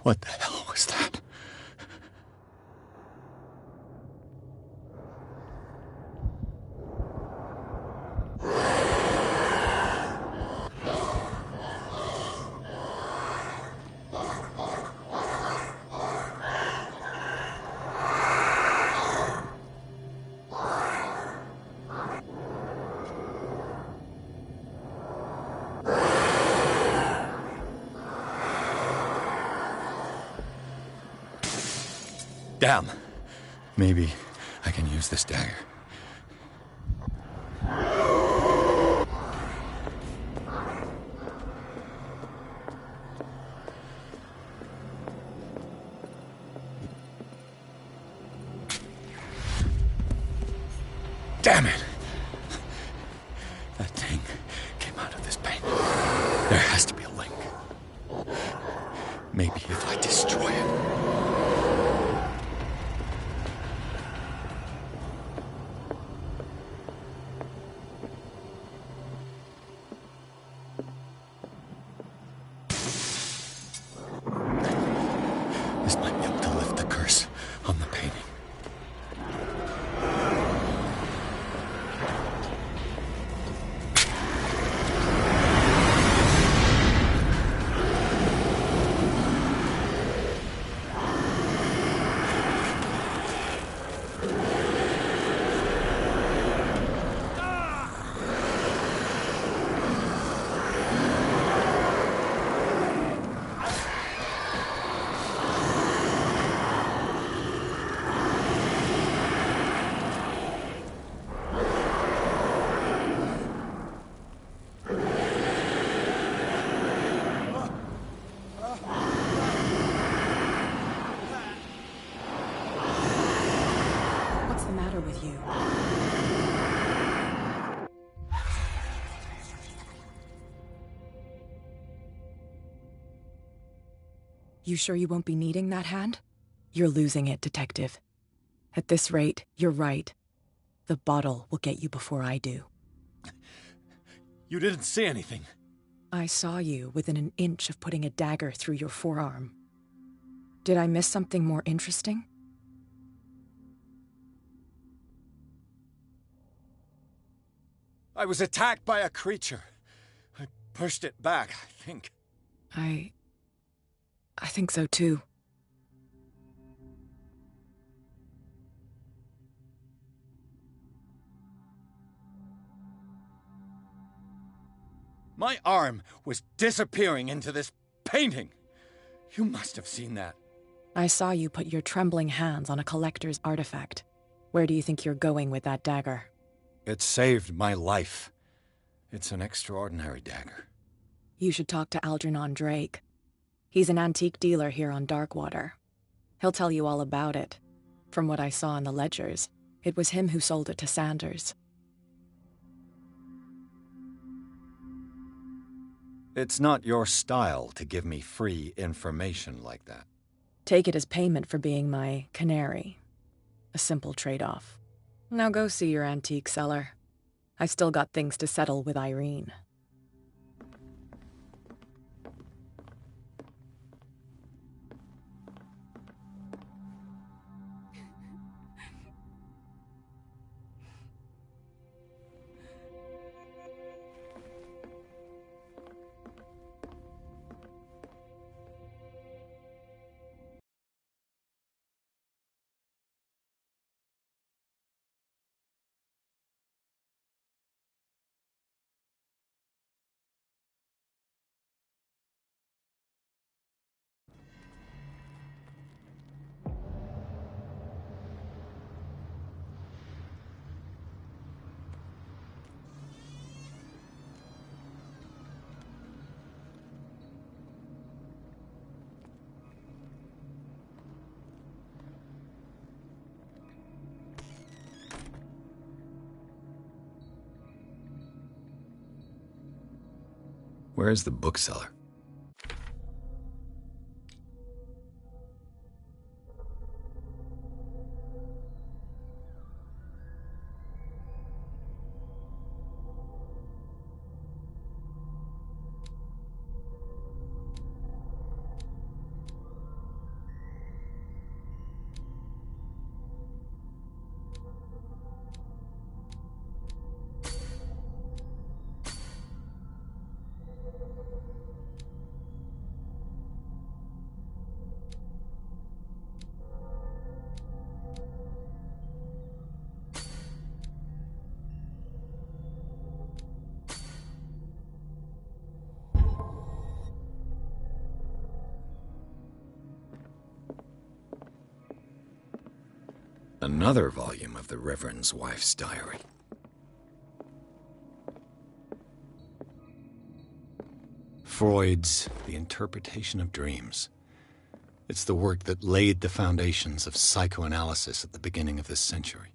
What the hell was that? Damn. Maybe I can use this dagger. Damn it! That thing came out of this paint. There has to be a link. Maybe if I destroy it. This might be able to lift the curse on the painting. What's the matter with you? You sure you won't be needing that hand? You're losing it, Detective. At this rate, you're right. The bottle will get you before I do. You didn't see anything. I saw you within an inch of putting a dagger through your forearm. Did I miss something more interesting? I was attacked by a creature. I pushed it back, I think. I think so too. My arm was disappearing into this painting. You must have seen that. I saw you put your trembling hands on a collector's artifact. Where do you think you're going with that dagger? It saved my life. It's an extraordinary dagger. You should talk to Algernon Drake. He's an antique dealer here on Darkwater. He'll tell you all about it. From what I saw in the ledgers, it was him who sold it to Sanders. It's not your style to give me free information like that. Take it as payment for being my canary. A simple trade-off. Now go see your antique seller. I've still got things to settle with Irene. Where's the bookseller? Another volume of the Reverend's wife's diary. Freud's The Interpretation of Dreams. It's the work that laid the foundations of psychoanalysis at the beginning of this century.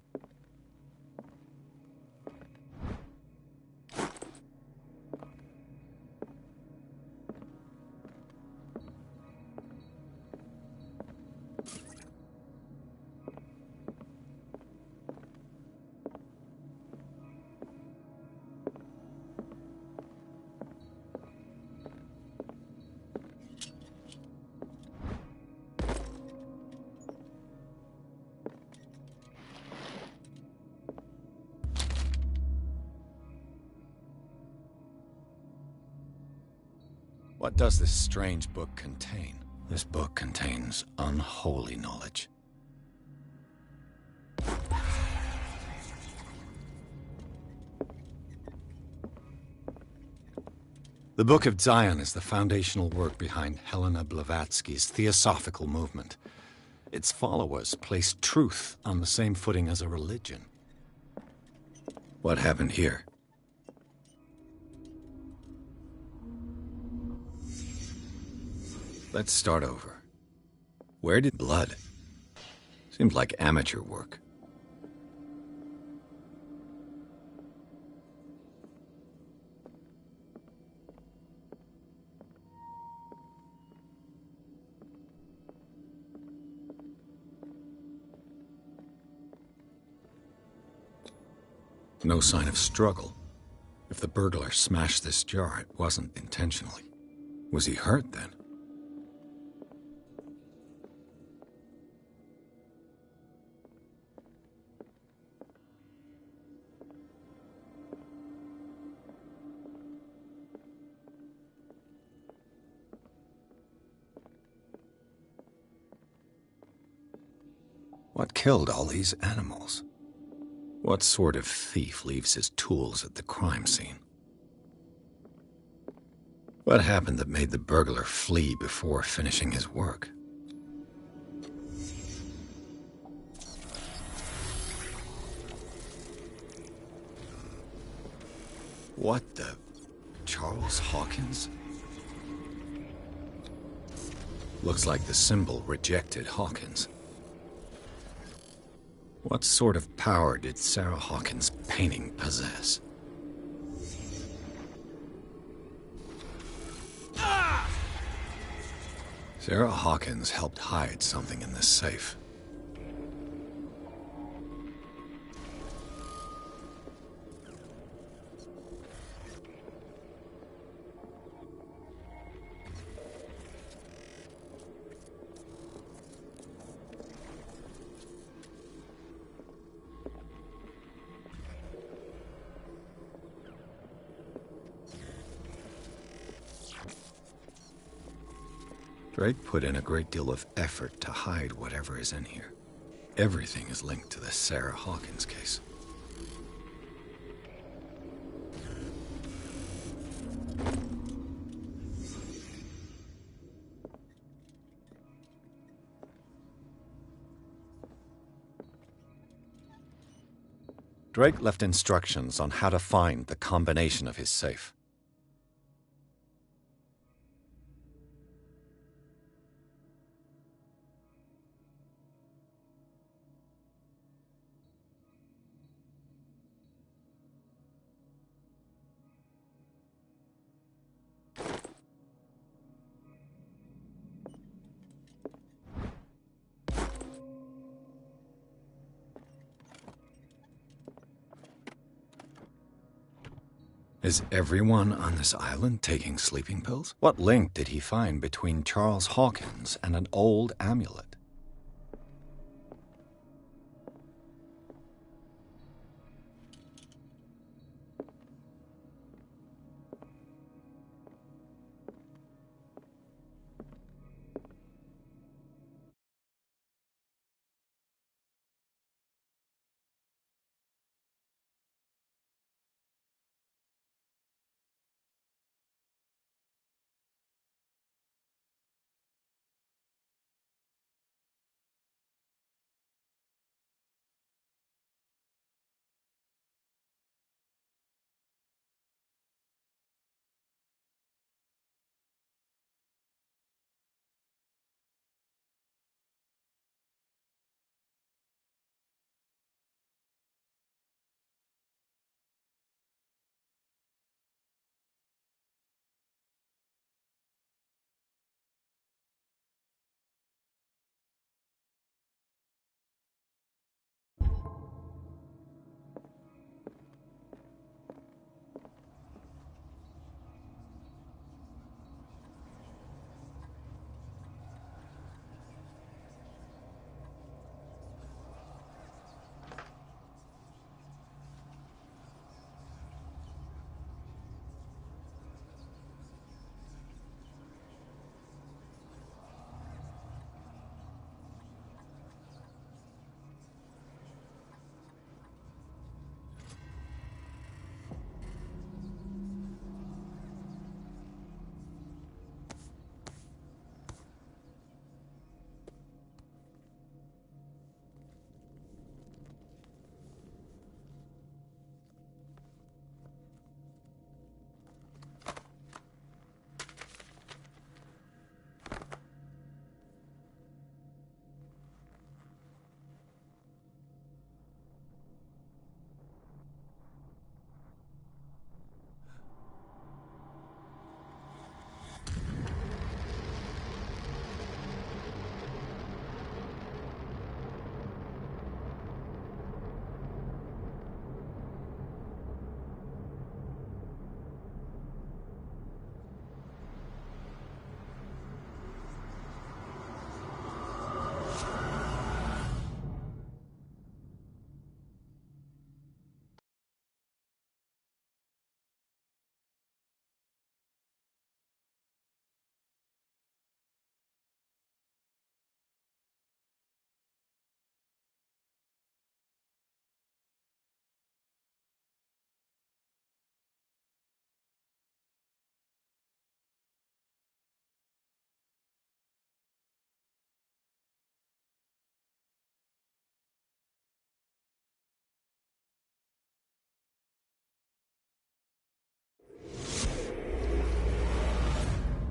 What does this strange book contain? This book contains unholy knowledge. The Book of Zion is the foundational work behind Helena Blavatsky's Theosophical movement. Its followers placed truth on the same footing as a religion. What happened here? Let's start over. Where did blood? Seems like amateur work. No sign of struggle. If the burglar smashed this jar, it wasn't intentionally. Was he hurt then? What killed all these animals? What sort of thief leaves his tools at the crime scene? What happened that made the burglar flee before finishing his work? What the... Charles Hawkins? Looks like the symbol rejected Hawkins. What sort of power did Sarah Hawkins' painting possess? Sarah Hawkins helped hide something in this safe. Drake put in a great deal of effort to hide whatever is in here. Everything is linked to the Sarah Hawkins case. Drake left instructions on how to find the combination of his safe. Is everyone on this island taking sleeping pills? What link did he find between Charles Hawkins and an old amulet?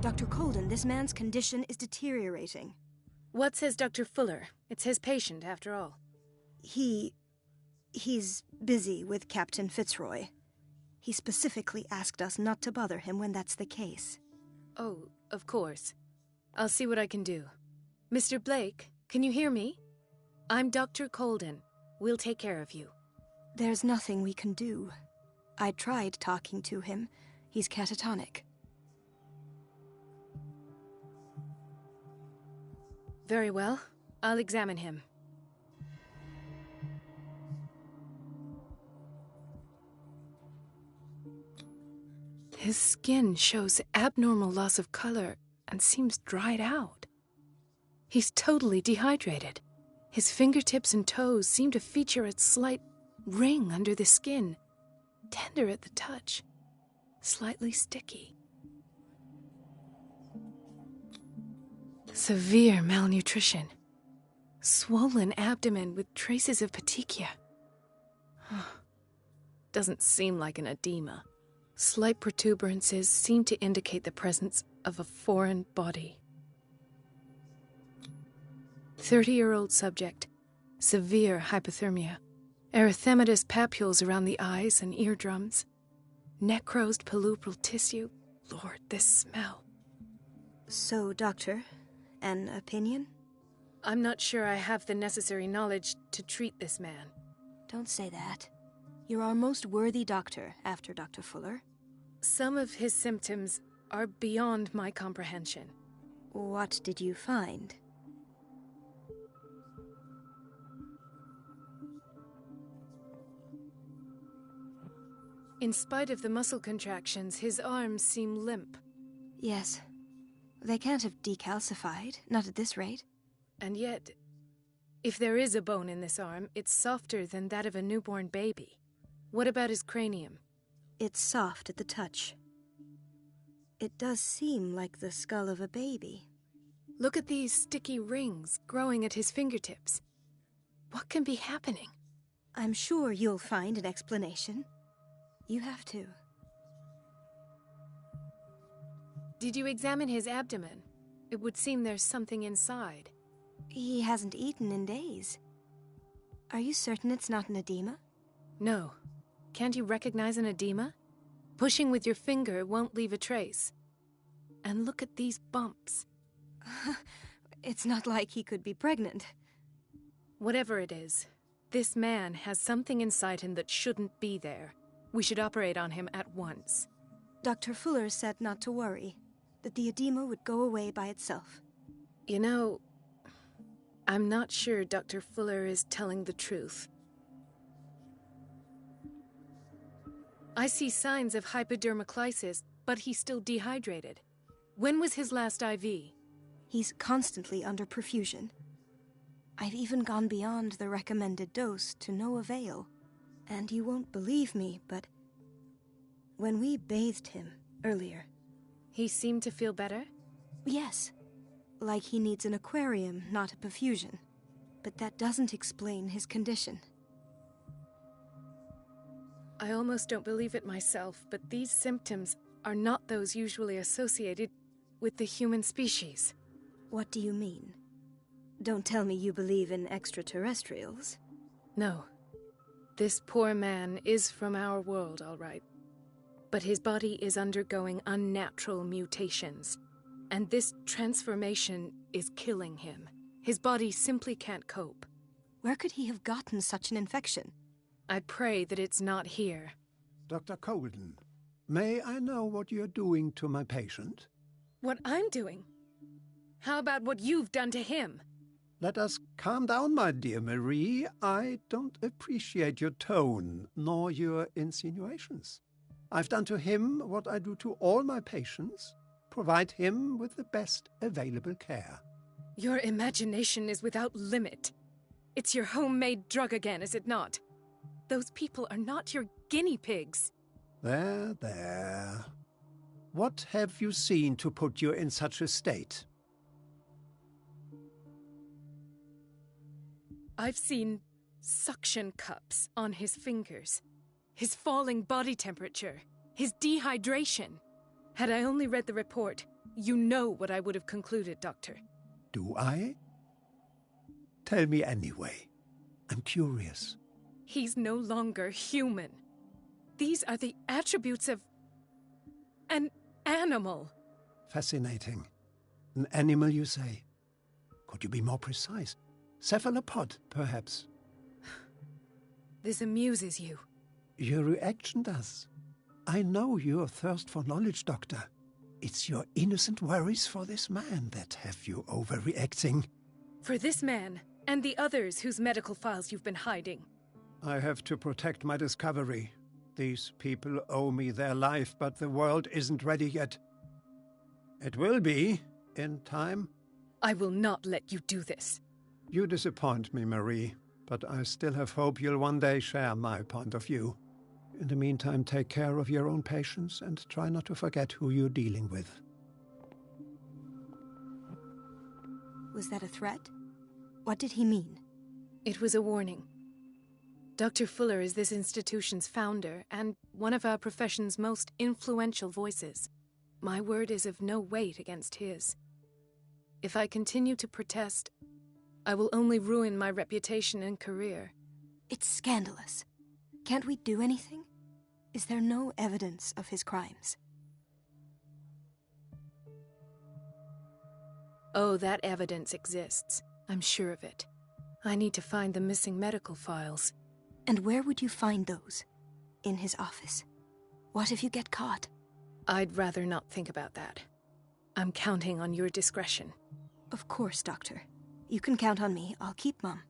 Dr. Colden, this man's condition is deteriorating. What says Dr. Fuller? It's his patient, after all. He's busy with Captain Fitzroy. He specifically asked us not to bother him when that's the case. Oh, of course. I'll see what I can do. Mr. Blake, can you hear me? I'm Dr. Colden. We'll take care of you. There's nothing we can do. I tried talking to him. He's catatonic. Very well. I'll examine him. His skin shows abnormal loss of color and seems dried out. He's totally dehydrated. His fingertips and toes seem to feature a slight ring under the skin, tender at the touch, slightly sticky. Severe malnutrition. Swollen abdomen with traces of petechia. Doesn't seem like an edema. Slight protuberances seem to indicate the presence of a foreign body. 30-year-old subject. Severe hypothermia. Erythematous papules around the eyes and eardrums. Necrosed palpebral tissue. Lord, this smell. So, Doctor, an opinion? I'm not sure I have the necessary knowledge to treat this man. Don't say that. You're our most worthy doctor after Dr. Fuller. Some of his symptoms are beyond my comprehension. What did you find? In spite of the muscle contractions, his arms seem limp. Yes. They can't have decalcified, not at this rate. And yet, if there is a bone in this arm, it's softer than that of a newborn baby. What about his cranium? It's soft at the touch. It does seem like the skull of a baby. Look at these sticky rings growing at his fingertips. What can be happening? I'm sure you'll find an explanation. You have to. Did you examine his abdomen? It would seem there's something inside. He hasn't eaten in days. Are you certain it's not an edema? No. Can't you recognize an edema? Pushing with your finger won't leave a trace. And look at these bumps. It's not like he could be pregnant. Whatever it is, this man has something inside him that shouldn't be there. We should operate on him at once. Dr. Fuller said not to worry, that the edema would go away by itself. You know, I'm not sure Dr. Fuller is telling the truth. I see signs of hypodermoclysis, but he's still dehydrated. When was his last IV? He's constantly under perfusion. I've even gone beyond the recommended dose to no avail. And you won't believe me, but when we bathed him earlier... He seemed to feel better? Yes. Like he needs an aquarium, not a perfusion. But that doesn't explain his condition. I almost don't believe it myself, but these symptoms are not those usually associated with the human species. What do you mean? Don't tell me you believe in extraterrestrials. No. This poor man is from our world, all right. But his body is undergoing unnatural mutations. And this transformation is killing him. His body simply can't cope. Where could he have gotten such an infection? I pray that it's not here. Dr. Colden, may I know what you're doing to my patient? What I'm doing? How about what you've done to him? Let us calm down, my dear Marie. I don't appreciate your tone, nor your insinuations. I've done to him what I do to all my patients. Provide him with the best available care. Your imagination is without limit. It's your homemade drug again, is it not? Those people are not your guinea pigs. There. What have you seen to put you in such a state? I've seen suction cups on his fingers, his falling body temperature, his dehydration. Had I only read the report, You know what I would have concluded, Doctor. Do I? Tell me anyway. I'm curious. He's no longer human. These are the attributes of an animal. Fascinating. An animal, you say? Could you be more precise? Cephalopod, perhaps? This amuses you. Your reaction does. I know your thirst for knowledge, Doctor. It's your innocent worries for this man that have you overreacting. For this man, and the others whose medical files you've been hiding. I have to protect my discovery. These people owe me their life, but the world isn't ready yet. It will be, in time. I will not let you do this. You disappoint me, Marie, but I still have hope you'll one day share my point of view. In the meantime, take care of your own patients and try not to forget who you're dealing with. Was that a threat? What did he mean? It was a warning. Dr. Fuller is this institution's founder and one of our profession's most influential voices. My word is of no weight against his. If I continue to protest, I will only ruin my reputation and career. It's scandalous. Can't we do anything? Is there no evidence of his crimes? Oh, that evidence exists. I'm sure of it. I need to find the missing medical files. And where would you find those? In his office. What if you get caught? I'd rather not think about that. I'm counting on your discretion. Of course, Doctor. You can count on me. I'll keep Mum.